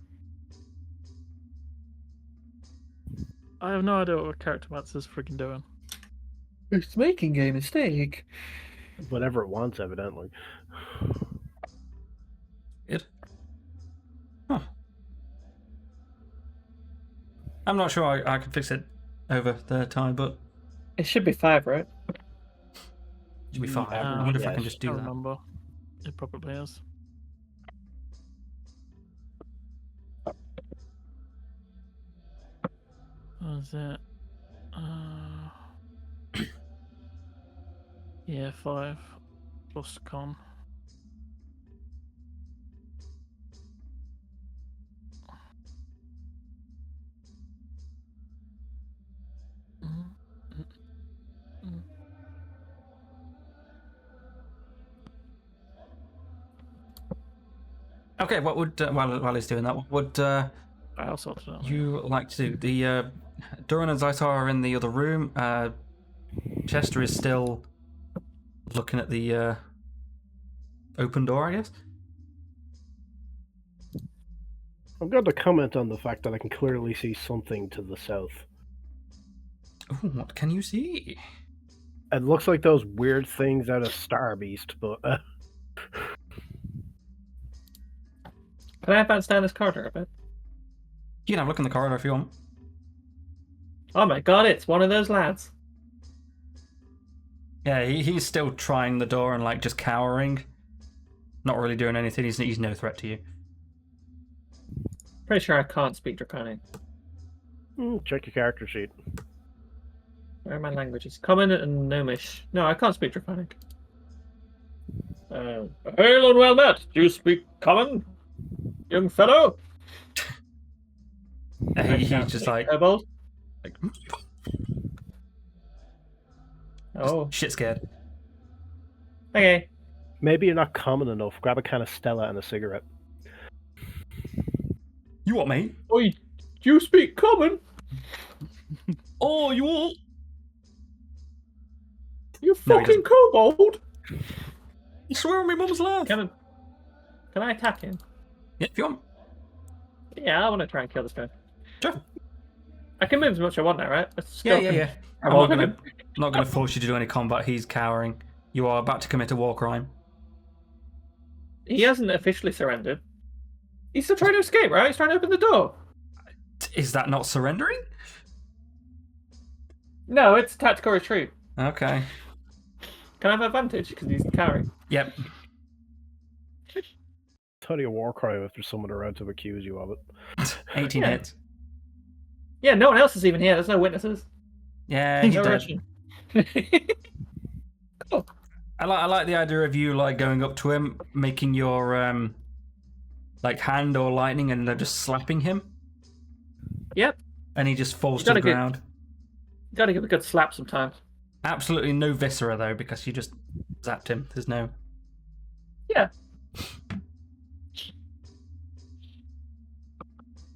E: I have no idea what character maths is freaking doing.
D: It's making a mistake.
C: Whatever it wants, evidently.
B: It. Huh. I'm not sure I can fix it over the time, but
D: It should be 5, right?
B: it should be fine.
C: Yeah,
B: I wonder if I
C: yes.
B: can just do
E: I
B: that.
E: remember. It probably is. What is it? Yeah, 5 plus con.
B: Okay, what would while he's doing that, what would
E: I'll sort it out.
B: you like to do? The Duran and Zaitar are in the other room. Chester is still looking at the open door, I guess.
C: I'm going to comment on the fact that I can clearly see something to the south.
B: Ooh, what can you see?
C: It looks like those weird things out of Star Beast, but
D: Can I advance down this corridor a bit?
B: You can have a look in the corridor if you want.
D: Oh my god, it's one of those lads.
B: Yeah, he's still trying the door and like just cowering, not really doing anything. He's no threat to you.
D: Pretty sure I can't speak Draconic.
C: check your character sheet.
D: Where are my languages? Common and Gnomish. No, I can't speak Draconic. Hail and well met. Do you speak Common, young fellow?
B: He's
D: can't
B: just
D: speak
B: like,
D: Kobold. Oh,
B: shit scared.
D: okay.
C: Maybe you're not common enough. Grab a can of Stella and a cigarette.
B: You what, mate?
D: Oi, do you speak Common?
B: Oh, you all?
D: You
B: No, he
D: fucking kobold!
B: You swear on my mum's life.
D: Can I attack him?
B: Yeah, if you want.
D: Yeah, I want to try and kill this guy.
B: Sure.
D: I can move as much as I want now, right? Let's
B: Yeah,
D: go.
B: yeah, yeah. I'm not gonna force you to do any combat. He's cowering. You are about to commit a war crime.
D: He hasn't officially surrendered. He's still trying to escape, right? He's trying to open the door.
B: Is that not surrendering?
D: No, it's tactical retreat.
B: Okay.
D: Can I have advantage because he's carrying?
B: Yep.
C: Tell you a war crime if there's someone around to accuse you of it.
B: 18
D: Yeah.
B: hits.
D: Yeah, no one else is even here. There's no witnesses.
B: Yeah, he's
D: No
B: dead.
D: Russian. Cool.
B: I like the idea of you like going up to him, making your like hand or lightning, and just slapping him.
D: Yep.
B: And he just falls
D: You
B: to the
D: gotta get-
B: ground.
D: You gotta give a good slap sometimes.
B: Absolutely no viscera though, because you just zapped him. There's no.
D: Yeah.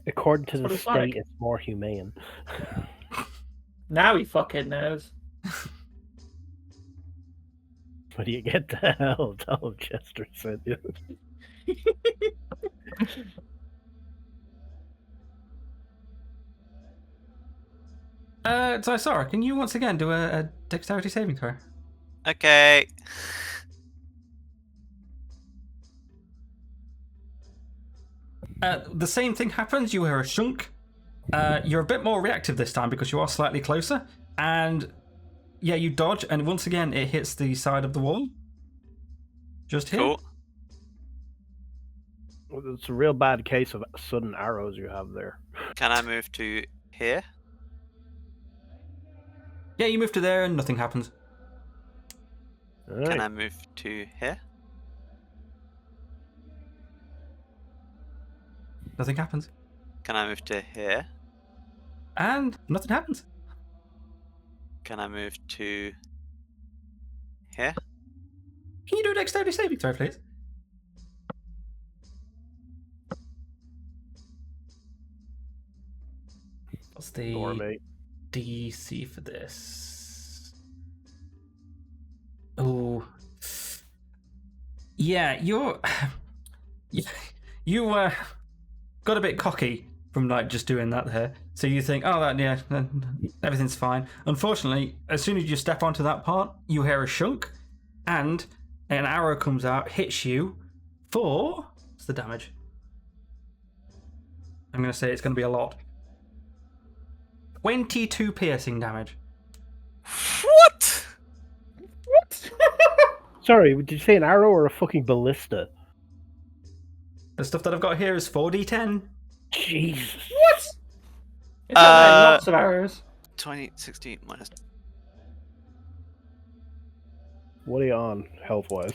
C: According to
D: That's what
C: the
D: it's
C: state,
D: like.
C: it's more humane.
D: Now he fucking knows.
C: What do you get the hell? Tell him Chester sent you.
B: So Sarah, can you once again do a dexterity saving throw?
A: Okay.
B: The same thing happens. You hear a shunk. You're a bit more reactive this time because you are slightly closer, and yeah, you dodge, and once again it hits the side of the wall. Just here.
A: Cool.
C: Well, it's a real bad case of sudden arrows you have there.
A: Can I move to here?
B: Yeah, you move to there, and nothing happens.
C: Alright.
A: Can I move to here?
B: Nothing happens,
A: Can I move to here?
B: and nothing happens.
A: Can I move to here?
B: Can you do a dexterity saving throw, please? What's the
C: Or mate.
B: DC for this? Oh, yeah, you got a bit cocky from like just doing that there. So you think, oh, that yeah, everything's fine. Unfortunately, as soon as you step onto that part, you hear a shunk, and an arrow comes out, hits you for what's the damage? I'm gonna say it's gonna be a lot. 22 piercing damage.
A: What?
D: What?
C: Sorry, did you say an arrow or a fucking ballista?
B: The stuff that I've got here is 4d10.
C: Jesus.
D: What? It's not lots of arrows.
A: 20, 60 minus
C: What are you on, health-wise?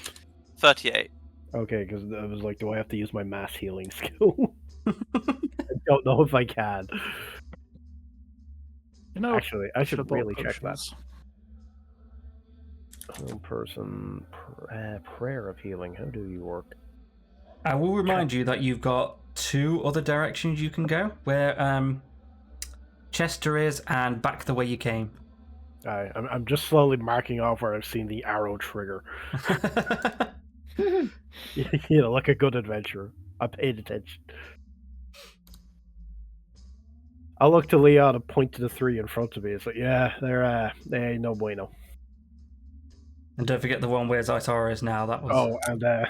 A: 38.
C: Okay, because I was like, do I have to use my mass healing skill? I don't know if I can.
E: You know,
C: Actually, I should
E: have bought
C: really check that.
E: potions.
C: Home person, prayer of healing. How do you work?
B: I will remind you that you've got two other directions you can go, where Chester is and back the way you came.
C: I'm just slowly marking off where I've seen the arrow trigger. You know, like a good adventurer. I paid attention. I'll look to Leon and point to the three in front of me. It's like, yeah, they ain't no bueno.
B: And don't forget the one where Zaitara is now. That was.
C: Oh, and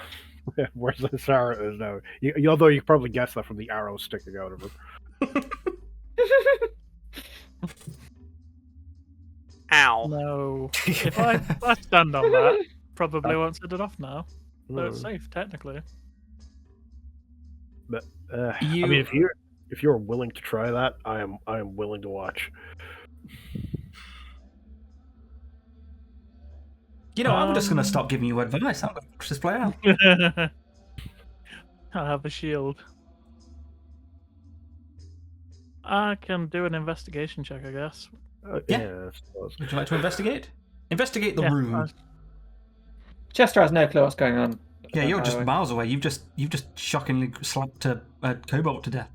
C: where's the Sarah is now? Although you can probably guess that from the arrow sticking out of her.
A: Ow.
E: No. If I stand on that, probably won't set it off now. So it's
C: Hmm.
E: safe, technically.
C: But I
B: You-
C: mean, if you're willing to try that, I am willing to watch.
B: You know, I'm just going to stop giving you advice. I'm going to watch this play out.
E: I have a shield. I can do an investigation check, I guess.
C: Yeah, I suppose.
B: Would you like to investigate? Investigate the
E: Yeah,
B: room.
D: Chester has no clue what's going on.
B: Yeah, you're
D: By the
B: just
D: way.
B: miles away. You've just shockingly slapped a kobold to death.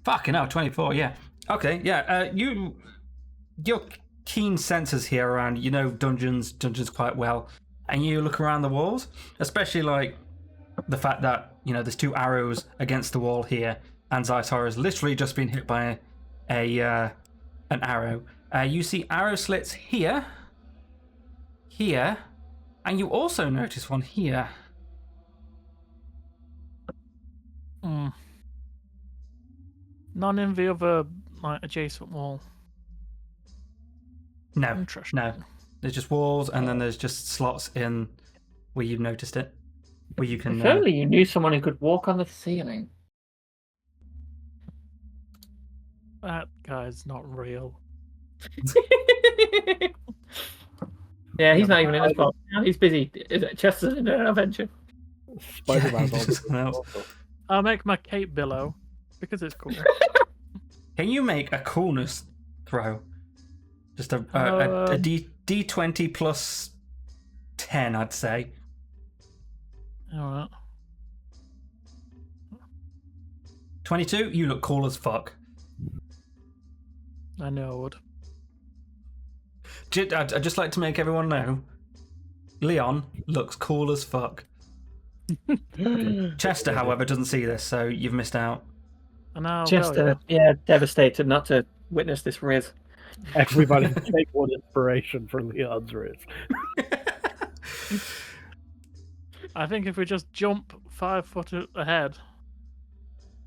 B: Fucking hell, 24. Yeah. Okay. Yeah. Your keen senses here around. You know dungeons quite well, and you look around the walls, especially like the fact that there's 2 arrows against the wall here, and Zaitar has literally just been hit by an arrow. You see arrow slits here, and you also notice one here.
E: None in the other adjacent wall.
B: No,
E: Interesting.
B: no. There's just walls, and then there's just slots in where you've noticed it, where you can.
D: If only you knew someone who could walk on the ceiling.
E: That guy's not real.
D: Yeah, he's not even in this part. He's busy. Chester's in an adventure.
C: Spider-Man's
B: Yeah, just
C: on
B: something
C: the
E: I'll make my cape billow because it's cool.
B: Can you make a coolness throw? Just a D20 plus 10, I'd say.
E: All right.
B: 22. You look cool as fuck.
E: I know I would.
B: I'd just like to make everyone know, Leon looks cool as fuck. Chester, however, doesn't see this, so you've missed out.
E: And now
D: Chester, yeah, devastated not to witness this riz.
C: Everybody take one inspiration for Leon's riz.
E: I think if we just jump 5 foot ahead,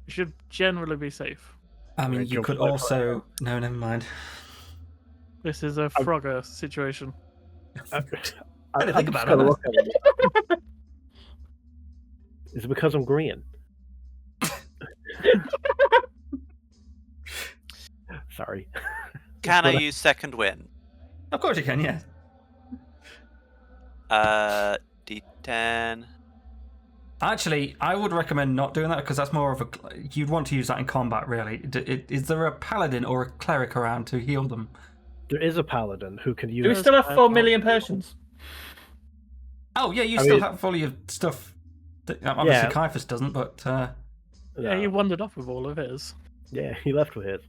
E: we should generally be safe.
B: I mean,
C: Right,
B: you
C: jump
B: could
C: to that
B: also... No, never mind.
E: This is a Frogger situation.
B: I didn't think about it.
C: Look at it. Is it because I'm green? Sorry.
A: Can I use second wind?
B: Of course you can, yeah.
A: D10.
B: Actually, I would recommend not doing that because that's more of a... You'd want to use that in combat, really. Is there a paladin or a cleric around to heal them?
C: There is a paladin who can use.
D: Do we still have 4 million potions?
B: Oh, yeah, you
C: I
B: still
C: mean-
B: have fully of stuff. Obviously,
C: Yeah.
B: Caiaphas doesn't, but...
E: Yeah, he wandered off with all of his.
C: Yeah, he left with his.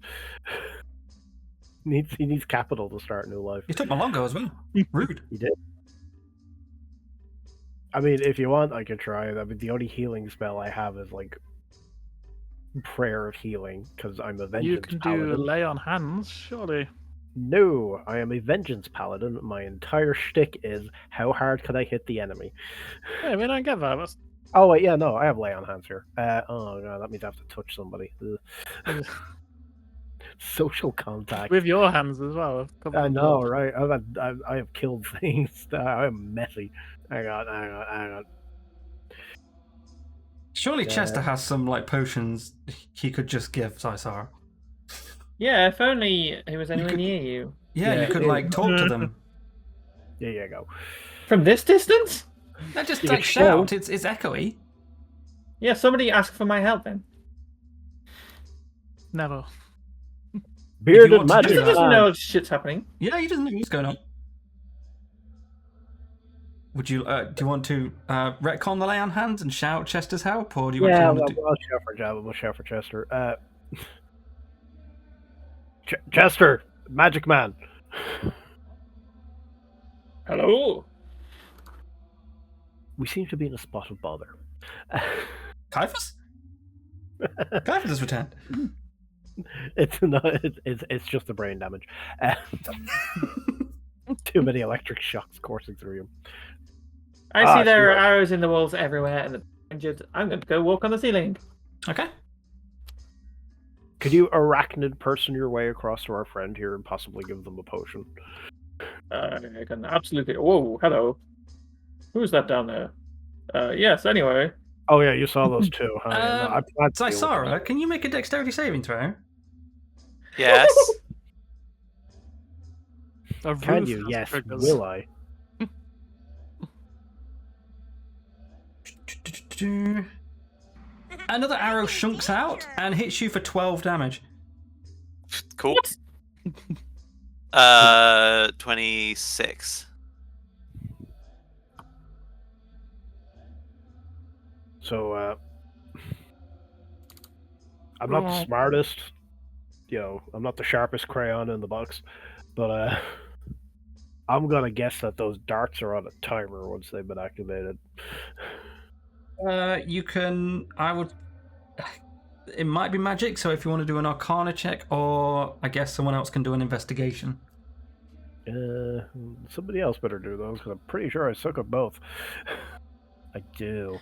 C: He needs capital to start a new life.
B: You took my longo as well. Rude.
C: He did. I mean, if you want, I could try it. I mean, the only healing spell I have is like prayer of healing because I'm a vengeance
E: You can
C: paladin.
E: do lay on hands, surely.
C: No, I am a vengeance paladin. My entire shtick is how hard can I hit the enemy.
E: Yeah, we don't get that. That's...
C: Oh wait, yeah, no, I have lay on hands here. Oh god, that means I have to touch somebody. Ugh. Social contact.
E: With your hands as well.
C: I know, right? I have killed things. I'm messy. Hang on.
B: Surely
C: Yeah.
B: Chester has some like potions he could just give Zysara.
D: Yeah, if only he was anywhere
B: could-
D: near you.
B: Yeah,
C: Yeah,
B: you could
C: it-
B: like talk to them.
C: There you go.
D: From this distance?
B: No, just
C: You
B: like
C: could
B: shout. It's echoey.
D: Yeah, somebody ask for my help then.
E: Never.
C: Bearded
B: want to
C: magic
B: do
D: He
B: that-
D: doesn't
C: man.
D: know shit's happening.
B: Yeah, he doesn't know what's going on. Would you do you want to retcon the lay on hands and shout Chester's help, or do you
C: Yeah,
B: actually want to do?
C: I'll shout for Jabba. We'll shout for Chester. Chester, magic man.
D: Hello?
C: We seem to be in a spot of bother.
B: Caiaphas? Caiaphas has returned.
C: It's not. It's just the brain damage. Too many electric shocks coursing through him.
D: I see there
C: sure.
D: are arrows in the walls everywhere and the injured. I'm going to go walk on the ceiling.
B: Okay.
C: Could you arachnid person your way across to our friend here and possibly give them a potion?
D: I can absolutely. Whoa, hello. Who's that down there? Yes, anyway.
C: Oh yeah, you saw those two. Huh? Yeah, no, I planned to deal with them.
B: Zysara, can you make a dexterity saving throw?
A: Yes.
E: A
C: Can
E: roof
C: you?
E: has
C: Yes.
E: triggers.
C: Will I?
B: Another arrow shunks out and hits you for 12 damage.
A: Cool. 26.
C: So, I'm not the smartest, I'm not the sharpest crayon in the box, but I'm gonna guess that those darts are on a timer once they've been activated.
B: You can. It might be magic, so if you want to do an Arcana check, or I guess someone else can do an investigation.
C: Somebody else better do those, because I'm pretty sure I suck at both. I do.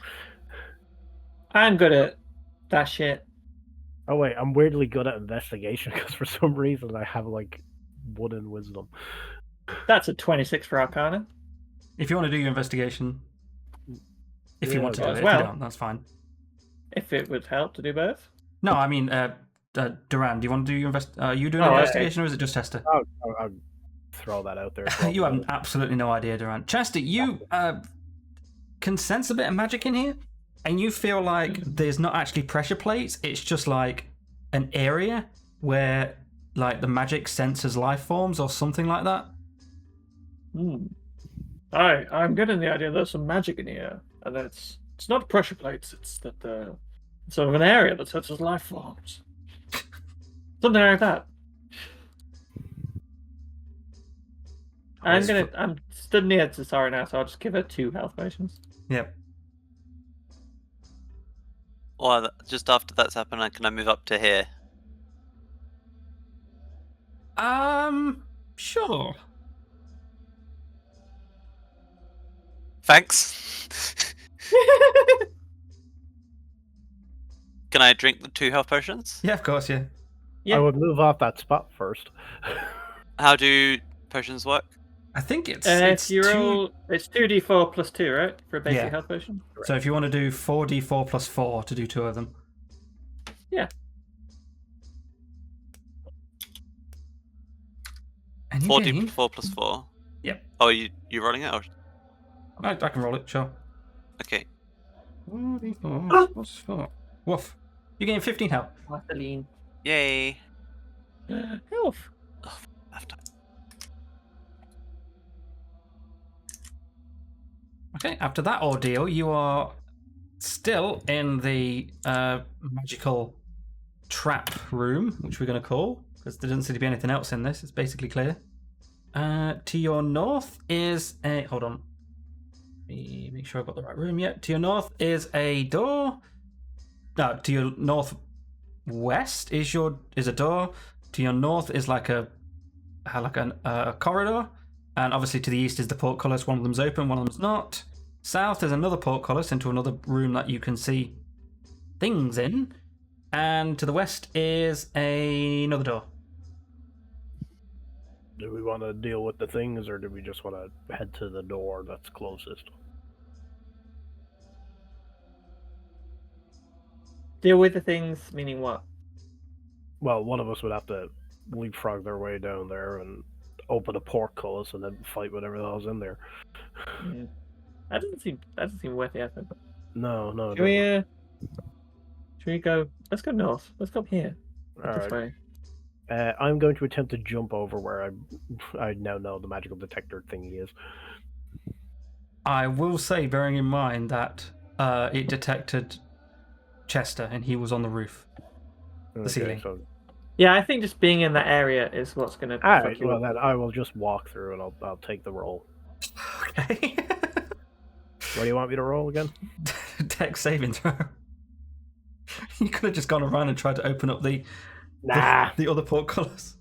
D: I'm good at that shit.
C: Oh wait, I'm weirdly good at investigation, because for some reason I have, 1 in wisdom.
D: That's a 26 for Arcana.
B: If you want to do your investigation, if you want to do it, if you don't, that's fine.
D: If it would help to do both.
B: No, I mean, Duran, do you want to do your you doing an investigation, or is it just Chester?
C: I'll throw that out there.
B: You have absolutely no idea, Duran. Chester, you can sense a bit of magic in here, and you feel like there's not actually pressure plates. It's just like an area where the magic senses life forms or something like that.
D: I'm getting the idea there's some magic in here, and it's not pressure plates. It's that it's sort of an area that senses life forms. Something like that. I'm stood near to Sari now, so I'll just give her 2 health potions.
B: Yep.
A: Or just after that's happened, can I move up to here?
B: Sure.
A: Thanks. Can I drink the 2 health potions?
B: Yeah, of course, yeah.
C: I would move off that spot first.
A: How do potions work?
B: I think it's
D: it's 2d4 plus 2, right? For a basic health potion?
B: So if you want to do 4d4 plus 4 to do 2 of them.
D: Yeah.
B: And
A: 4d4 plus 4?
B: Yep.
A: Oh, you rolling it? Or...
B: I can roll it, sure.
A: Okay.
B: 4d4 plus 4. Woof. You gain 15 health.
D: Vaseline.
A: Yay.
D: Health.
A: Oh, after.
B: Okay, after that ordeal, you are still in the magical trap room, which we're going to call, because there doesn't seem to be anything else in this. It's basically clear. To your north is a... Hold on. Let me make sure I've got the right room yet. To your north is a door. No, to your northwest is a door. To your north is like a corridor. And obviously to the east is the portcullis. One of them's open, one of them's not. South is another portcullis into another room that you can see things in. And to the west is another door.
C: Do we want to deal with the things, or do we just want to head to the door that's closest?
D: Deal with the things, meaning what?
C: Well, one of us would have to leapfrog their way down there and open a portcullis and then fight whatever the hell's in there.
D: That doesn't seem worth the effort.
C: No.
D: Should we go? Let's go north. Let's go up here.
C: All
D: This
C: right.
D: way.
C: I'm going to attempt to jump over where I now know the magical detector thingy is.
B: I will say, bearing in mind that it detected Chester and he was on the roof. The ceiling.
C: So...
D: Yeah, I think just being in that area is what's going to.
C: Alright, well then I will just walk through and I'll take the roll.
B: Okay.
C: What do you want me to roll again?
B: Dex saving throw. You could have just gone around and tried to open up the other portcullis.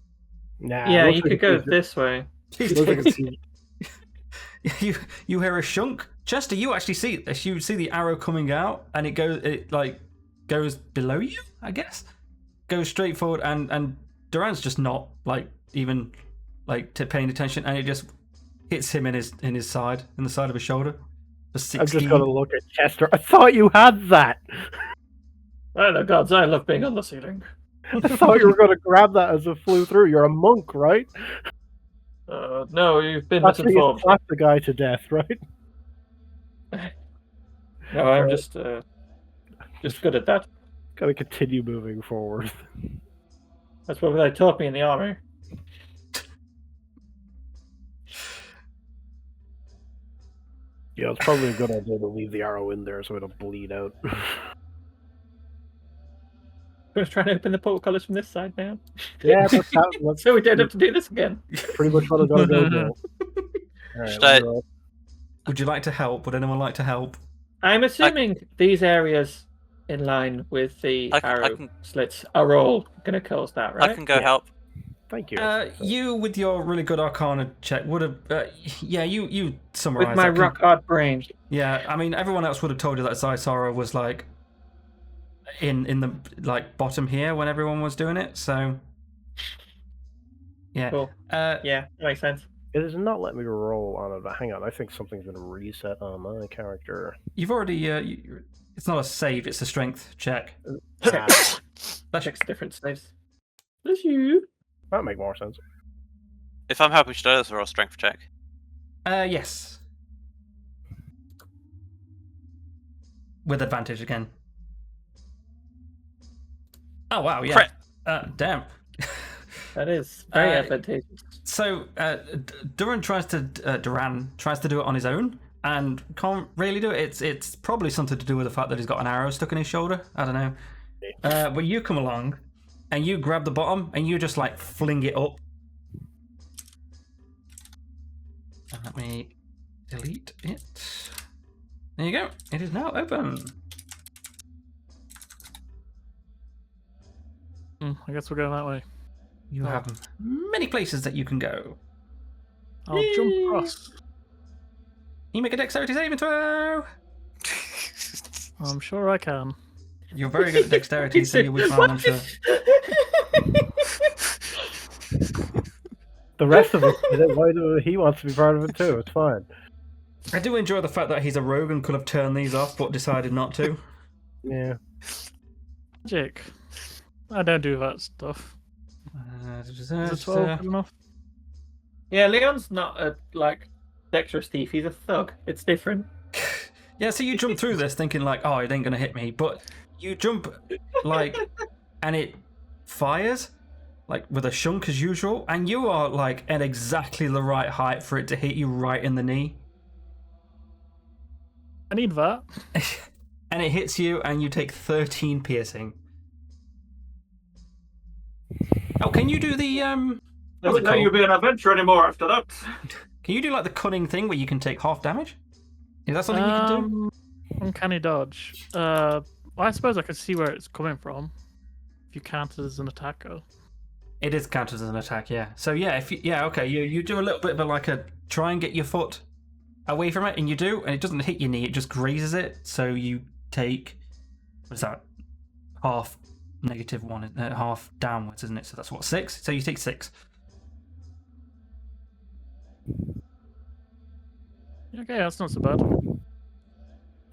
C: Nah.
D: Yeah, you could go this way.
B: You hear a shunk. Chester, you actually see the arrow coming out, and it goes below you, I guess. Goes straight forward, and Duran's just not even paying attention, and it just hits him in the side of his shoulder.
C: I'm just gonna look at Chester. I thought you had that.
D: Oh no, gods! I love being on the ceiling.
C: I thought you were gonna grab that as it flew through. You're a monk, right?
D: No, you've been
C: That's how you
D: misinformed.
C: slap the guy to death, right?
D: No, I'm just good at that.
C: Gotta continue moving forward.
D: That's what they taught me in the army.
C: Yeah, it's probably a good idea to leave the arrow in there so it'll bleed out.
D: I was trying to open the portcullis from this side now.
C: Yeah, that's
D: So we don't have to do this again.
C: pretty much what I'm gonna go do. Alright,
A: Should I-
B: Would you like to help? Would anyone like to help?
D: I'm assuming these areas in line with the
A: I
D: arrow
A: can-
D: slits are all going to cause that, right?
A: I can go
C: Yeah.
A: help.
C: Thank you.
B: You, with your really good Arcana check, would have. Yeah, you summarized.
D: With my
B: that.
D: rock hard brain.
B: Yeah, I mean, everyone else would have told you that Zysara was like in the like bottom here when everyone was doing it. So yeah,
D: Cool. Yeah, that makes sense.
C: It is not letting me roll on it, but hang on, I think something's gonna reset on my character.
B: you've already. It's not a save; it's a strength check.
C: Ah,
B: That's
D: Checks different saves. Bless you.
C: that make more sense.
A: If I'm helping, should I also roll a strength check?
B: yes, with advantage again. Oh wow! Yeah.
A: Crit.
B: Damn.
D: That is very
B: Uh,
D: advantageous.
B: So Duran tries to do it on his own and can't really do it. It's probably something to do with the fact that he's got an arrow stuck in his shoulder. I don't know. But you come along and you grab the bottom and you just like fling it up. Let me delete it. There you go. It is now open.
E: I guess we're going that way.
B: You have many places that you can go.
E: I'll jump across.
B: You make a dexterity saving throw.
E: I'm sure I can.
B: You're very good at dexterity, so you would find, I'm sure.
C: The rest of us, why do he wants to be part of it too? It's fine.
B: I do enjoy the fact that he's a rogue and could have turned these off, but decided not to.
C: Yeah.
E: Magic. I don't do that stuff. Is it 12 good enough?
D: Yeah, Leon's not a dexterous thief. He's a thug. It's different.
B: Yeah, so you jump through this thinking like, oh, it ain't gonna hit me, but you jump like, and it fires like with a shunk as usual, and you are like at exactly the right height for it to hit you right in the knee.
E: I need that.
B: And it hits you, and you take 13 piercing. Oh, can you do the
D: Doesn't know you'll be an adventurer anymore after that.
B: Can you do like the cunning thing where you can take half damage? Is that something you can do?
E: Uncanny dodge. Well, I suppose I could see where it's coming from. If you count it as an attacker.
B: It is counted as an attack, yeah. So yeah, okay, you do a little bit of like a try and get your foot away from it, and you do, and it doesn't hit your knee, it just grazes it. So you take, what is that? Half -1, half downwards, isn't it? So that's what, 6? So you take 6.
E: Okay, that's not so bad.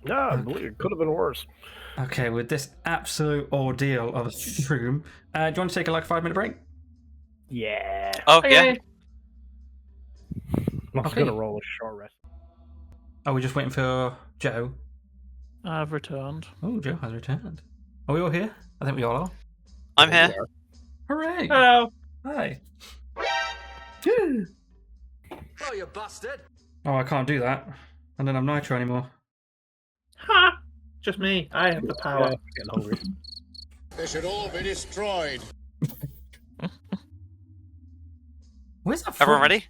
C: No, I believe it could have been worse.
B: Okay, with this absolute ordeal of a room, do you want to take a 5-minute break?
C: Yeah.
A: Oh, yeah.
C: I'm
B: Okay.
C: gonna roll a short rest.
B: Oh, we're just waiting for Joe.
E: I've returned.
B: Oh, Joe has returned. Are we all here? I think we all are.
A: I'm here.
B: Hooray!
D: Hello.
B: Hi.
G: Oh, you bastard!
B: Oh, I can't do that. I don't have nitro anymore.
D: Ha! Just me. I have the power.
C: Getting hungry.
G: They should all be destroyed.
B: Where's that
A: Everyone
B: from?
A: ready?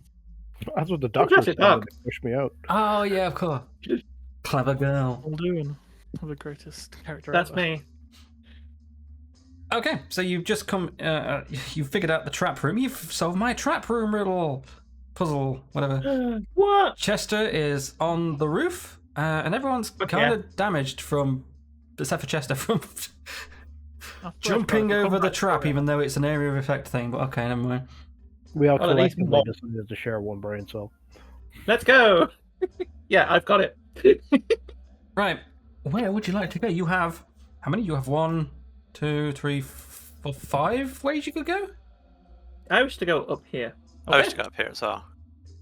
C: That's what the doctor
D: Jurassic
C: said.
D: Park.
C: They pushed me out.
B: Oh, yeah, of course. Clever girl.
E: I'll do and I'm the greatest character
D: That's
E: ever.
D: me.
B: Okay, so you've just come, you've figured out the trap room. You've solved my trap room riddle, puzzle, whatever.
D: What?
B: Chester is on the roof, and everyone's kind of damaged from, except for Chester, from jumping over the trap, even though it's an area of effect thing. But okay, never mind.
C: We all
D: Well, at least
C: collectively
D: one.
C: decided to share one brain cell.
D: Let's go. Yeah, I've got it.
B: Right, where would you like to go? You have, how many? You have 1, 2, 3, 4, 5 ways you could go?
D: I wish to go up here.
A: I wish to go up here as well.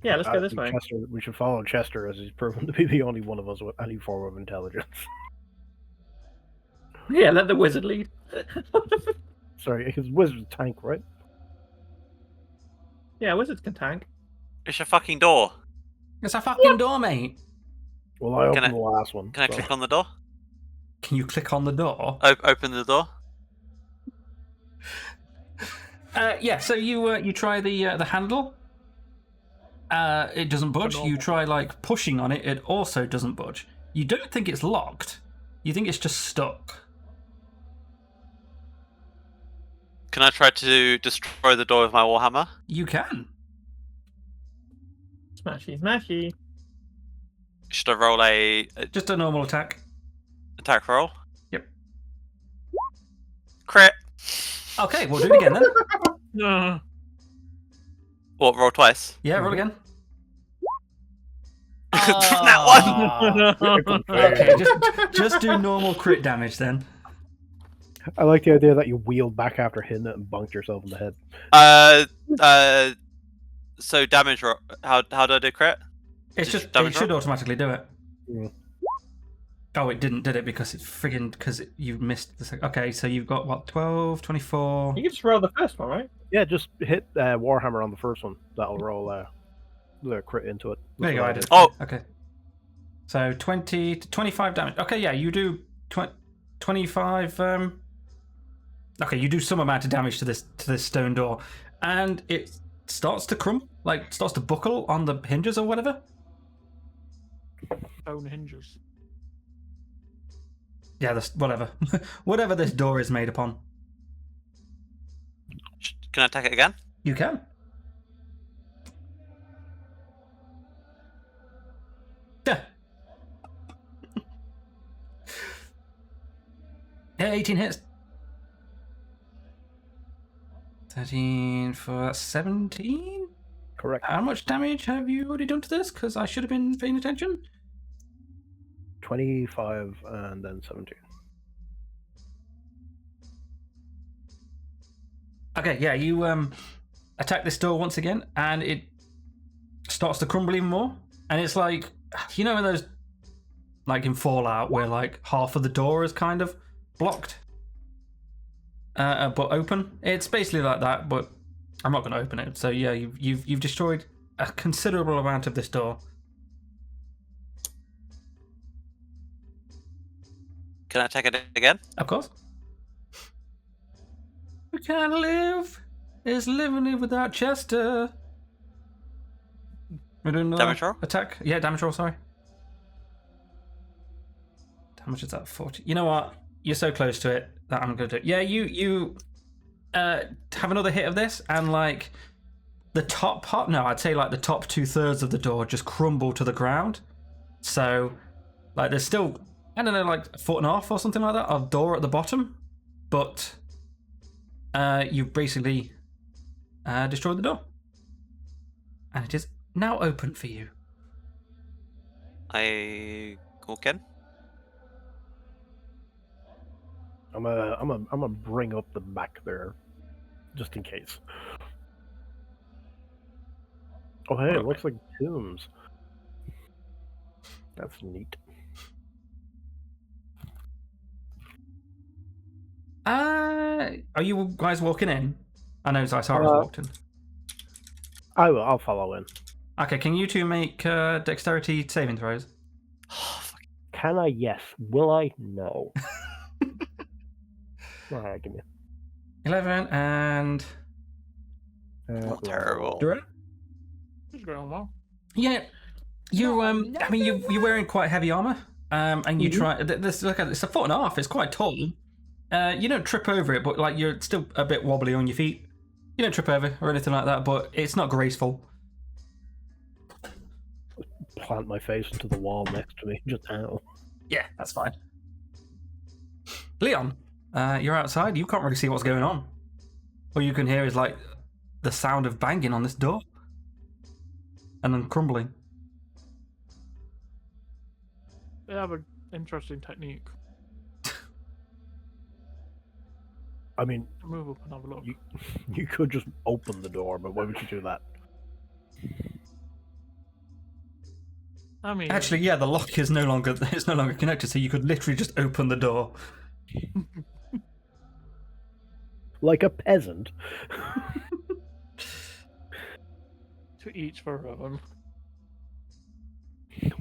D: Yeah, let's go this way.
C: Chester, we should follow Chester, as he's proven to be the only one of us with any form of intelligence.
D: Yeah, let the wizard lead.
C: Sorry, his wizard tank, right?
D: Yeah, wizards can tank.
A: It's a fucking door.
B: It's a fucking door, mate.
C: Well, I
A: Can
C: opened
A: I-
C: the last one.
A: Can I
C: so-
A: click on the door?
B: Can you click on the door?
A: Open the door.
B: Yeah. So you try the handle. It doesn't budge. You try like pushing on it. It also doesn't budge. You don't think it's locked. You think it's just stuck.
A: Can I try to destroy the door with my warhammer?
B: You can.
D: Smashy, smashy.
A: Should I roll a
B: Just a normal attack.
A: attack roll?
B: Yep.
A: Crit.
B: Okay, we'll do it again then.
E: No.
A: What? Roll twice.
B: Yeah, roll again.
A: That one.
B: Okay, just do normal crit damage then.
C: I like the idea that you wheeled back after hitting it and bunked yourself in the head.
A: So damage. How do I do crit?
B: It's
A: Just
B: just
A: damage
B: it should
A: roll?
B: automatically do it.
C: Mm.
B: Oh, it didn't, did it? Because it's friggin' because you missed the Okay, so you've got what 12, 24.
D: You can just roll the first one, right?
C: Yeah, just hit Warhammer on the first one. That'll roll the crit into it.
B: There you go. I did.
A: Oh.
B: Okay. So 20 to 25 damage. Okay, yeah, you do 25. Okay, you do some amount of damage to this stone door, and it starts to crumble, like starts to buckle on the hinges or whatever.
E: Stone hinges.
B: Yeah, whatever, whatever this door is made upon.
A: Can I attack it again?
B: You can. Yeah. Yeah, 18 hits. 13 for 17?
C: Correct.
B: How much damage have you already done to this? Because I should have been paying attention.
C: 25 and then 17.
B: Okay, yeah, you attack this door once again, and it starts to crumble even more. And it's like, you know, in those, like in Fallout, where like half of the door is kind of blocked, but open. It's basically like that, but I'm not going to open it. So yeah, you've destroyed a considerable amount of this door.
A: Can I attack it again?
B: Of course. We can't live. Is living without Chester. We're doing another
A: Damage roll?
B: attack. Yeah, damage roll. Sorry. How much is that? 40. You know what? You're so close to it that I'm gonna do it. Yeah, you have another hit of this, and like the top part. No, I'd say like the top 2/3 of the door just crumble to the ground. So, like, there's still, I don't know, like a foot and a half or something like that of door at the bottom, but you've basically destroyed the door, and it is now open for you.
A: I walk in.
C: I'm gonna bring up the back there, just in case. Oh hey, it looks like tombs. That's neat.
B: Are you guys walking in? I know Zysara's walked in.
C: I'll follow in.
B: Okay, can you two make dexterity saving throws?
C: Can I? Yes. Will I? No. Alright, give me.
B: 11 and
A: Terrible.
B: Dura?
E: It's going well.
B: Yeah, you I mean you're wearing quite heavy armor, and you try. This look at it, it's a foot and a half. It's quite tall. You don't trip over it, but like you're still a bit wobbly on your feet. You don't trip over or anything like that, but it's not graceful.
C: Plant my face into the wall next to me. Just ow.
B: Yeah, that's fine. Leon, you're outside. You can't really see what's going on. All you can hear is like the sound of banging on this door, and then crumbling.
E: They have an interesting technique.
C: I mean,
E: Move up and have a look.
C: you could just open the door, but why would you do that?
E: I mean,
B: Actually, yeah, the lock is no longer connected, so you could literally just open the door.
C: Like a peasant.
E: to each their own.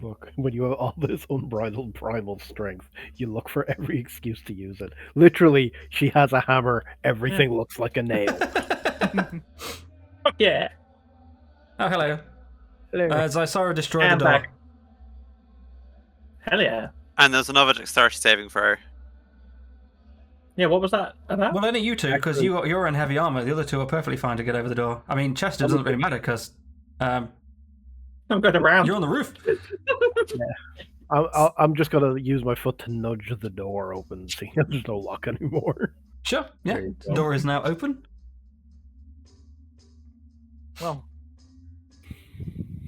C: Look, when you have all this unbridled primal strength, you look for every excuse to use it. Literally, she has a hammer, everything looks like a nail.
D: Fuck yeah.
B: Oh, hello.
C: Hello.
B: Zysara destroyed the
D: I'm
B: door.
D: back. Hell yeah.
A: And there's another dexterity saving throw.
D: Yeah, what was that about?
B: Well, only you two, because you're in heavy armor. The other two are perfectly fine to get over the door. I mean, Chester doesn't really matter, because
D: I'm going around.
B: you're on the roof.
C: I'm just gonna use my foot to nudge the door open, seeing there's no lock anymore.
B: Sure, yeah.
C: There you
B: The
C: go.
B: door is now open.
E: Well,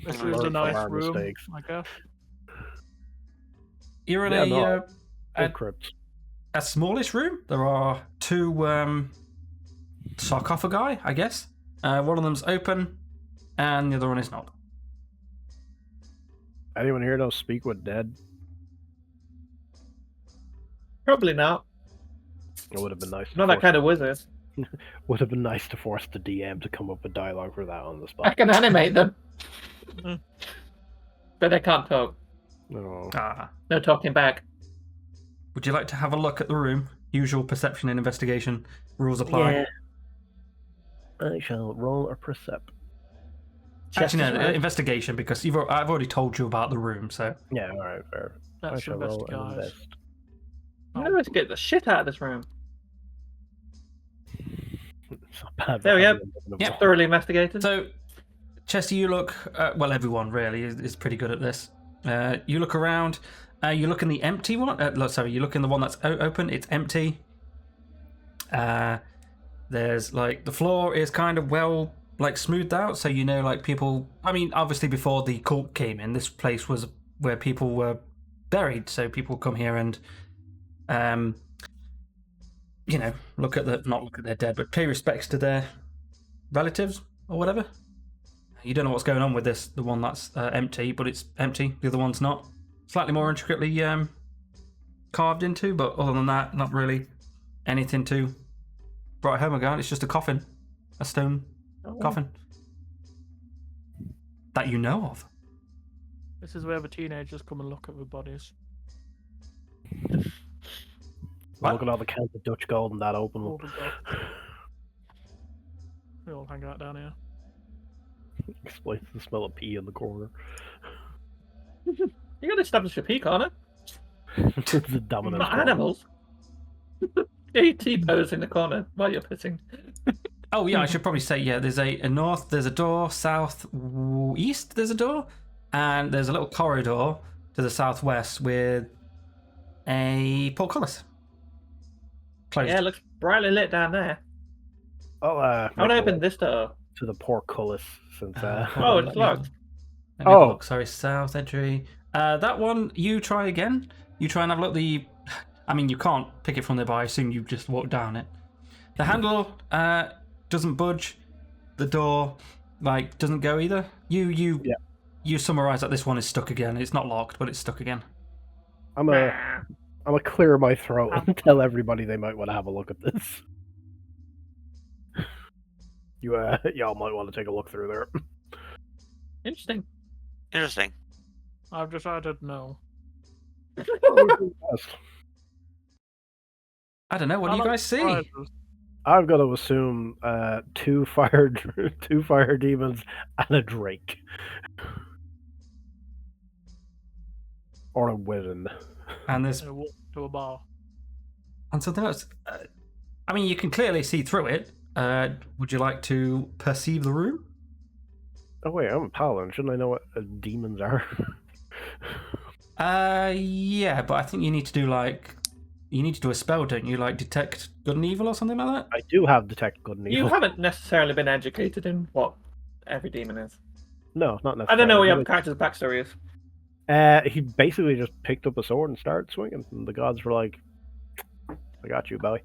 E: this
C: Learn
E: is a
C: from
E: nice
C: our
E: room,
C: mistakes.
E: I guess.
B: You're in
C: Yeah,
B: a
C: Good crypt.
B: smallish room. There are two sarcophagi, I guess. One of them's open, and the other one is not.
C: Anyone here know speak with dead?
D: Probably not.
C: It would have been nice.
D: Not that kind of wizard.
C: Would have been nice to force the DM to come up with dialogue for that on the
D: I
C: spot.
D: can animate them. But they can't talk.
C: No.
D: No talking back.
B: Would you like to have a look at the room? Usual perception and investigation rules apply.
C: Yeah. I shall roll a percept.
B: Actually, no,
D: Chester's right.
B: investigation, because I've already told you about the room, so...
C: Yeah, alright, fair. I
E: That's
C: shall roll an
E: investigate.
C: invest.
D: I'm going to get the shit out of this room.
C: It's not bad.
D: There we go.
B: Yeah.
D: Thoroughly investigated.
B: So, Chester, you look... well, everyone, really, is pretty good at this. You look around. You look in the empty one. You look in the one that's open. It's empty. There's, like... The floor is kind of well... like smoothed out, so you know, like people. I mean, obviously, before the cult came in, this place was where people were buried. So people come here and, you know, not look at their dead, but pay respects to their relatives or whatever. You don't know what's going on with this. The one that's empty, but it's empty. The other one's not. Slightly more intricately carved into, but other than that, not really anything to write home about. It's just a coffin, a stone coffin that you know of.
E: This is where the teenagers come and look at the bodies.
C: Look at all the cans of Dutch gold in that open
E: Oh,
C: one.
E: the God. We all hang out down here.
C: Explains the smell of pee in the corner.
D: You got to establish your peak on it.
C: It's the dominant.
D: Not
C: form.
D: animals. You T-pose in the corner while you're pissing.
B: Oh yeah, I should probably say, yeah, there's a north, there's a door, south, east, there's a door, and there's a little corridor to the southwest with a portcullis. Closed.
D: Yeah, it looks brightly lit down there.
C: I'll
D: I want to open this door.
C: to the portcullis since.
D: Oh, it's locked.
B: Let me have a
C: Oh.
B: look. Sorry, south entry. That one, you try again. You try and have a look. I mean, you can't pick it from there, but I assume you just walk down it. The handle doesn't budge. The door, like, doesn't go either. You summarize that this one is stuck again. It's not locked, but it's stuck again.
C: I'm gonna clear my throat and tell everybody they might want to have a look at this. Y'all might want to take a look through there.
D: Interesting.
A: Interesting.
E: I've decided no.
B: I don't know. What do you guys see?
E: Prizes.
C: I've got to assume two fire demons and a drake, or a wizard.
B: And there's
E: I walk to a bar.
B: and something else. I mean, you can clearly see through it. Would you like to perceive the room?
C: Oh wait, I'm a paladin. Shouldn't I know what demons are?
B: Yeah, but I think you need to do a spell, don't you? Like detect good and evil or something like that.
C: I do have detect good and
D: You
C: evil.
D: haven't necessarily been educated in what every demon is.
C: No, not necessarily.
D: I don't know what your character's backstory is.
C: He basically just picked up a sword and started swinging, and the gods were like, "I got you, Bowie."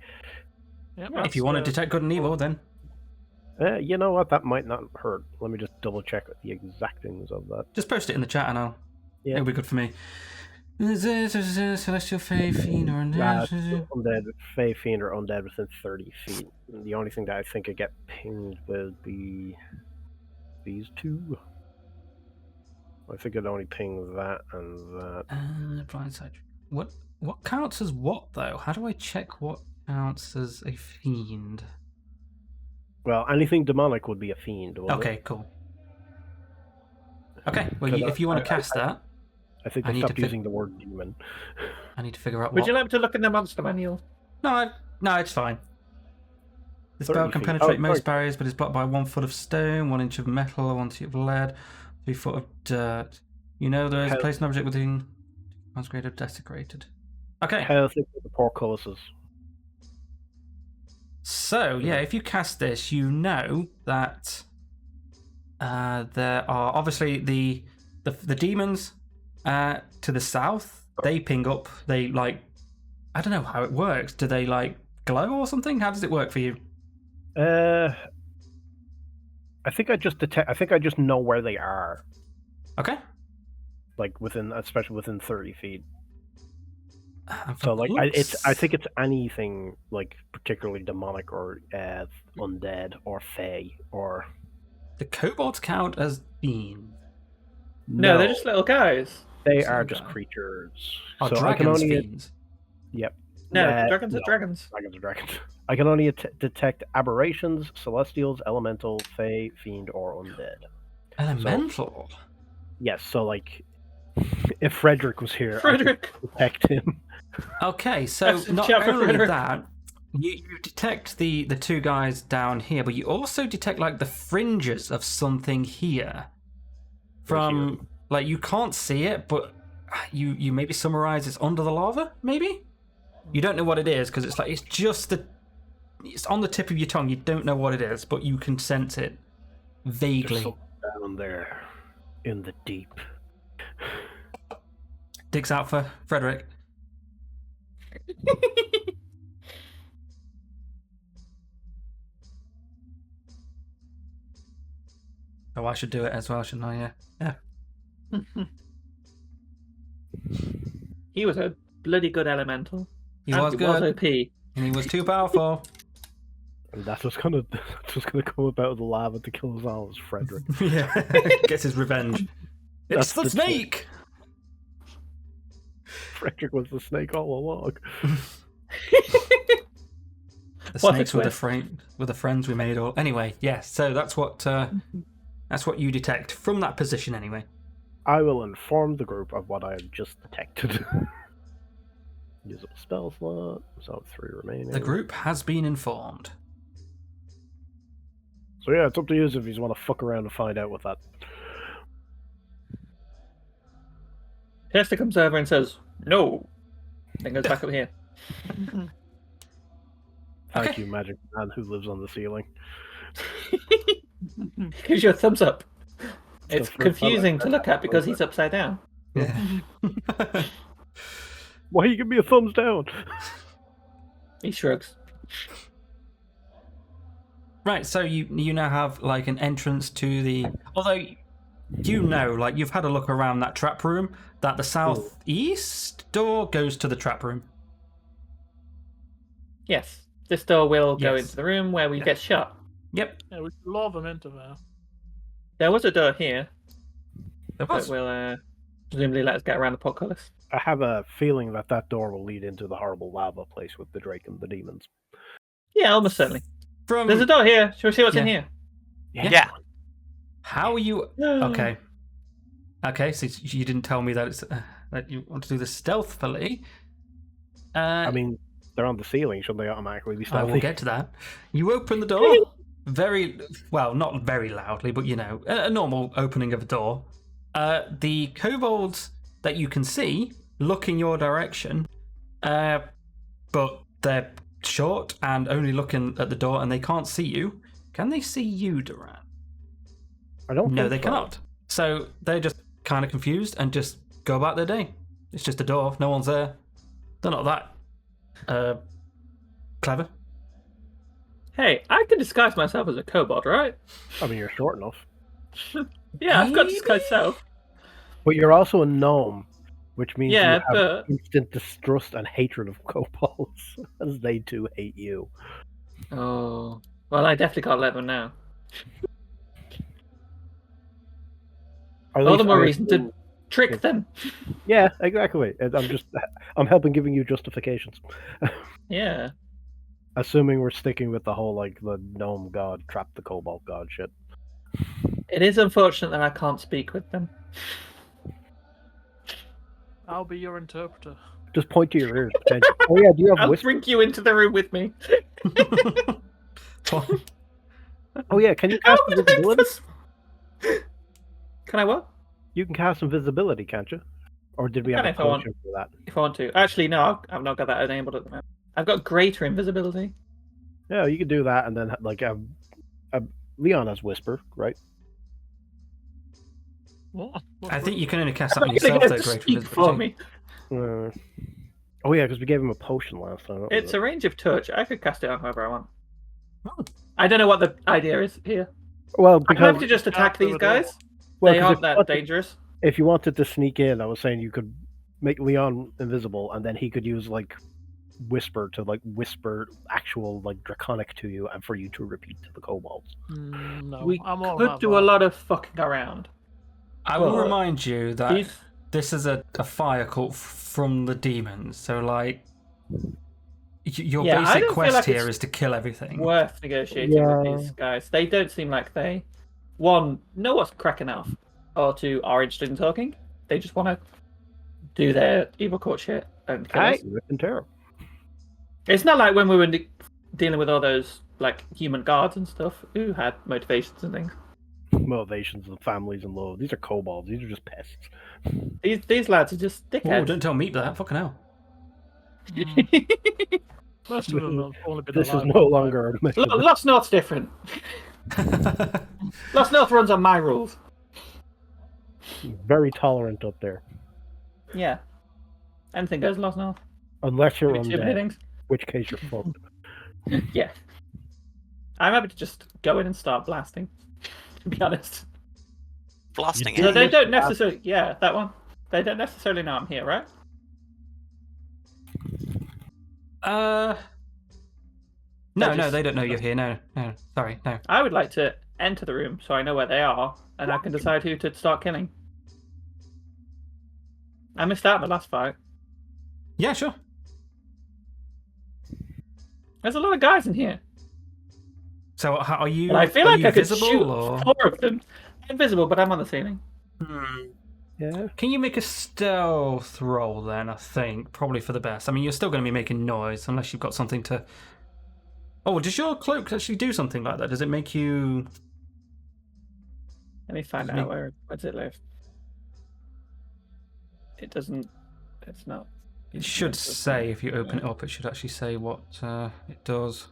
E: Yeah,
B: If you want to detect good and evil, then
C: You know what? That might not hurt. Let me just double check the exactings of that.
B: just post it in the chat and I'll
C: Yeah.
B: It'll be good for me. Celestial Fae, Fiend, or
C: Undead, Fae, Fiend, or Undead within 30 feet. The only thing that I think I get pinged would be these two. I think I'd only ping that and that.
B: Blindside. What counts as what, though? How do I check what counts as a fiend?
C: Well, anything demonic would be a fiend.
B: Okay, cool. Okay, well, if you want to cast that...
C: I think they stopped using the word demon.
B: I need to figure out
D: Would
B: what...
D: you like me to look in the monster manual?
B: No, it's fine. The spell can penetrate most barriers, but is blocked by 1 foot of stone, 1 inch of metal, 1 inch of lead, 3 foot of dirt. You know there is a place an object within... Consecrated, desecrated. Okay.
C: How thick are the portcullises?
B: So, yeah, if you cast this, you know that there are obviously the demons to the south. They ping up. They, like... I don't know how it works. Do they, like, glow or something? How does it work for you?
C: I think I just know where they are.
B: Okay.
C: Like especially within 30 feet.
B: So
C: like I think it's anything like particularly demonic or undead or fae or.
B: The kobolds count as fiends.
D: No, they're just little guys.
C: They are just creatures.
B: Oh,
C: so
B: dragons fiends.
C: Yep.
D: No, dragons are dragons.
C: Dragons are dragons. I can only detect aberrations, celestials, elemental, fae, fiend, or undead.
B: Elemental?
C: So, yes, so like, if Frederick was here, I could detect him.
B: Okay, so not only that, you detect the 2 guys down here, but you also detect like the fringes of something here. From, like, you can't see it, but you maybe summarize it's under the lava, maybe? You don't know what it is, because it's like, it's on the tip of your tongue. You don't know what it is, but you can sense it vaguely.
C: There's something down there in the deep.
B: Digs out for Frederick. Oh, I should do it as well, shouldn't I? Yeah.
D: He was a bloody good elemental.
B: He was good.
D: OP.
B: And he was too powerful.
C: And that's what's gonna come about the lava to kill us all, is Frederick.
B: Yeah, gets his revenge. It's the snake.
C: Frederick was the snake all along.
B: The snakes were the friends we made. All anyway, yes. So that's what you detect from that position, anyway.
C: I will inform the group of what I have just detected. Use a spell slot. So 3 remaining.
B: The group has been informed.
C: So yeah, it's up to you if you want to fuck around and find out what that.
D: Hester comes over and says, "No." Then goes back up here.
C: Thank you, magic man who lives on the ceiling.
D: Here's your thumbs up. It's confusing to look at because he's upside down.
B: Yeah.
C: Why you give me a thumbs down?
D: He shrugs.
B: Right, so you now have like an entrance to the. Although you know, like you've had a look around that trap room, that the southeast door goes to the trap room.
D: Yes, this door will go into the room where we get shot.
B: Yep.
E: Yeah, we can lure them into there.
D: There was a door here.
B: There was.
D: That will presumably let us get around the portcullis.
C: I have a feeling that door will lead into the horrible lava place with the Drake and the demons.
D: Yeah, almost certainly. There's a door here. Shall we see what's in here?
A: Yeah.
B: How are you? Okay. Okay, so you didn't tell me that it's that you want to do this stealthily.
C: I mean, they're on the ceiling. Shouldn't they automatically be stealthy?
B: I will get to that. You open the door very well, not very loudly, but you know, a normal opening of a door. The kobolds that you can see look in your direction, but they're short and only looking at the door, and they can't see you. Can they see you, Duran?
C: I don't.
B: No,
C: think
B: they
C: so.
B: cannot. So they're just kind of confused and just go about their day. It's just a door. No one's there. They're not that clever.
D: Hey, I can disguise myself as a kobold, right?
C: I mean, you're short enough.
D: Yeah, I've got disguise self.
C: But you're also a gnome, which means
D: Yeah,
C: you have
D: but
C: instant distrust and hatred of kobolds, as they too hate you.
D: oh, well, I definitely can't let them know.
C: Or at
D: All
C: least
D: the more
C: I
D: reason to
C: assume-
D: trick them.
C: Yeah, exactly. I'm helping giving you justifications.
D: Yeah.
C: Assuming we're sticking with the whole like the gnome god trap the kobold god shit.
D: It is unfortunate that I can't speak with them.
E: I'll be your interpreter.
C: Just point to your ears. Potentially. Oh yeah, do you have
D: I'll
C: whisper?
D: bring you into the room with me.
C: Oh yeah, can you cast
D: How would I
C: invisibility?
D: Can I what?
C: You can cast invisibility, can't you? Or did we have
D: Can
C: a
D: if I want.
C: potion for that?
D: If I want to. Actually, no, I've not got that enabled at the moment. I've got greater invisibility.
C: Yeah, you could do that, and then like Leon has whisper, right?
E: What?
B: I think you can only cast that
D: I'm
B: on
D: not gonna
B: yourself,
D: get
B: though,
D: to
B: Great
D: speak for
B: Invisibility.
C: Uh,
D: me.
C: oh yeah, because we gave him a potion last time.
D: It's a range of touch. I could cast it on whoever I want.
B: Oh.
D: I don't know what the idea is here.
C: well
D: I'm
C: because
D: happy to just attack
E: do
D: these
E: it all.
D: guys.
C: well,
D: They
C: 'cause
D: aren't
C: if,
D: that dangerous.
C: if you wanted to sneak in, I was saying you could make Leon invisible, and then he could use like whisper to like whisper actual like draconic to you, and for you to repeat to the kobolds.
E: No,
D: We
E: I'm all
D: could
E: about
D: do a
E: that.
D: lot of fucking around.
B: I will
D: But
B: remind you that
D: These,
B: this is a fire cult from the demons, so like your
D: Yeah, I
B: basic
D: don't feel
B: quest
D: like
B: here
D: it's
B: is to kill everything.
D: worth negotiating with these guys. They don't seem like they, one, know what's cracking off, or two, are interested in talking. They just want to do their evil court shit and kill us.
C: Hey, rip and tear.
D: It's not like when we were dealing with all those like human guards and stuff who had motivations and things.
C: Motivations and families and love. These are kobolds. These are just pests.
D: These lads are just
B: Oh,
D: dickheads.
B: don't tell me that. Fucking hell.
E: Most of them have only been
C: This is
E: alive
C: no
E: for
C: longer a mission.
D: Lost North's different. Lost North runs on my rules.
C: Very tolerant up there.
D: Yeah. Anything goes Lost North.
C: Unless you're
D: Maybe too many
C: undead,
D: things.
C: which case you're fucked.
D: Yeah. I'm happy to just go in and start blasting. To be honest.
A: Blasting
C: You
D: So
A: it.
C: do-
D: they don't necessarily. Yeah, that one. They don't necessarily know I'm here, right?
B: No,
D: They're
B: no,
D: just-
B: they don't know you're here. No, no, sorry, no.
D: I would like to enter the room so I know where they are and I can decide who to start killing. I missed out in the last fight.
B: Yeah, sure.
D: There's a lot of guys in here.
B: So are you?
D: And I feel
B: are
D: like
B: you
D: I could
B: visible
D: shoot
B: or?
D: 4 of them. I'm invisible, but I'm on the ceiling.
C: Yeah.
B: Can you make a stealth roll then? I think probably for the best. I mean, you're still going to be making noise unless you've got something to. Oh, does your cloak actually do something like that? Does it make you?
D: Let me find
B: Me-
D: out where does it live. It doesn't. It's not.
B: It should say if you open it up, it should actually say what it does.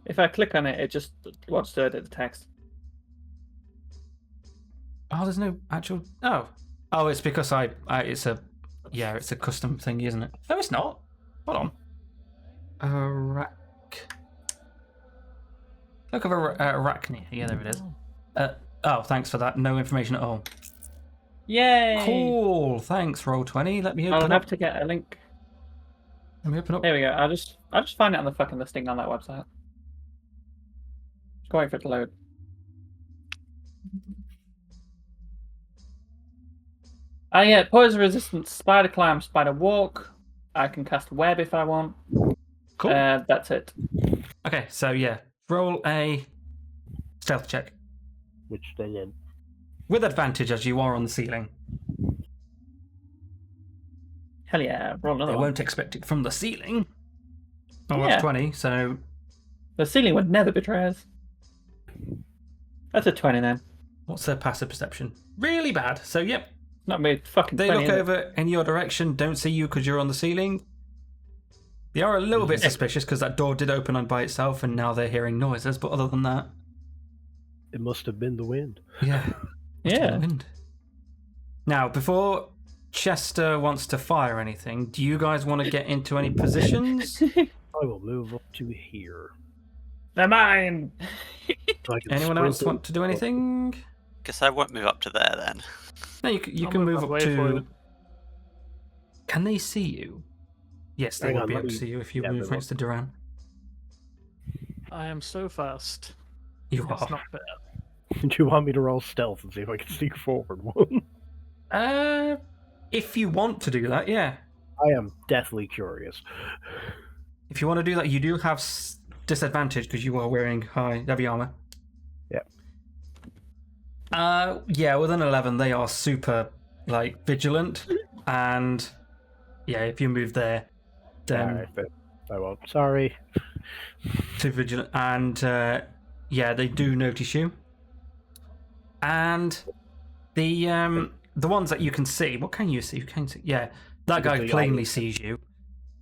D: If I click on it, it just wants to edit the text.
B: Oh, there's no actual. Oh, it's because it's a custom thing, isn't it? No, it's not. Hold on. Look of arachne. Yeah, there it is. Oh, thanks for that. No information at all.
D: Yay!
B: Cool. Thanks, Roll20. Let me
D: I'll
B: open
D: have
B: up.
D: to get a link.
B: Let me open up.
D: There we go. I'll just find it on the fucking listing on that website. Just wait for it to load. Yeah, poison resistance, spider climb, spider walk. I can cast web if I want.
B: Cool.
D: That's it.
B: Okay, so yeah, roll a stealth check
C: Which they did.
B: with advantage as you are on the ceiling.
D: Hell yeah, roll another
B: They
D: one.
B: won't expect it from the ceiling. Oh,
D: Yeah.
B: that's 20. So
D: The ceiling would never betray us. That's a 20 then.
B: what's their passive perception? Really bad. So yep,
D: Not me fucking
B: they
D: 20.
B: look
D: is it?
B: over in your direction, don't see you because you're on the ceiling. They are a little bit suspicious because that door did open on by itself, and now they're hearing noises. But other than that,
C: It must have been the wind.
B: yeah,
D: Yeah.
B: wind. Now, before Chester wants to fire anything, do you guys want to get into any positions?
C: I will move up to here.
D: They're mine!
C: So I can
B: Anyone
C: sprint
B: else
C: in.
B: want to do anything?
A: Guess I won't move up to there then.
B: No, you
E: I'll
B: can
E: move
B: move
E: that
B: up
E: way for
B: to.
E: you.
B: Can they see you? Yes, they
C: Hang
B: will
C: on,
B: be
C: let
B: able to
C: me-
B: see you if you
C: yeah, they
B: move
C: will.
B: next to Duran.
E: I am so fast.
B: You
E: It's
B: are.
E: not fair.
C: Do you want me to roll stealth and see if I can sneak forward one?
B: If you want to do that, yeah.
C: I am deathly curious.
B: If you want to do that, you do have disadvantage because you are wearing heavy armor.
C: Yeah.
B: Yeah, with an 11, they are super vigilant, and yeah, if you move there, then
C: Alright, then I won't. Sorry.
B: too vigilant, and yeah, they do notice you. And the ones that you can see, what can you see? You can see, yeah, that guy
C: The
B: plainly
C: eyes.
B: sees you,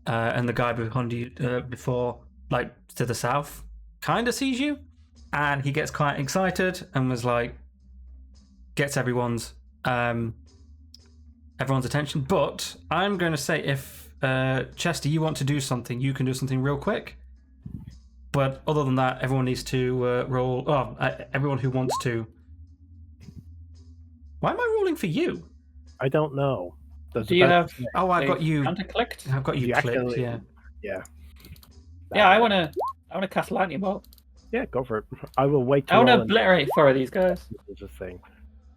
B: and the guy behind you before, to the south, kind of sees you, and he gets quite excited and was gets everyone's attention. But I'm going to say, if Chester, you want to do something, you can do something real quick. But other than that, everyone needs to roll. Oh, everyone who wants to. Why am I rolling for you?
C: I don't know. Does
D: Do you have?
B: Oh, I've got you.
D: Counter-clicked?
B: I've got you
C: You
B: clicked.
C: accidentally-
B: Yeah.
C: Yeah.
D: Yeah, I wanna cast lightning bolt.
C: Yeah, go for it. I will wait
D: I
C: to
D: wanna
C: roll and-
D: obliterate 4 of these guys.
C: This is a thing.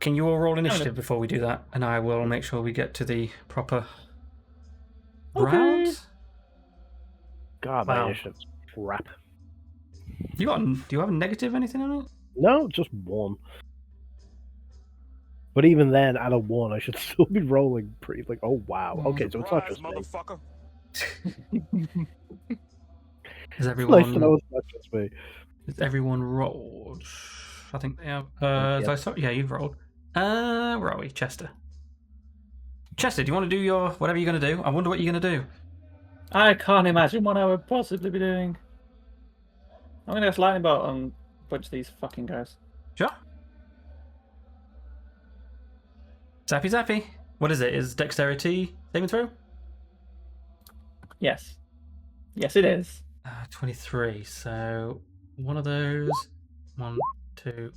B: Can you all roll initiative before we do that? And I will make sure we get to the proper rounds.
C: God, my
B: Wow.
C: initiative's crap.
B: Do you have a negative anything on it?
C: No, just 1. But even then, at a 1, I should still be rolling pretty. Oh wow. Okay, so it's not just me.
G: motherfucker.
B: Is
C: It's
B: everyone
C: nice to know it's not just me.
B: is everyone rolled? I think they have. Yeah, you've rolled. Where are we? Chester. Chester, do you want to do your whatever you're going to do? I wonder what you're going to do.
D: I can't imagine what I would possibly be doing. I'm gonna cast lightning bolt on a bunch of these fucking guys.
B: Sure. Zappy zappy. What is it? Is dexterity saving throw?
D: Yes. Yes, it is.
B: 23. So one of those. 1, 2, 3.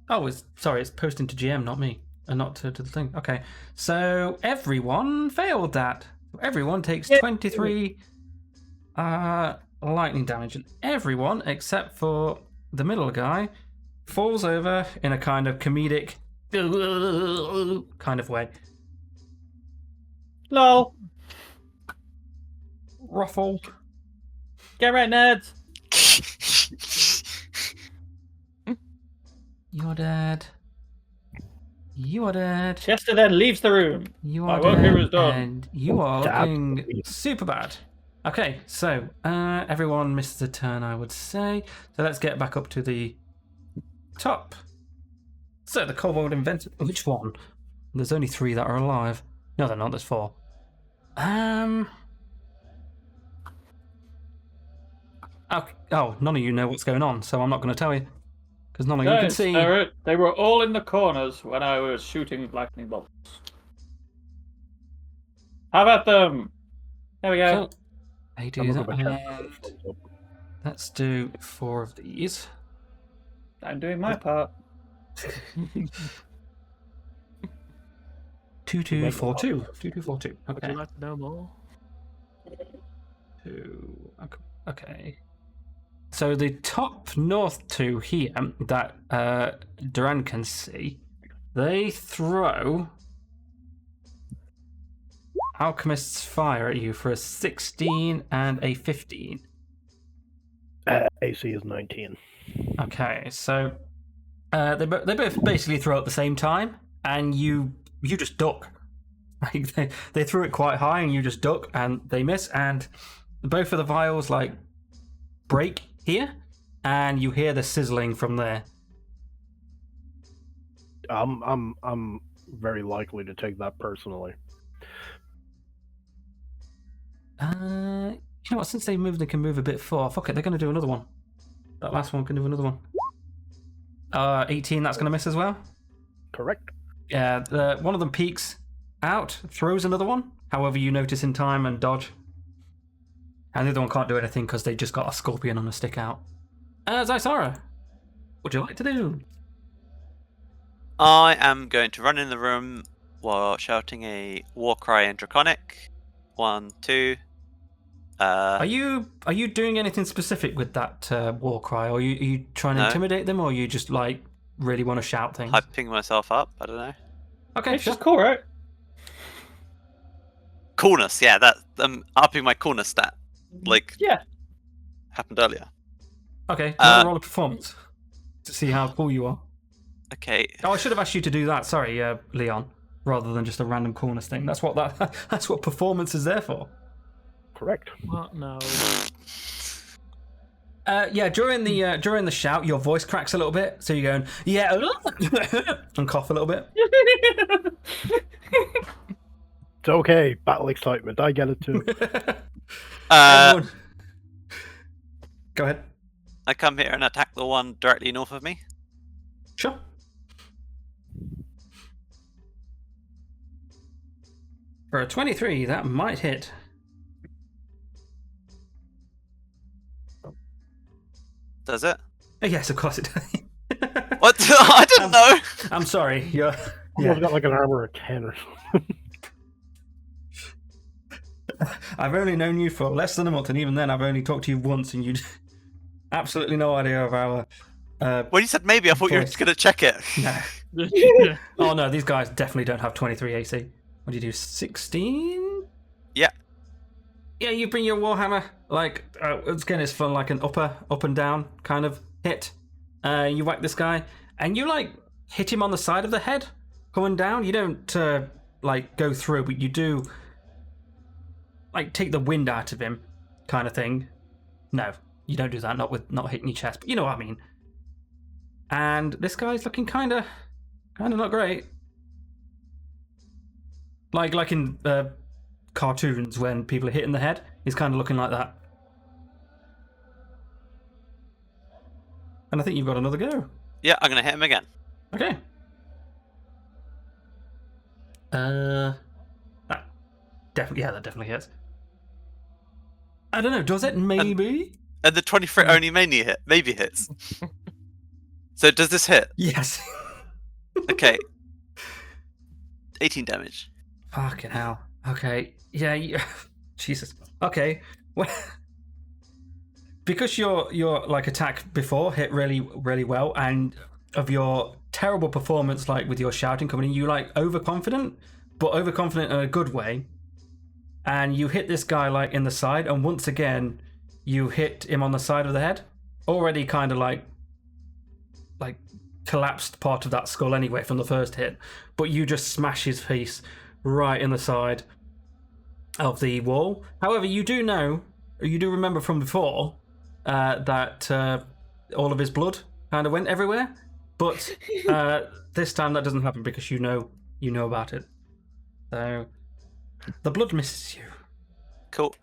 B: Oh, it's posting to GM, not me, and not to the thing. Okay, so everyone failed that. Everyone takes 23 lightning damage, and everyone except for the middle guy falls over in a kind of comedic kind of way.
D: LOL.
B: Ruffle.
D: Get right, nerds.
B: You're dead. You are dead.
D: Chester then leaves the room.
B: You
D: My
B: are
D: work
B: dead.
D: here is done.
B: And you are
C: Dab.
B: looking super bad. Okay, so everyone misses a turn, I would say. So let's get back up to the top. So the kobold invented. Which one? There's only 3 that are alive. No, they're not. There's 4. Okay. Oh, none of you know what's going on, so I'm not going to tell you because none of you can
D: Guys,
B: see.
D: they were all in the corners when I was shooting lightning bolts. Have at them. There we go.
B: So, they
C: I'm
B: do
C: gonna
B: that.
C: go back
B: And let's do 4 of these.
D: I'm doing my part.
B: 2, 2, 4, 2. 2, 2, 4, 2.
E: Would
B: Okay.
E: you like to know more?
B: 2. Okay. So the top north 2 here that Duran can see, they throw Alchemist's Fire at you for a 16 and a 15.
C: AC is 19.
B: Okay, so they both basically throw at the same time, and you just duck. They threw it quite high, and you just duck, and they miss, and both of the vials break here, and you hear the sizzling from there.
C: I'm very likely to take that personally.
B: You know what? Since they moved, they can move a bit far. Fuck it, they're going to do another one. That last one can do another one. 18, that's going to miss as well.
C: Correct.
B: Yeah, one of them peeks out, throws another one. However, you notice in time and dodge. And the other one can't do anything because they just got a scorpion on a stick out. Zysara, what would you like to do?
A: I am going to run in the room while shouting a war cry in Draconic. 1, 2.
B: Are you doing anything specific with that war cry, or are you trying to
A: No.
B: intimidate them, or you just like really want to shout things?
A: Hyping myself up? I don't know.
B: Okay,
D: It's
B: sure.
D: just cool, right?
A: Coolness, yeah, that upping my coolness stat. Like
D: Yeah.
A: happened earlier.
B: Okay, can I roll a performance to see how cool you are?
A: Okay.
B: Oh, I should have asked you to do that. Sorry, Leon, rather than just a random coolness thing. That's what that's what performance is there for.
C: Correct.
E: What? No.
B: Yeah, during the shout, your voice cracks a little bit, so you're going, yeah, and cough a little bit.
C: It's okay. Battle excitement. I get it too.
B: Everyone... Go ahead.
A: I come here and attack the one directly north of me.
B: Sure. For a 23, that might hit.
A: Does it?
B: Yes, of course it does.
A: What? I didn't know.
B: I'm sorry. You're...
C: I've got like an armor of 10 or something.
B: I've only known you for less than a month, and even then I've only talked to you once, and you absolutely no idea of our...
A: When you said maybe, I thought you were
B: voice.
A: just going to check it.
B: No. Oh no, these guys definitely don't have 23 AC. What do you do, 16?
A: Yeah.
B: Yeah, you bring your warhammer, like, again, it's for like an up and down kind of hit. You whack this guy, and you like hit him on the side of the head, coming down. You don't like go through, but you do like take the wind out of him, kind of thing. No, you don't do that. Not hitting your chest, but you know what I mean. And this guy's looking kind of not great. Like in cartoons when people are hit in the head, he's kind of looking like that. And I think you've got another go.
A: Yeah, I'm going to hit him again.
B: Okay. That definitely hits. I don't know, does it? Maybe?
A: And the 23 only maybe hits. So does this hit?
B: Yes.
A: Okay. 18 damage.
B: Fucking hell. Okay. Yeah. Jesus. Okay. Well, because your like attack before hit really, really well, and of your terrible performance, like with your shouting coming in, you like overconfident, but overconfident in a good way. And you hit this guy like in the side, and once again, you hit him on the side of the head. Already kind of like collapsed part of that skull anyway from the first hit, but you just smash his face right in the side of the wall. However, you do remember from before that all of his blood kind of went everywhere, but this time that doesn't happen because you know about it. So the blood misses you.
A: Cool.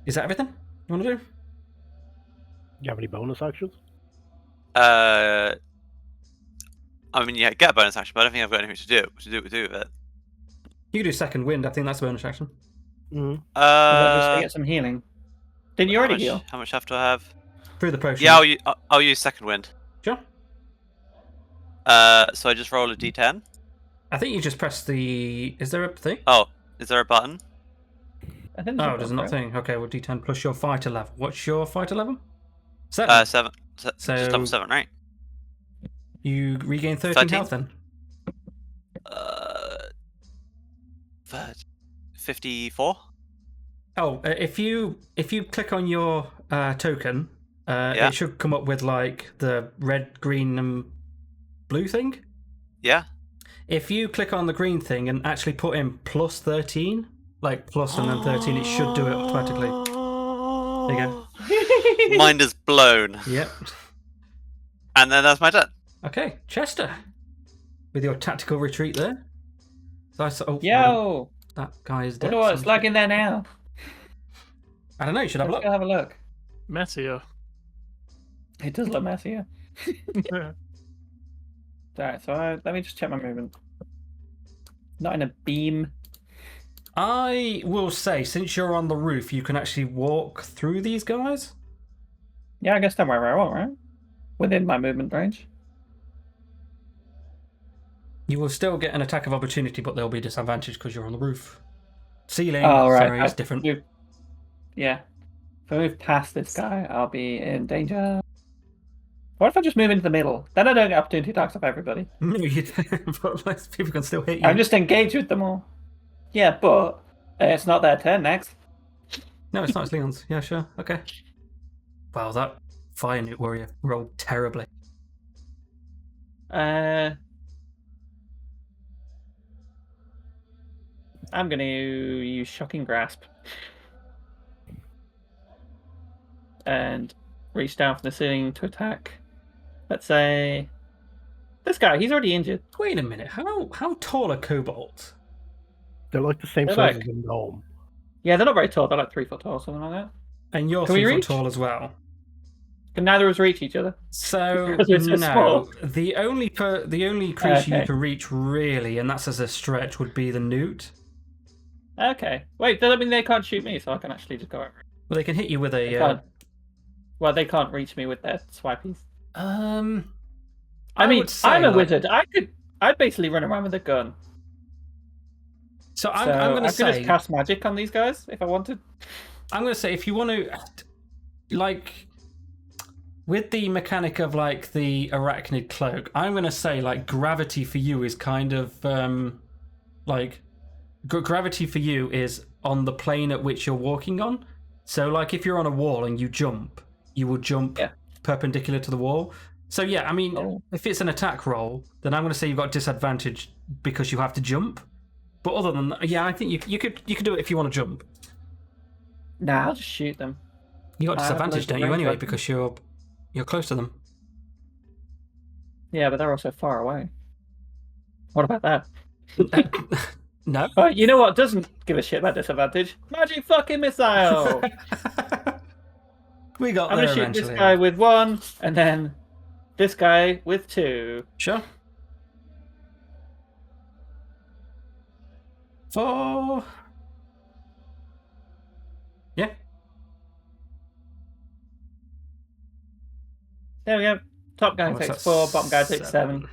B: Is that everything you want to do?
C: Do you have any bonus actions?
A: I mean, yeah, get a bonus action, but I don't think I've got anything to do with it.
B: You can do second wind. I think that's a bonus action.
C: Mm-hmm.
D: Just to get some healing. Didn't you already heal?
A: How much to have?
B: Through the potion.
A: Yeah, I'll use second wind.
B: Sure.
A: So I just roll a d10.
B: I think you just press the... Is there a thing?
A: Oh, is there a button?
D: I think
B: Oh, there's not a thing. Okay, well, D10 plus your fighter level. What's your fighter level? 7.
A: 7.
B: So
A: just level 7, right?
B: You regain 13
A: 13?
B: health then.
A: 54.
B: Oh, if you click on your token,
A: Yeah.
B: it should come up with like the red, green, and blue thing.
A: Yeah.
B: If you click on the green thing and actually put in plus 13, like plus and then 13, it should do it automatically. There you go.
A: Mind is blown.
B: Yep.
A: And then that's my turn.
B: Okay, Chester, with your tactical retreat there. So I saw, oh,
D: Yo!
B: that guy is dead.
D: What do it's like in there now?
B: I don't know. You should have a
D: Let's
B: look.
D: go have a look.
E: Messier.
D: It does look messier. Alright, so let me just check my movement. Not in a beam.
B: I will say, since you're on the roof, you can actually walk through these guys.
D: Yeah, I guess I'm wherever I want, right? Within my movement range.
B: You will still get an attack of opportunity, but there'll be a disadvantage because you're on the roof. Ceiling,
D: Oh, right.
B: sorry, it's different.
D: Yeah. If I move past this guy, I'll be in danger. What if I just move into the middle? Then I don't get opportunity attacks off everybody.
B: No, you don't, but like, people can still hit you.
D: I'm just engaged with them all. Yeah, but it's not their turn next.
B: No, it's not, it's Leon's. Yeah, sure, okay. Wow, that Fire Newt Warrior rolled terribly.
D: I'm going to use Shocking Grasp. And reach down from the ceiling to attack. Let's say... This guy, he's already injured.
B: Wait a minute, how tall are kobolds?
C: They're like the same
D: They're
C: size
D: like-
C: as a gnome.
D: Yeah, they're not very tall. They're like 3 foot tall, something like that.
B: And you're
D: Can we
B: 3 foot
D: reach?
B: tall as well.
D: Can neither of us reach each other?
B: So
D: Because we're so
B: no,
D: small.
B: the only creature you
D: Okay.
B: can reach really, and that's as a stretch, would be the newt.
D: Okay. Wait, does that mean they can't shoot me, so I can actually just go over?
B: Well, they can hit you with
D: They
B: a.
D: can't. Well, they can't reach me with their swipies.
B: I
D: mean,
B: would say,
D: I'm a
B: like-
D: wizard. I'd basically run around with a gun.
B: So
D: So
B: I'm going to
D: I could just
B: say,
D: cast magic on these guys if I wanted.
B: I'm going to say, if you want to, like, with the mechanic of like the arachnid cloak, I'm going to say like gravity for you is kind of like gravity for you is on the plane at which you're walking on. So like if you're on a wall and you jump, you will jump perpendicular to the wall. So yeah, I mean, if it's an attack roll, then I'm going to say you've got disadvantage because you have to jump. But other than that, yeah, I think you could do it if you want to jump.
D: Nah, I'll just shoot them.
B: You got
D: I have
B: disadvantage,
D: loads of
B: don't you?
D: range
B: Anyway,
D: weapons.
B: because you're close to them.
D: Yeah, but they're also far away. What about that?
B: No.
D: But you know what doesn't give a shit about disadvantage? Magic fucking missile!
B: We got
D: I'm
B: there
D: gonna shoot
B: eventually.
D: this guy with 1, and then this guy with 2.
B: Sure. 4. Yeah.
D: There we go. Top guy
B: What's
D: takes
B: that?
D: 4, bottom guy takes 7.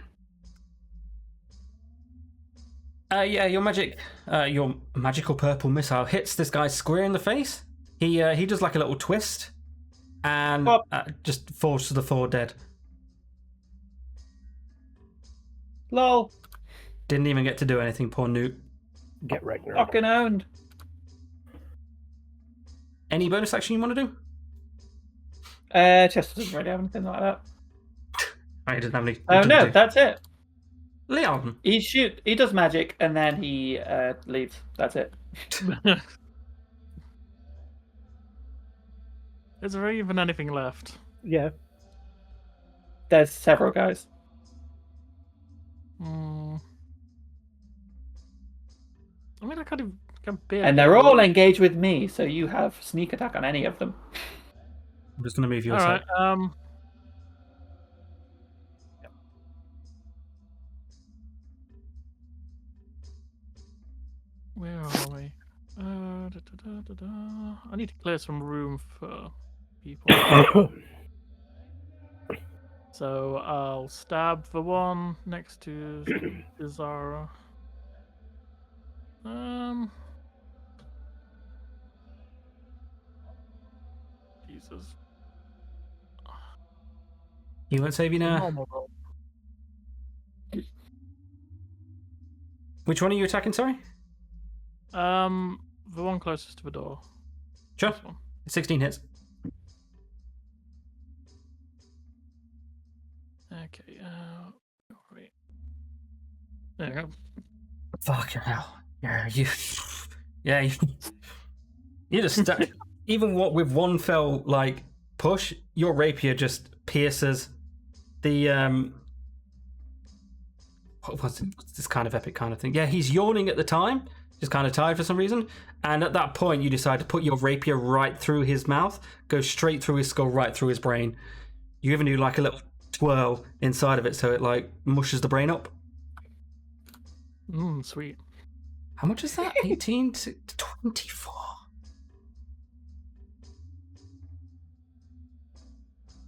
B: Yeah, your magical purple missile hits this guy square in the face. He does like a little twist, and just falls to the floor dead.
D: Lol.
B: Didn't even get to do anything, poor Newt.
C: Get Ragnarok.
D: Fucking owned.
B: Any bonus action you want to do?
D: Chester doesn't really have anything like that.
B: I didn't have any.
D: Oh no, that's it.
B: Leon.
D: He does magic and then he leaves. That's it.
E: Is there even anything left?
C: Yeah.
D: There's several guys.
E: I mean, I can barely.
D: And they're all engaged with me, so you have sneak attack on any of them.
B: I'm just going to move you
E: All
B: aside.
E: right. Where are we? I need to clear some room for people. So I'll stab the one next to Zara. Jesus.
B: You won't save you now.
E: Normal roll.
B: Which one are you attacking, sorry?
E: The one closest to the door.
B: Sure.
E: This one.
B: 16 hits.
E: Okay. Wait. There you go.
B: Fucking hell. Yeah, you just even with one fell like push, your rapier just pierces the what's this kind of epic kind of thing? Yeah, he's yawning at the time, just kind of tired for some reason, and at that point you decide to put your rapier right through his mouth, go straight through his skull, right through his brain. You even do like a little twirl inside of it so it like mushes the brain up.
E: Sweet.
B: How much is that? 18 to 24.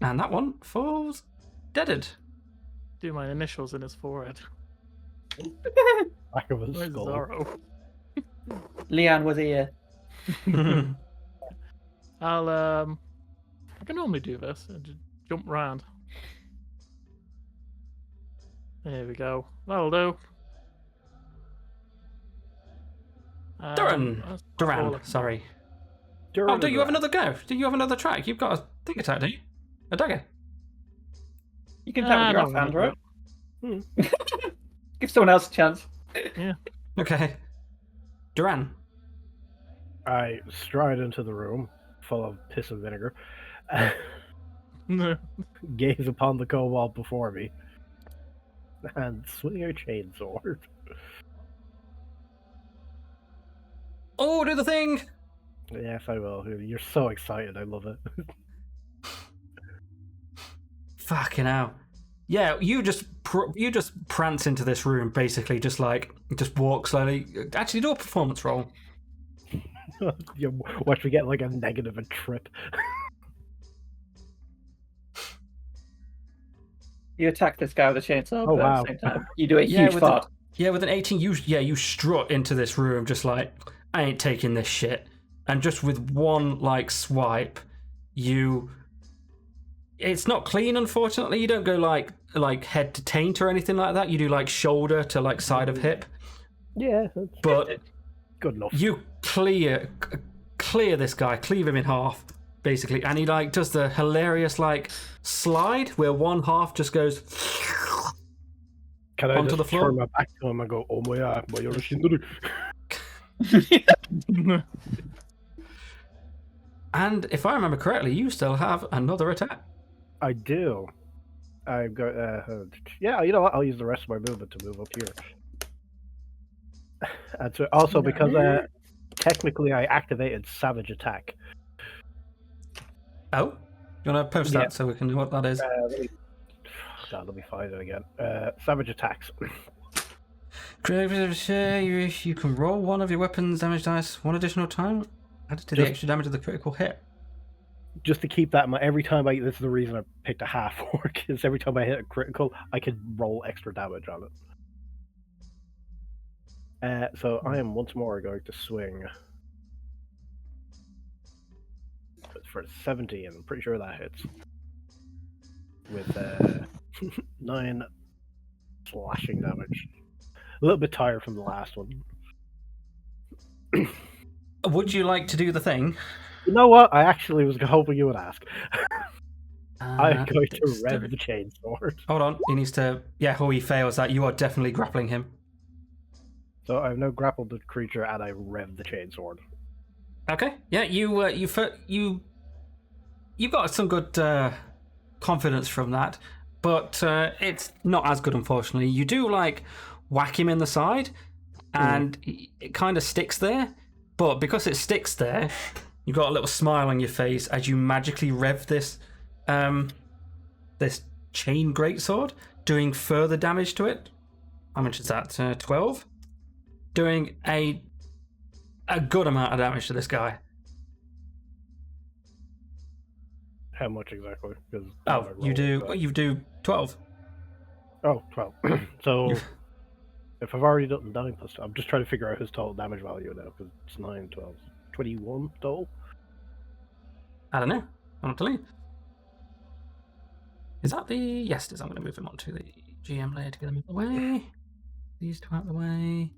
B: And that one falls deaded.
E: Do my initials in his forehead.
C: Back of his
E: Where's
C: skull.
E: Zorro?
D: Leanne was here.
E: I can normally do this. I just jump round. There we go. That'll do.
B: Duran,
E: that's
B: Duran,
E: all I-
B: sorry.
C: Duran
B: Oh, do
C: and
B: you have
C: Duran.
B: another go? Do you have another track? You've got a thing attack, do you? A dagger.
D: You can tap with your
E: no,
D: offhand,
E: no,
D: right? Give someone else a chance.
B: Okay. Duran.
C: I stride into the room, full of piss and vinegar,
E: no.
C: gaze upon the kobold before me, and swing a chainsword.
B: Oh, do the thing!
C: Yes, I will. You're so excited. I love it.
B: Fucking hell. Yeah, you just prance into this room, basically, just walk slowly. Actually, do a performance roll.
C: You watch me get like a negative a trip.
D: You attack this guy with a chainsaw,
C: Oh,
D: but
C: wow.
D: at the same time, you do a
B: Yeah,
D: huge
B: with
D: fart.
B: Yeah, with an 18, you strut into this room, just like, I ain't taking this shit. And just with one, swipe, it's not clean, unfortunately. You don't go like head to taint or anything like that. You do shoulder to side of hip.
C: Yeah, that's
B: But
C: good enough.
B: you clear this guy, cleave him in half, basically, and he does the hilarious slide where one half just goes
C: Can I
B: onto
C: just
B: the floor.
C: turn my back to him and go, oh my god, my Yoroshindaru?
B: And if I remember correctly, you still have another attack.
C: I do. I've got, yeah, you know what? I'll use the rest of my movement to move up here. And so also because technically I activated Savage Attack.
B: Oh, you want to post
C: Yeah.
B: that so we can know what that is?
C: God, let me find it again. Savage Attacks.
B: You can roll one of your weapons damage dice one additional time, added to the
C: Just-
B: extra damage of the critical hit.
C: Just to keep that in mind, every time this is the reason I picked a half orc, is every time I hit a critical, I can roll extra damage on it. So I am once more going to swing for 70, and I'm pretty sure that hits. With 9 slashing damage. A little bit tired from the last one.
B: Would you like to do the thing?
C: You know what? I actually was hoping you would ask. I'm going to
B: Dexterity.
C: rev the chainsword.
B: Hold on, he needs to. Yeah, he fails that. You are definitely grappling him.
C: So I've now grappled the creature and I rev the chainsword.
B: Okay. Yeah, you got some good confidence from that, but it's not as good, unfortunately. You do whack him in the side, and it kind of sticks there. But because it sticks there, you've got a little smile on your face as you magically rev this this chain greatsword, doing further damage to it. How much is that? 12. Doing a good amount of damage to this guy.
C: How much exactly? 'Cause
B: Oh, you do 12.
C: Oh, 12. So if I've already done 9 plus, I'm just trying to figure out his total damage value now, because it's 9, 12, 21 total.
B: I don't know. I'm not telling you. Is that the... Yes, it is. I'm going to move him onto the GM layer to get them out of the way. These two out of the way.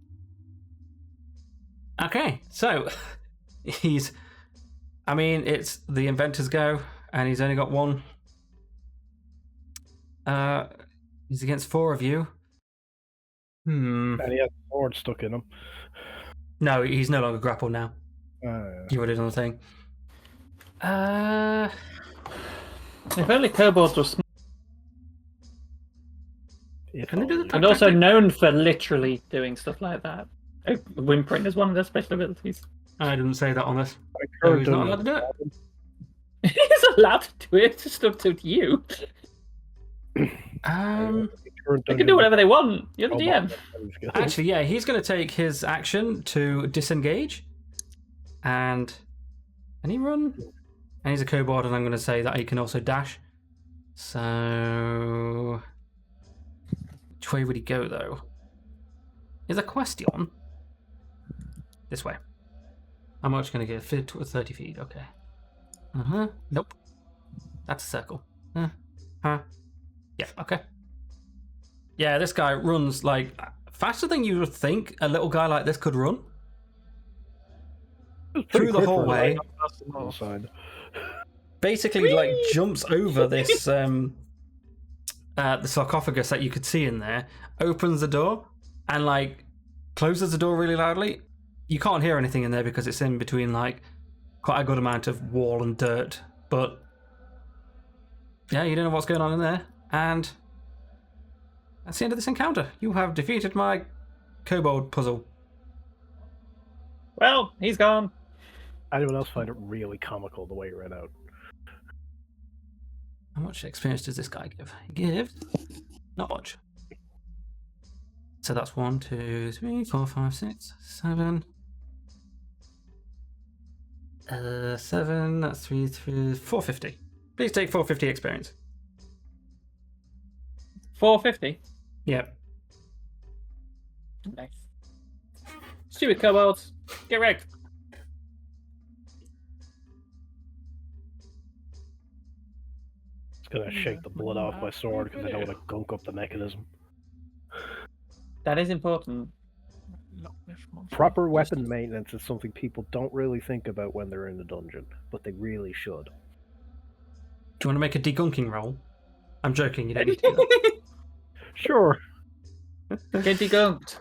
B: Okay, so he's... I mean, it's the inventor's go, and he's only got one. He's against 4 of you.
C: And he has a sword stuck in him.
B: No, he's no longer grappled now. You would have done the thing.
D: If only kobolds were smart.
C: If
B: Can they do
C: only.
B: the
D: And also known for literally doing stuff like that. Whimpering is one of their special abilities.
B: I didn't say that on this.
C: My
B: No, he's not
C: current
B: allowed to do it.
D: He's allowed to do it. It's just up to you. They can do whatever they want. You're the DM.
B: Actually, yeah, he's going to take his action to disengage. And he run? And he's a kobold, and I'm going to say that he can also dash. So... Which way would he go, though? is a question. This way. How much can I get? 30 feet. Okay. Nope. That's a circle. Yeah. Okay. Yeah, this guy runs like faster than you would think a little guy like this could run. Through the hallway. Basically, like jumps over this the sarcophagus that you could see in there, opens the door, and like closes the door really loudly. You can't hear anything in there because it's in between like quite a good amount of wall and dirt. But yeah, you don't know what's going on in there, and that's the end of this encounter. You have defeated my kobold puzzle.
D: Well, he's gone.
C: Anyone else find it really comical the way he ran out?
B: How much experience does this guy give? He gives not much. So that's 1, 2, 3, 4, 5, 6, 7. 7. That's 3, 450. Please take 450 experience.
D: 450.
B: Yep.
D: Nice. Stupid kobolds, get wrecked.
C: It's gonna shake the blood off my sword because I don't want to gunk up the mechanism.
D: That is important.
C: Proper weapon maintenance is something people don't really think about when they're in the dungeon, but they really should.
B: Do you want to make a degunking roll? I'm joking, you don't need to do that.
C: Sure.
D: Get degunked.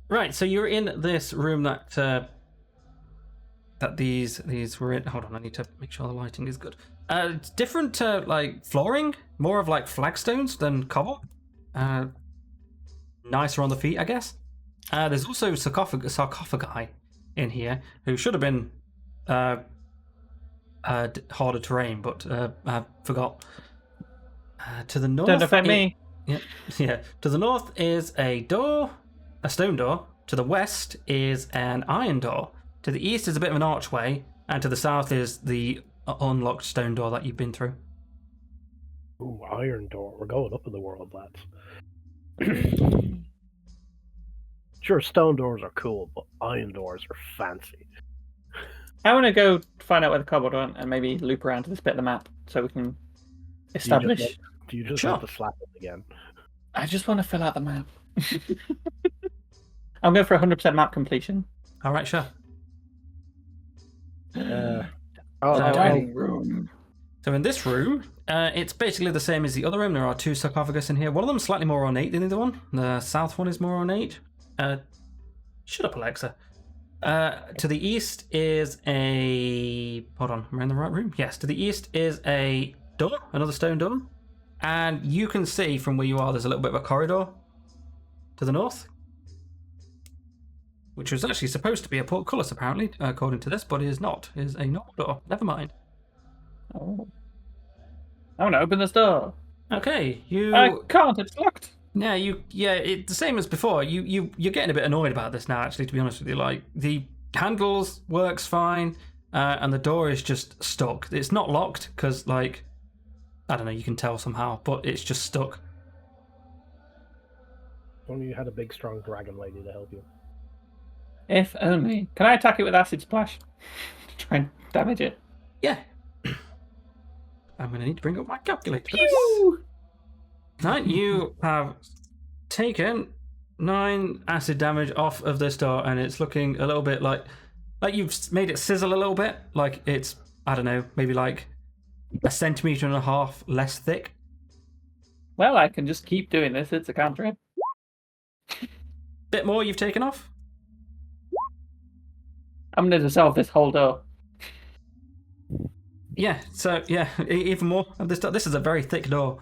B: Right, so you're in this room that these were in. Hold on, I need to make sure the lighting is good. It's different like flooring, more of like flagstones than cobble. Nicer on the feet, I guess. There's also sarcophagi in here who should have been harder terrain, but I forgot. To the north.
D: Don't affect me.
B: Yeah. To the north is a door, a stone door. To the west is an iron door. To the east is a bit of an archway, and to the south is the unlocked stone door that you've been through.
C: Ooh, iron door. We're going up in the world, lads. Sure, stone doors are cool, but iron doors are fancy.
D: I want to go find out where the kobold went and maybe loop around to this bit of the map so we can establish.
C: Do you just
B: Sure.
C: have to slap it again?
D: I just want to fill out the map. I'm going for 100% map completion.
B: All right, sure.
D: Dining room.
B: So in this room, it's basically the same as the other room. There are 2 sarcophagus in here. One of them is slightly more ornate than the other one. The south one is more ornate. Shut up, Alexa. To the east is a... Hold on, am I in the right room? Yes, to the east is a door, another stone door. And you can see from where you are, there's a little bit of a corridor to the north, which was actually supposed to be a portcullis, apparently, according to this, but it is not. It is a normal door. Never mind.
D: Oh. I want to open this door.
B: Okay, you...
D: I can't, it's locked.
B: Yeah, it's the same as before. You're getting a bit annoyed about this now, actually, to be honest with you. Like, the handles works fine, and the door is just stuck. It's not locked, because, like, I don't know, you can tell somehow, but it's just stuck.
C: Only you had a big, strong dragon lady to help you.
D: If only. Can I attack it with acid splash? Try and damage it.
B: Yeah. I'm going to need to bring up my calculator.
D: Pew!
B: Right, you have taken 9 acid damage off of this door, and it's looking a little bit like you've made it sizzle a little bit. Like it's, I don't know, maybe like 1.5 centimeters less thick.
D: Well, I can just keep doing this. It's a counter.
B: Bit more you've taken off?
D: I'm going to dissolve this whole door.
B: Yeah, so, yeah, even more of this door. This is a very thick door.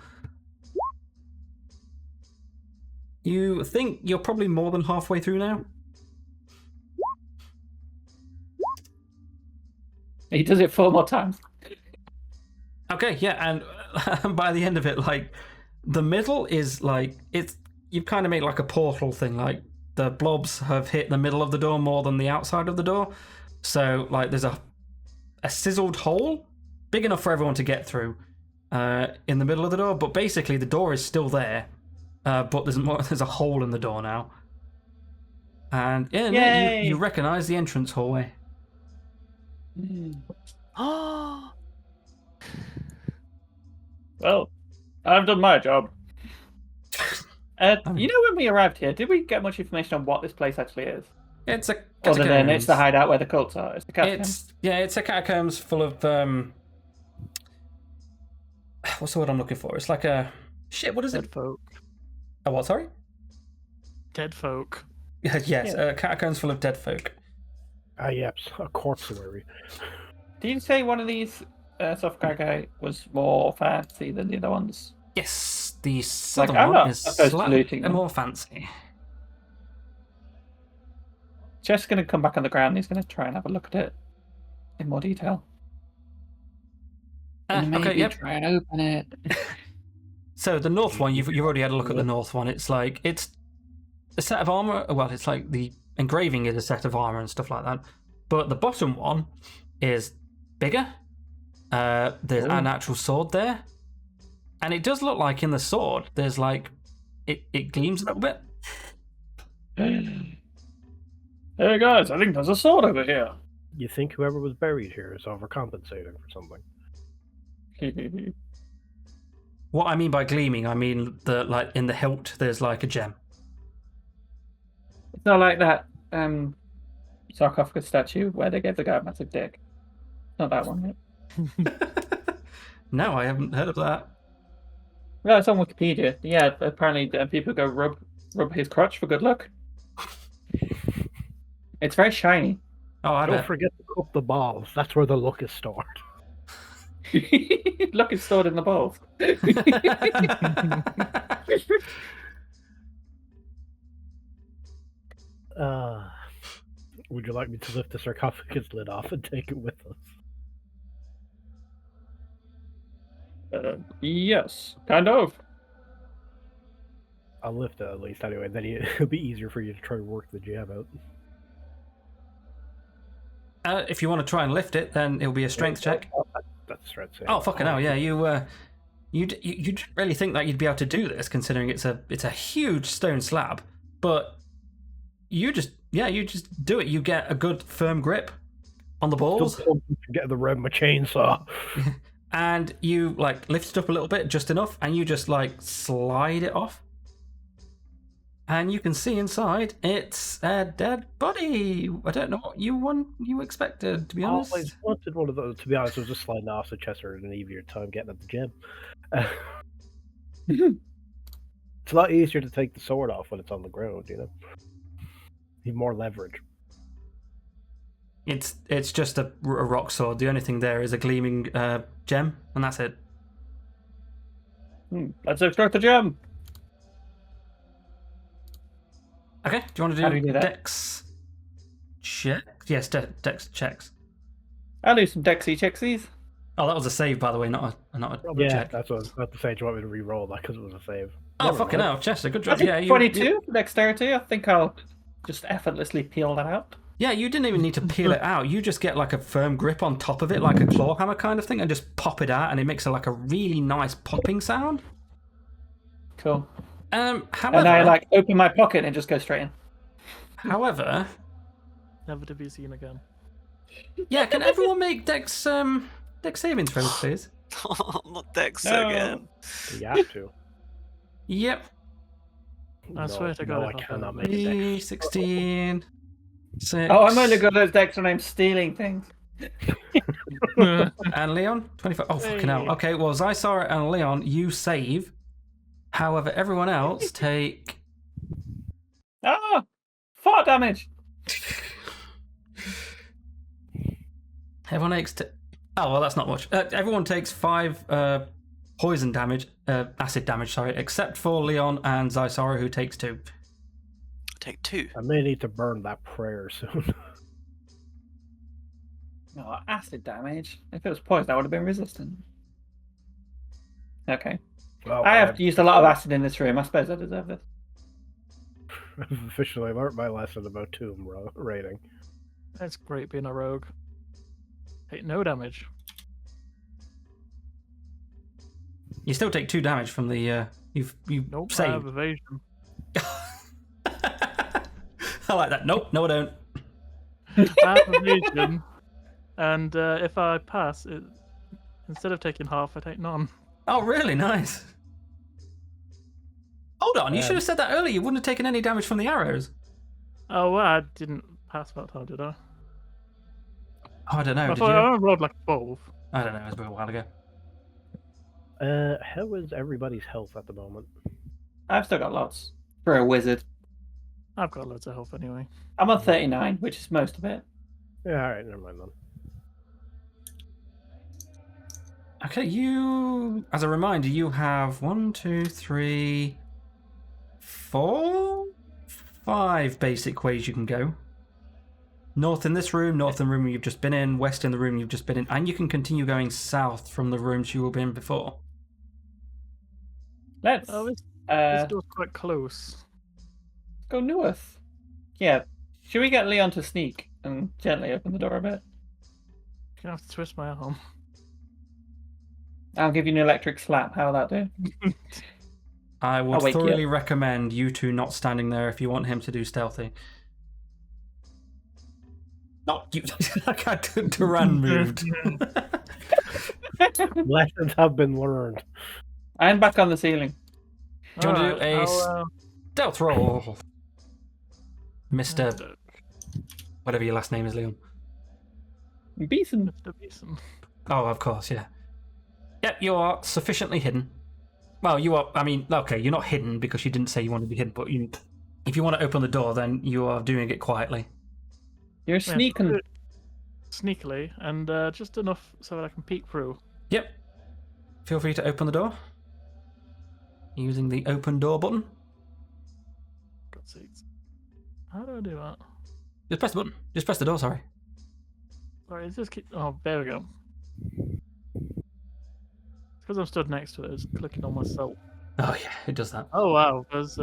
B: You think you're probably more than halfway through now?
D: He does it 4 more times.
B: Okay, yeah, and by the end of it, like, the middle is like, you've kind of made like a portal thing, like, the blobs have hit the middle of the door more than the outside of the door. So, like, there's a sizzled hole, big enough for everyone to get through, in the middle of the door, but basically the door is still there. but there's a hole in the door now. And in it,
D: Yay!
B: you recognise the entrance hallway.
A: Oh,
D: Well, I've done my job. You know, when we arrived here, did we get much information on what this place actually is?
B: It's a
D: Other than
B: catacombs.
D: it's the hideout where the cults are. It's the catacombs.
B: It's a catacombs full of what's the word I'm looking for? It's like a shit. What is
E: Dead
B: it?
E: folk.
B: Oh, what? Sorry.
E: Dead folk.
B: Yes,
D: Yeah.
B: catacombs full of dead folk.
C: Ah, yes, a corpsery.
D: Did you say one of these sarcophagi was more fancy than the other ones?
B: Yes, the southern
D: I'm
B: one
D: not
B: is
D: opposed to
B: slightly
D: looting them.
B: more fancy.
D: Jeff's going to come back on the ground and he's going to try and have a look at it in more detail. And maybe
B: Okay, yep.
D: try and open it.
B: So the north one, you've already had a look at the north one. It's like it's a set of armor. Well, it's like the engraving is a set of armor and stuff like that. But the bottom one is bigger. There's an actual sword there, and it does look like in the sword there's like it gleams a little bit.
D: Hey guys, I think there's a sword over here.
C: You think whoever was buried here is overcompensating for something?
B: What I mean by gleaming, I mean that like in the hilt there's like a gem.
D: It's not like that sarcophagus statue where they gave the guy a massive dick. Not that one yet.
B: No, I haven't heard of that.
D: No, it's on Wikipedia. Yeah, apparently people go rub his crotch for good luck. It's very shiny.
B: Oh, I
C: Don't
B: bet.
C: forget to cup the balls. That's where the luck is stored.
D: Luck is stored in the balls.
C: Would you like me to lift the sarcophagus lid off and take it with us?
D: Yes, kind of.
C: I'll lift it at least anyway. Then it'll be easier for you to try to work the jam out.
B: If you want to try and lift it, then it'll be a strength check.
C: That's strength.
B: Oh fucking hell! Yeah, you didn't really think that you'd be able to do this, considering it's a huge stone slab. But you just do it. You get a good firm grip on the balls,
C: Get the rim my chainsaw.
B: and you like lift it up a little bit, just enough, and you just like slide it off. And you can see inside it's a dead body. I don't know what you expected, to be
C: I
B: honest.
C: always wanted one of those. To be honest, I was just sliding off the Chester at an easier time getting at the gym. It's a lot easier to take the sword off when it's on the ground, you know. You have more leverage.
B: It's just a rock sword. The only thing there is a gleaming gem, and that's it.
D: Let's extract the gem.
B: Okay, do you want to
D: How
B: do,
D: do we do that?
B: dex check? Yes, dex checks.
D: I'll do some Dexy checksies.
B: Oh, that was a save, by the way, not a
C: Yeah,
B: check.
C: that's what I was about to say. Do you want me to re-roll that because it was a save?
B: Oh,
C: Never
B: fucking
C: mind.
B: hell, Chester, good job.
D: That's
B: Yeah,
D: 22 for dexterity. I think I'll just effortlessly peel that out.
B: Yeah, you didn't even need to peel it out. You just get like a firm grip on top of it, like a claw hammer kind of thing, and just pop it out, and it makes like a really nice popping sound.
D: Cool.
B: However,
D: And I like open my pocket and just go straight in.
B: however,
E: Never to be seen again.
B: yeah, can everyone make dex saving throws, please?
A: Not Dex
D: No.
A: again.
C: You have to.
B: Yep.
E: I swear to God,
C: No, I
E: if I
C: cannot
E: fail.
C: make a dex.
B: 16. 6.
D: Oh, I'm only good at dex when I'm stealing things.
B: And Leon, 25. Oh, fucking hell.
E: Hey.
B: Okay, well, Zysara and Leon, you save. However, everyone else take.
D: Ah! 4 damage!
B: Everyone takes. Oh, well, that's not much. Everyone takes 5 poison damage, acid damage, sorry, except for Leon and Zysara, who takes 2.
A: Take 2.
C: I may need to burn that prayer soon.
D: Oh, acid damage. If it was poison, I would have been resistant. Okay.
C: Well,
D: I have used a lot of acid in this room. I suppose I deserve this.
C: I've officially learned my lesson about tomb raiding.
E: That's great being a rogue. Take no damage.
B: You still take 2 damage from the. You
E: Nope, I
B: saved.
E: have evasion.
B: I like that. Nope, no, I don't.
E: I have evasion, and if I pass, instead of taking half, I take none.
B: Oh, really? Nice. Hold on, you should have said that earlier. You wouldn't have taken any damage from the arrows.
E: Oh, well, I didn't pass that hard, did I?
B: Oh, I don't know.
E: I
B: Did
E: thought
B: you?
E: I rolled like a 12.
B: I don't know. It was a while ago.
C: How is everybody's health at the moment?
D: I've still got lots for a wizard.
E: I've got loads of health anyway.
D: I'm on 39, which is most of it.
C: Yeah, all right, never mind then.
B: Okay, you. As a reminder, you have 1, 2, 3, 4, 5 basic ways you can go. North in this room, north in the room you've just been in, west in the room you've just been in, and you can continue going south from the rooms you were in before.
D: Let's
E: Oh, this door's quite close.
D: go north. Yeah. Should we get Leon to sneak and gently open the door a bit?
E: Gonna have to twist my arm.
D: I'll give you an electric slap. How will that do?
B: I would
D: I'll wake you up.
B: thoroughly recommend you two not standing there if you want him to do stealthy. Not you. Duran moved.
C: Lessons have been learned.
D: I'm back on the ceiling.
B: Do you want to do a
E: I'll,
B: stealth roll? Mr. Whatever your last name is, Leon.
D: Beeson.
E: Mr. Beeson.
B: Oh, of course, yeah. Yep, you are sufficiently hidden. Well, you are, I mean, okay, you're not hidden because you didn't say you wanted to be hidden, but if you want to open the door, then you are doing it quietly.
D: You're
E: Yeah,
D: sneaking.
E: do it sneakily, and just enough so that I can peek through.
B: Yep. Feel free to open the door. Using the open door button.
E: God's sakes. How do I do that?
B: Just press the button. Just press the door, sorry.
E: Sorry, it's just keep. Oh, there we go. Because I'm stood next to it, it's clicking on myself.
B: Oh, yeah, it does that.
E: Oh, wow. There's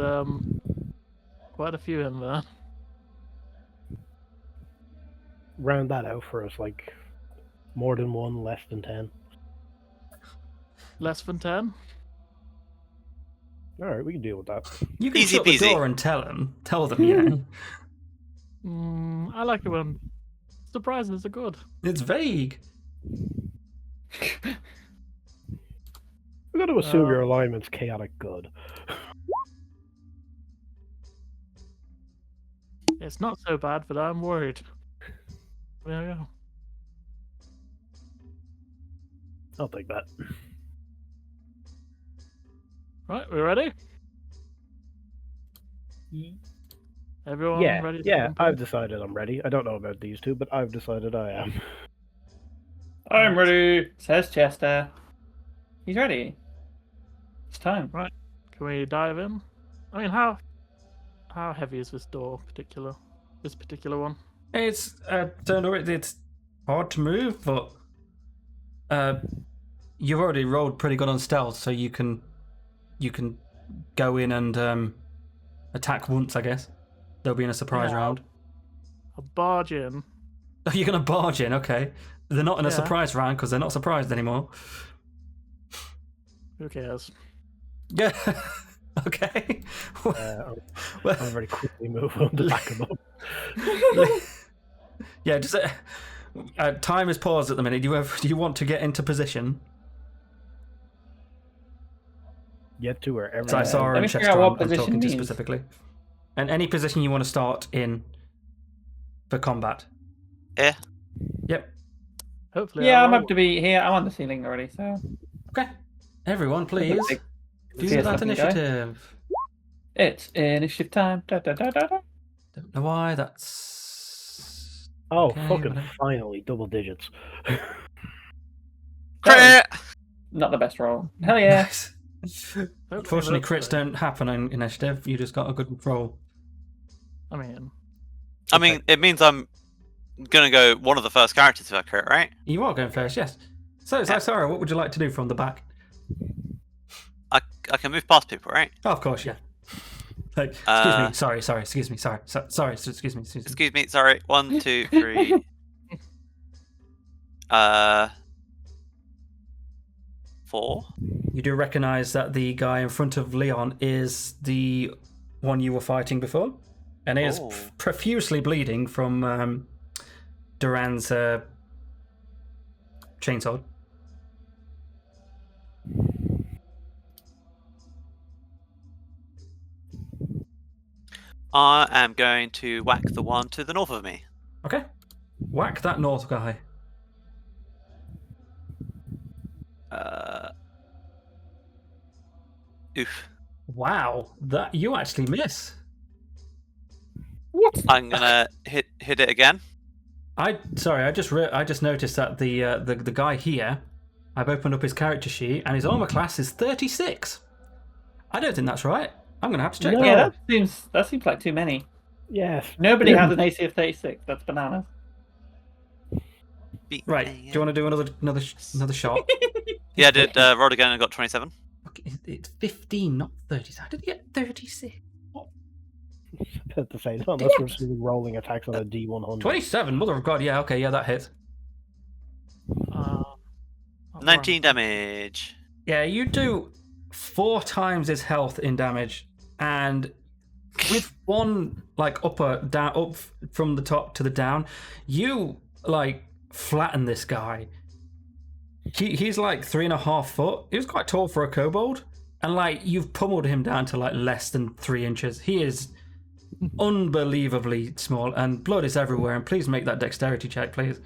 E: quite a few in there.
C: Round that out for us, like more than 1, less than 10.
E: Less than 10?
C: All right, we can deal with that.
B: You can
A: Easy
B: shut the
A: peasy.
B: door and tell them, yeah.
E: I like it when surprises are good.
B: It's vague.
C: We got to assume your alignment's chaotic good.
E: It's not so bad, but I'm worried. There we go.
C: I'll take that.
E: Right, we ready? Everyone
C: Yeah,
E: ready? To
C: yeah.
E: jump in?
C: I've decided I'm ready. I don't know about these two, but I've decided I am.
D: I'm ready, says Chester. He's ready. It's time.
E: Right. Can we dive in? I mean, how heavy is this door? This particular one?
B: It's it's hard to move, but you've already rolled pretty good on stealth, so you can go in and attack once, I guess. There'll be in a surprise
E: Yeah.
B: round.
E: A barge in.
B: Oh, you're gonna barge in, okay? They're not in a
E: Yeah.
B: surprise round because they're not surprised anymore.
E: Who cares?
B: Yeah. Okay.
C: I'll
B: Well,
C: very quickly move on to back them up.
B: yeah. Does it? Time is paused at the minute. Do you want to get into position?
C: Get to wherever.
B: So I saw
D: let
B: and
D: me figure
B: Chester.
D: out what
B: I'm
D: position
B: talking to
D: means.
B: specifically, and any position you want to start in for combat.
A: Yeah.
B: Yep.
E: Hopefully.
D: Yeah,
E: I'll
D: I'm
E: roll
D: up to be here. I'm on the ceiling already, so.
B: Okay. Everyone, please do
D: Fierce
B: that
D: looking guy.
B: initiative.
D: It's initiative time. Da, da, da, da, da.
B: Don't know why that's.
C: Oh,
B: Okay,
C: fucking
B: whatever.
C: finally, double digits.
A: Crit!
D: Not the best roll. Hell yeah.
B: Nice.
E: Hopefully
B: Unfortunately,
E: that's
B: crits
E: good.
B: don't happen on initiative. You just got a good roll.
E: I mean,
A: I mean, it means I'm gonna go one of the first characters if I crit, right?
B: You are going first, yes. So, Sarah, what would you like to do from the back?
A: I can move past people, right?
B: Oh, of course, yeah. Like, excuse me, sorry, excuse me, sorry, excuse me.
A: Excuse me, sorry. 1, 2, 3. 4.
B: You do recognize that the guy in front of Leon is the one you were fighting before, and he is
A: Oh.
B: profusely bleeding from Duran's chainsword.
A: I am going to whack the one to the north of me.
B: Okay. Whack that north guy.
A: Oof.
B: Wow, that you actually miss.
D: What?
A: I'm gonna hit it again.
B: I just noticed that the guy here, I've opened up his character sheet and his armor class is 36. I don't think that's right. I'm gonna have to check.
C: No.
D: Yeah, that seems like too many.
C: Yes.
D: Nobody has an AC of 36. That's bananas.
B: Right. Do you want to do another shot?
A: Yeah, I did roll again and got 27.
B: Okay, it's 15, not 30. How did he get 36?
C: At the same time, unless we're just rolling attacks on a D100.
B: 27, mother of God. Yeah, okay, yeah, that hits.
A: 19 damage.
B: Yeah, you do 4 times his health in damage, and with one up from the top to the down, you flatten this guy. He's 3.5 foot. He was quite tall for a kobold, and you've pummeled him down to less than 3 inches. He is unbelievably small, and blood is everywhere. And please make that dexterity check, please.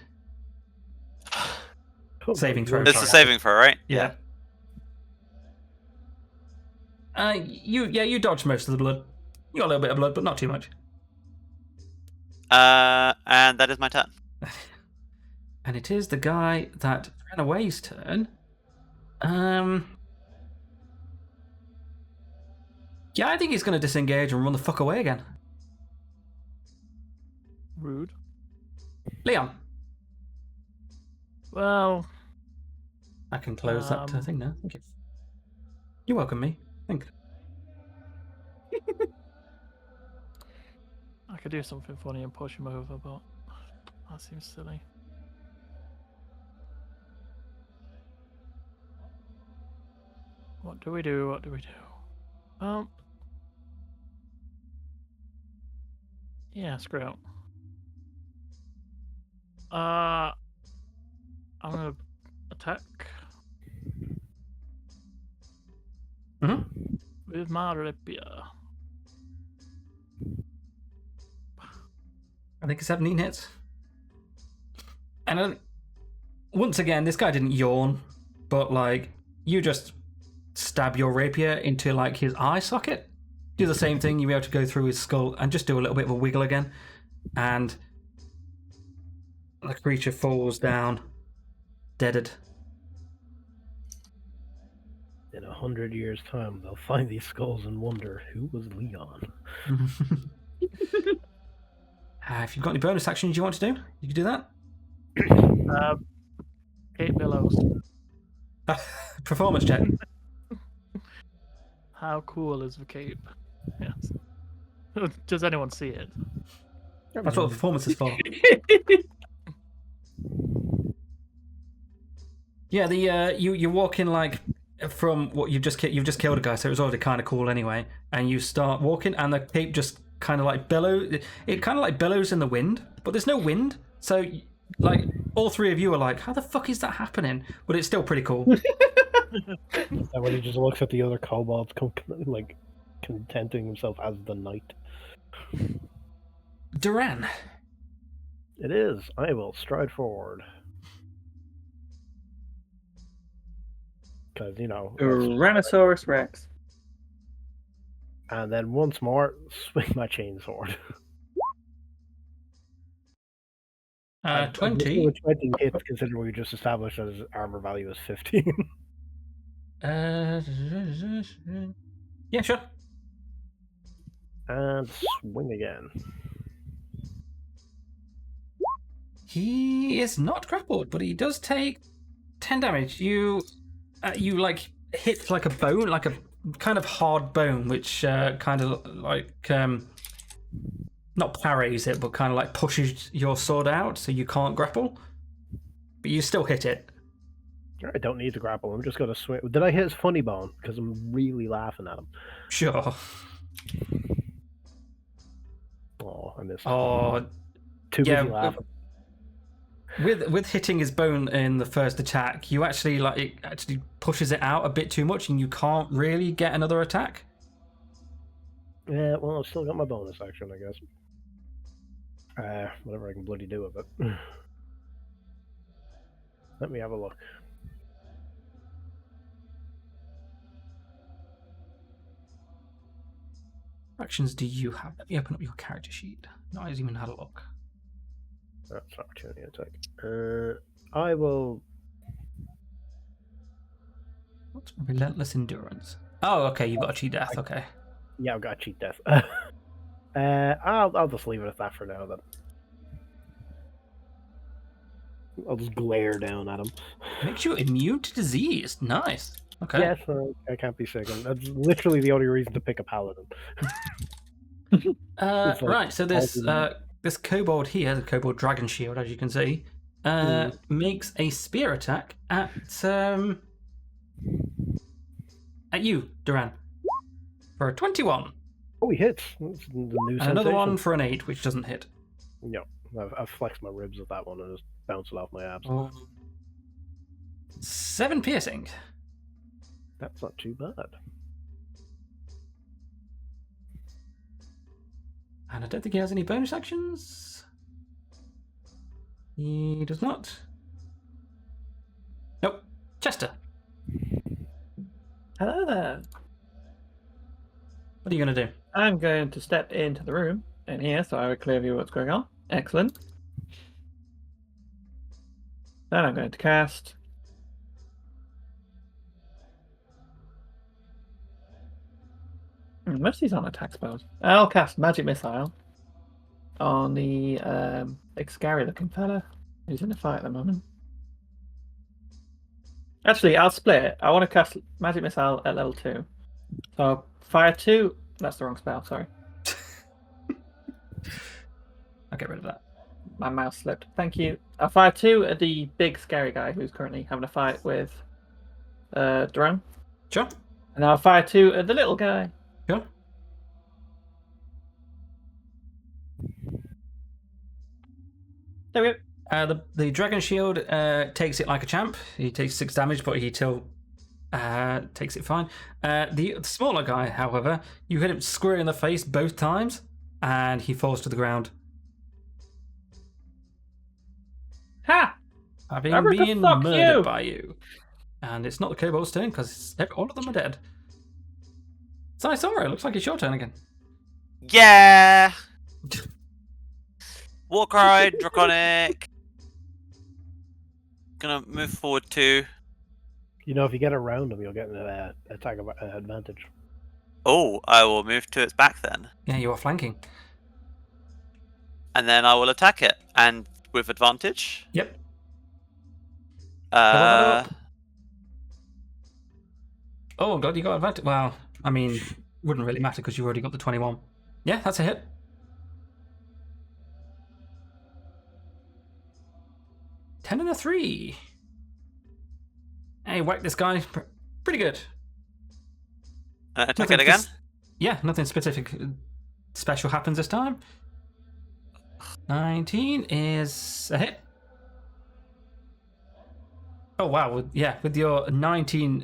B: Saving throw.
A: It's a saving throw, right?
B: Yeah. You dodged most of the blood. You got a little bit of blood, but not too much.
A: And that is my turn.
B: And it is the guy that ran away's turn. Yeah, I think he's going to disengage and run the fuck away again.
E: Rude.
B: Leon.
E: Well,
B: I can close that thing now. Thank you. You're welcome, me. Thank you.
E: I could do something funny and push him over, but that seems silly. What do we do? What do we do? Yeah, screw it. I'm gonna attack with my rapier.
B: I think it's 17 hits. And once again, this guy didn't yawn, but you just stab your rapier into his eye socket. Do the same thing, you'll be able to go through his skull and just do a little bit of a wiggle again. And the creature falls down, deaded.
C: In 100 years' time, they'll find these skulls and wonder who was Leon.
B: If you've got any bonus actions you want to do, you can do that.
E: Kate Billows.
B: Performance check.
E: How cool is the cape? Yes. Does anyone see it?
B: That's what the performance is for. Yeah, you walk in from what you've just killed a guy, so it was already kind of cool anyway. And you start walking, and the cape just kind of bellows. It kind of billows in the wind, but there's no wind, so all three of you are like, how the fuck is that happening? But it's still pretty cool.
C: And when he just looks at the other kobolds, contenting himself as the knight.
B: Duran.
C: It is. I will stride forward. Because,
D: Tyrannosaurus Rex.
C: And then once more, swing my chainsword.
B: 20.
C: Which 20 hits, considering we just established that his armor value is 15.
B: Yeah, sure.
C: And swing again.
B: He is not grappled, but he does take 10 damage. You hit a bone, a kind of hard bone, which kind of not parries it, but kind of pushes your sword out, so you can't grapple. But you still hit it.
C: I don't need to grapple. I'm just going to swing. Did I hit his funny bone? Because I'm really laughing at him.
B: Sure.
C: Oh, I missed.
B: Oh,
C: Too busy
B: yeah,
C: laughing.
B: with hitting his bone in the first attack, you actually it actually pushes it out a bit too much, and you can't really get another attack.
C: Yeah, well, I've still got my bonus action, I guess. Whatever I can bloody do with it. Let me have a look.
B: What actions do you have? Let me open up your character sheet. No, I haven't even had a look.
C: That's opportunity attack. I will.
B: What's relentless endurance? Oh, okay, you've got a cheat death. Okay.
C: Yeah, I've got a cheat death. I'll just leave it at that for now then. I'll just glare down at him.
B: Makes you immune to disease. Nice. Okay.
C: Yes, I can't be sick. That's literally the only reason to pick a paladin. It's like
B: Right. So this kobold here, the kobold dragon shield, as you can see, makes a spear attack at you, Duran, for a 21.
C: Oh, he hits. That's the new
B: And another one
C: sensation.
B: for an 8, which doesn't hit.
C: No, I've flexed my ribs with that one and just bounced it off my abs.
B: 7 piercing.
C: That's not too bad.
B: And I don't think he has any bonus actions. He does not. Nope. Chester,
D: Hello there.
B: what are you going to do?
D: I'm going to step into the room in here so I have a clear view of what's going on. Excellent. Then I'm going to cast. Most of these aren't attack spells. I'll cast Magic Missile on the big scary looking fella who's in a fight at the moment. Actually, I'll split it. I want to cast Magic Missile at level 2. So fire 2. That's the wrong spell, sorry.
B: I'll get rid of that.
D: My mouse slipped. Thank you. I'll fire 2 at the big scary guy who's currently having a fight with Duran.
B: Sure.
D: And I'll fire 2 at the little guy.
B: Sure.
D: There we go.
B: The dragon shield takes it like a champ. He takes 6 damage, but he still takes it fine. The smaller guy, however, you hit him square in the face both times, and he falls to the ground,
D: Ha!
B: having
D: Remember to
B: been
D: fuck
B: murdered
D: you.
B: by you. And it's not the kobold's turn because all of them are dead. Saisora, it looks like it's your turn again.
A: Yeah. Warcry, Draconic. Gonna move forward 2.
C: You know, if you get around him, you'll get an attack advantage.
A: Oh, I will move to its back then.
B: Yeah, you are flanking.
A: And then I will attack it. And with advantage.
B: Yep.
A: Uh,
B: Oh god, you got advantage. Well, I mean, wouldn't really matter because you already got the 21. Yeah, that's a hit. Ten and a 3. Hey, whack this guy. Pretty good.
A: attack
B: Nothing
A: it again.
B: Yeah, nothing special happens this time. 19 is a hit. Oh wow, with your 19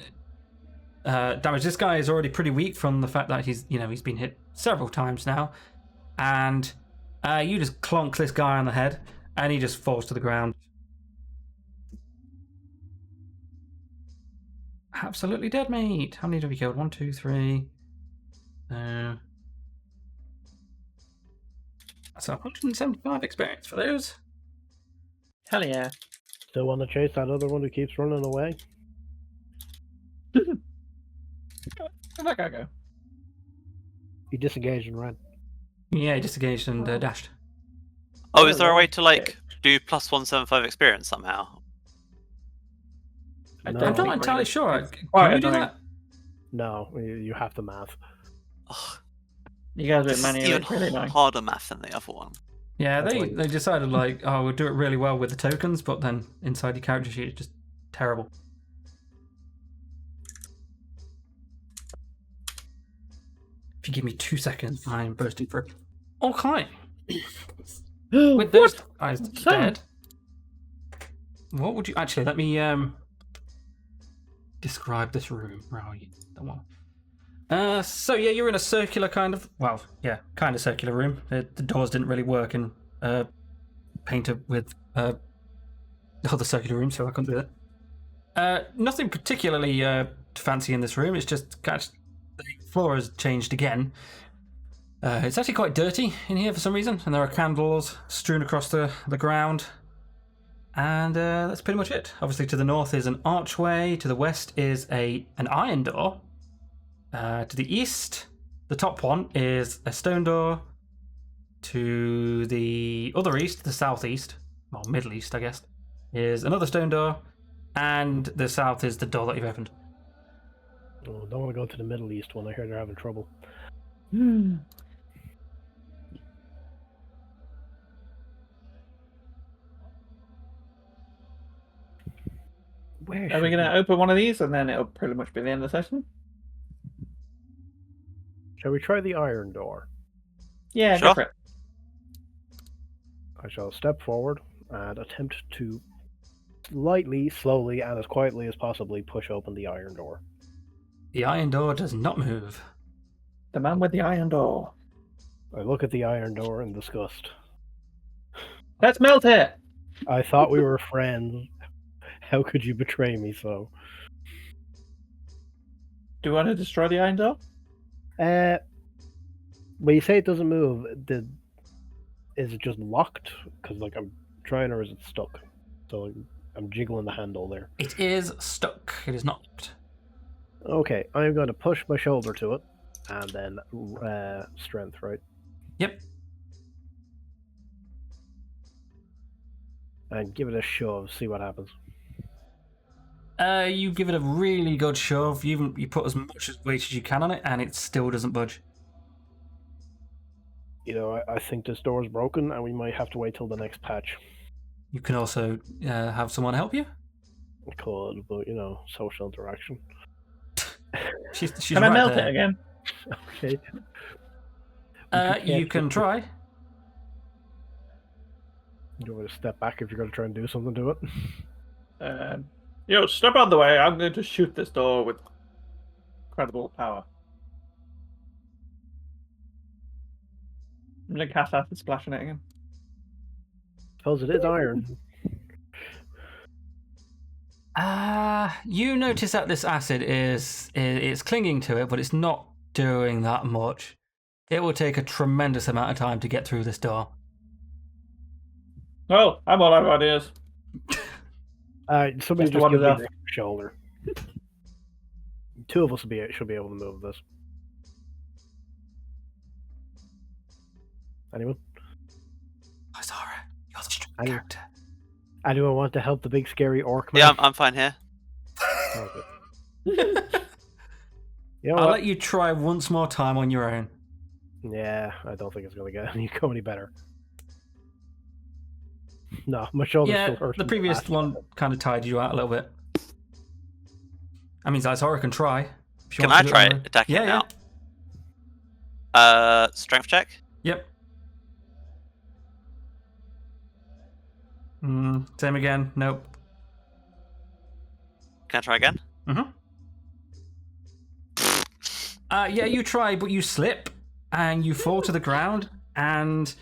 B: damage, this guy is already pretty weak from the fact that he's been hit several times now, and you just clonk this guy on the head, and he just falls to the ground. Absolutely dead, mate. How many have you killed? 1, 2, 3. That's 175 experience for those.
D: Hell yeah.
C: Still want to chase that other one who keeps running away?
D: Where'd that guy go?
C: He disengaged and ran.
B: Yeah, he disengaged and dashed.
A: Oh, is there a way to do plus 175 experience somehow?
C: No.
B: I'm
C: think
B: not entirely sure.
D: quite
B: Can you do
D: annoying.
B: that?
C: No, you have to math.
A: Ugh,
D: You guys
A: this
D: are
A: is
D: manually
A: even
D: really annoying.
A: harder math than the other one.
B: Yeah,
C: That's
B: they
C: like-
B: decided we'll do it really well with the tokens, but then inside your character sheet it's just terrible. If you give me 2 seconds, I'm bursting through. Okay. With those guys dead, what would you actually let me describe this room? Right, that one. So yeah, you're in a circular kind of kind of circular room. The doors didn't really work in painted with the other circular room, so I couldn't do that. Nothing particularly fancy in this room. It's just the floor has changed again. It's actually quite dirty in here for some reason, and there are candles strewn across the ground. And that's pretty much it. Obviously, to the north is an archway. To the west is an iron door. To the east, the top one is a stone door. To the other east, the southeast, well, middle east, I guess, is another stone door. And the south is the door that you've opened.
C: Oh, don't want to go to the Middle East when I hear they're having trouble. Where
D: Are we going to open one of these and then it'll pretty much be the end of the session?
C: Shall we try the iron door?
D: Yeah,
A: Sure.
D: go for it.
C: I shall step forward and attempt to lightly, slowly, and as quietly as possibly push open the iron door.
B: The iron door does not move.
D: The man with the iron door.
C: I look at the iron door in disgust.
D: Let's melt it!
C: I thought we were friends. How could you betray me so?
D: Do you want to destroy the iron door?
C: When you say it doesn't move, is it just locked? Because like I'm trying, or is it stuck? So I'm jiggling the handle there.
B: It is stuck. It is not locked.
C: Okay, I'm going to push my shoulder to it, and then strength, right?
B: Yep.
C: And give it a shove, see what happens.
B: You give it a really good shove. You put as much weight as you can on it, and it still doesn't budge.
C: You know, I think this door is broken, and we might have to wait till the next patch.
B: You can also have someone help you.
C: I could, but you know, social interaction.
B: She's
D: Can I
B: right
D: melt
B: there.
D: it again?
C: Okay.
B: You can try.
C: You want me to step back if you're going to try and do something to it?
D: Step out of the way. I'm going to shoot this door with incredible power. I'm going to cast acid splash on it again.
C: Suppose it is iron.
B: You notice that this acid it's clinging to it, but it's not doing that much. It will take a tremendous amount of time to get through this door.
D: Well, I'm all out of ideas.
C: Somebody
D: Just
C: just
D: one
C: give me
D: enough.
C: the shoulder. Two of us should be able to move this. Anyone?
B: Zara, you're the strong
C: Anyone?
B: character.
C: Anyone want to help the big scary orc man?
A: Yeah, I'm fine here.
C: Okay. You know
B: I'll
C: what?
B: let you try once more time on your own.
C: Yeah, I don't think it's going to go any better. No, my shoulder
B: Yeah,
C: still hurts.
B: the previous one kind of tired you out a little bit. I mean, Zara can try. If she
A: Can
B: wants
A: I
B: to do
A: try
B: it on her-
A: attacking
B: yeah,
A: it
B: yeah.
A: now? Strength check.
B: Yep. Same again. Nope.
A: Can I try again?
B: Yeah, you try, but you slip and you fall to the ground, and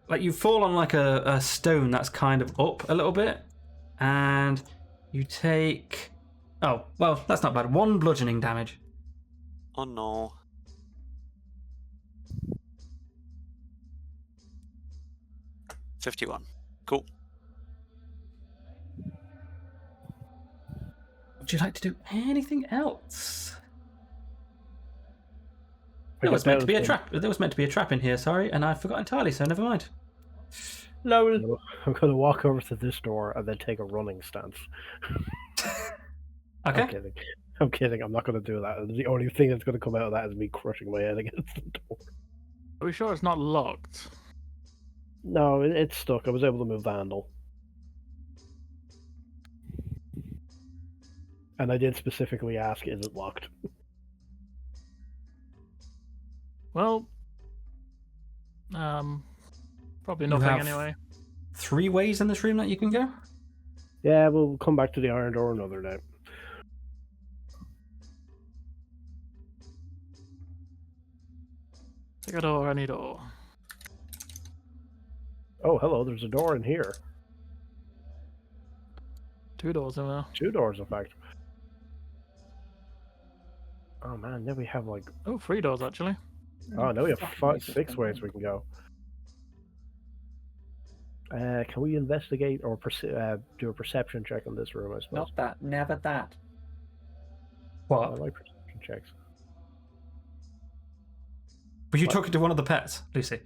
B: like you fall on like a stone that's kind of up a little bit, and you take. Oh well, that's not bad. 1 bludgeoning damage.
A: Oh no. $51. Cool.
B: Would you like to do anything else?
C: I
B: There was
C: got
B: meant to be a
C: down
B: trap. There was meant to be a trap in here. Sorry, and I forgot entirely. So never mind.
D: Lol.
C: I'm going to walk over to this door and then take a running stance.
B: Okay.
C: I'm kidding. I'm kidding. I'm not going to do that. The only thing that's going to come out of that is me crushing my head against the door.
E: Are we sure it's not locked?
C: No, it's stuck. I was able to move the handle. And I did specifically ask, is it locked?
E: Well, probably
B: You
E: nothing
B: have-
E: anyway.
B: 3 ways in this room that you can go.
C: Yeah, we'll come back to the iron door another day.
E: Take a door, any door.
C: Oh, hello, there's a door in here.
E: 2 doors in there.
C: 2 doors, in fact. Oh man, then we have like...
E: Oh, 3 doors actually.
C: Oh, now we have 6 ways we can go. Can we investigate or do a perception check on this room, I suppose?
H: Not that. Never that.
C: I
B: What?
C: like perception checks.
B: Were you talking to one of the pets, Lucy?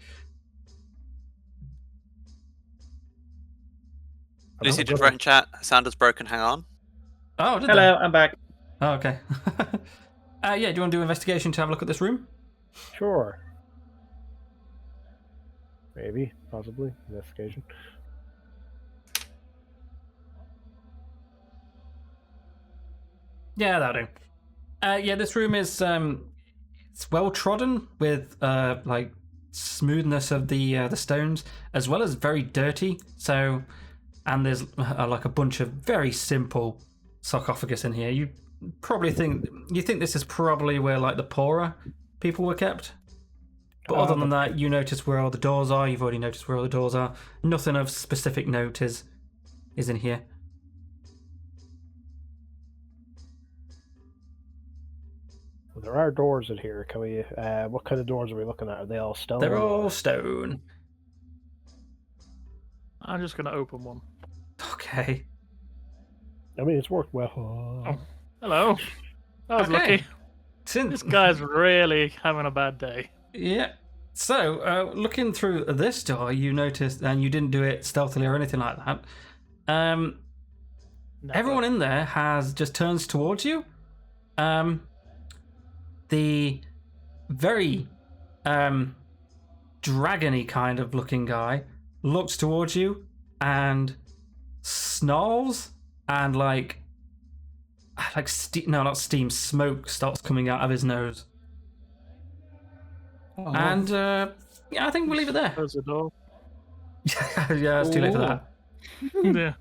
A: Lucy did write in chat. Sound is broken. Hang on.
B: Oh, did
D: Hello, I'm back.
B: they? Oh, okay. Yeah, do you want to do investigation to have a look at this room?
C: Sure. Maybe, possibly. Investigation.
B: Yeah, that'll do. Yeah, this room is it's well trodden with like smoothness of the stones, as well as very dirty. So, and there's like a bunch of very simple sarcophagus in here. You think this is probably where like the poorer people were kept. But other than that, you notice where all the doors are. You've already noticed where all the doors are. Nothing of specific note is in here.
C: Well, there are doors in here. Can we? What kind of doors are we looking at? Are they all stone?
B: They're all stone.
E: I'm just gonna open one.
B: Okay.
C: I mean, it's worked well.
E: Oh. Hello. That was
B: Okay.
E: lucky. This guy's really having a bad day.
B: Yeah. So, looking through this door, you noticed, and you didn't do it stealthily or anything like that.
E: Never.
B: Everyone in there just turns towards you. The very dragony kind of looking guy looks towards you and snarls, and like smoke starts coming out of his nose.
H: Oh.
B: And yeah, I think we'll leave it there.
E: Close the door.
B: Yeah, it's too late for that.
E: Yeah.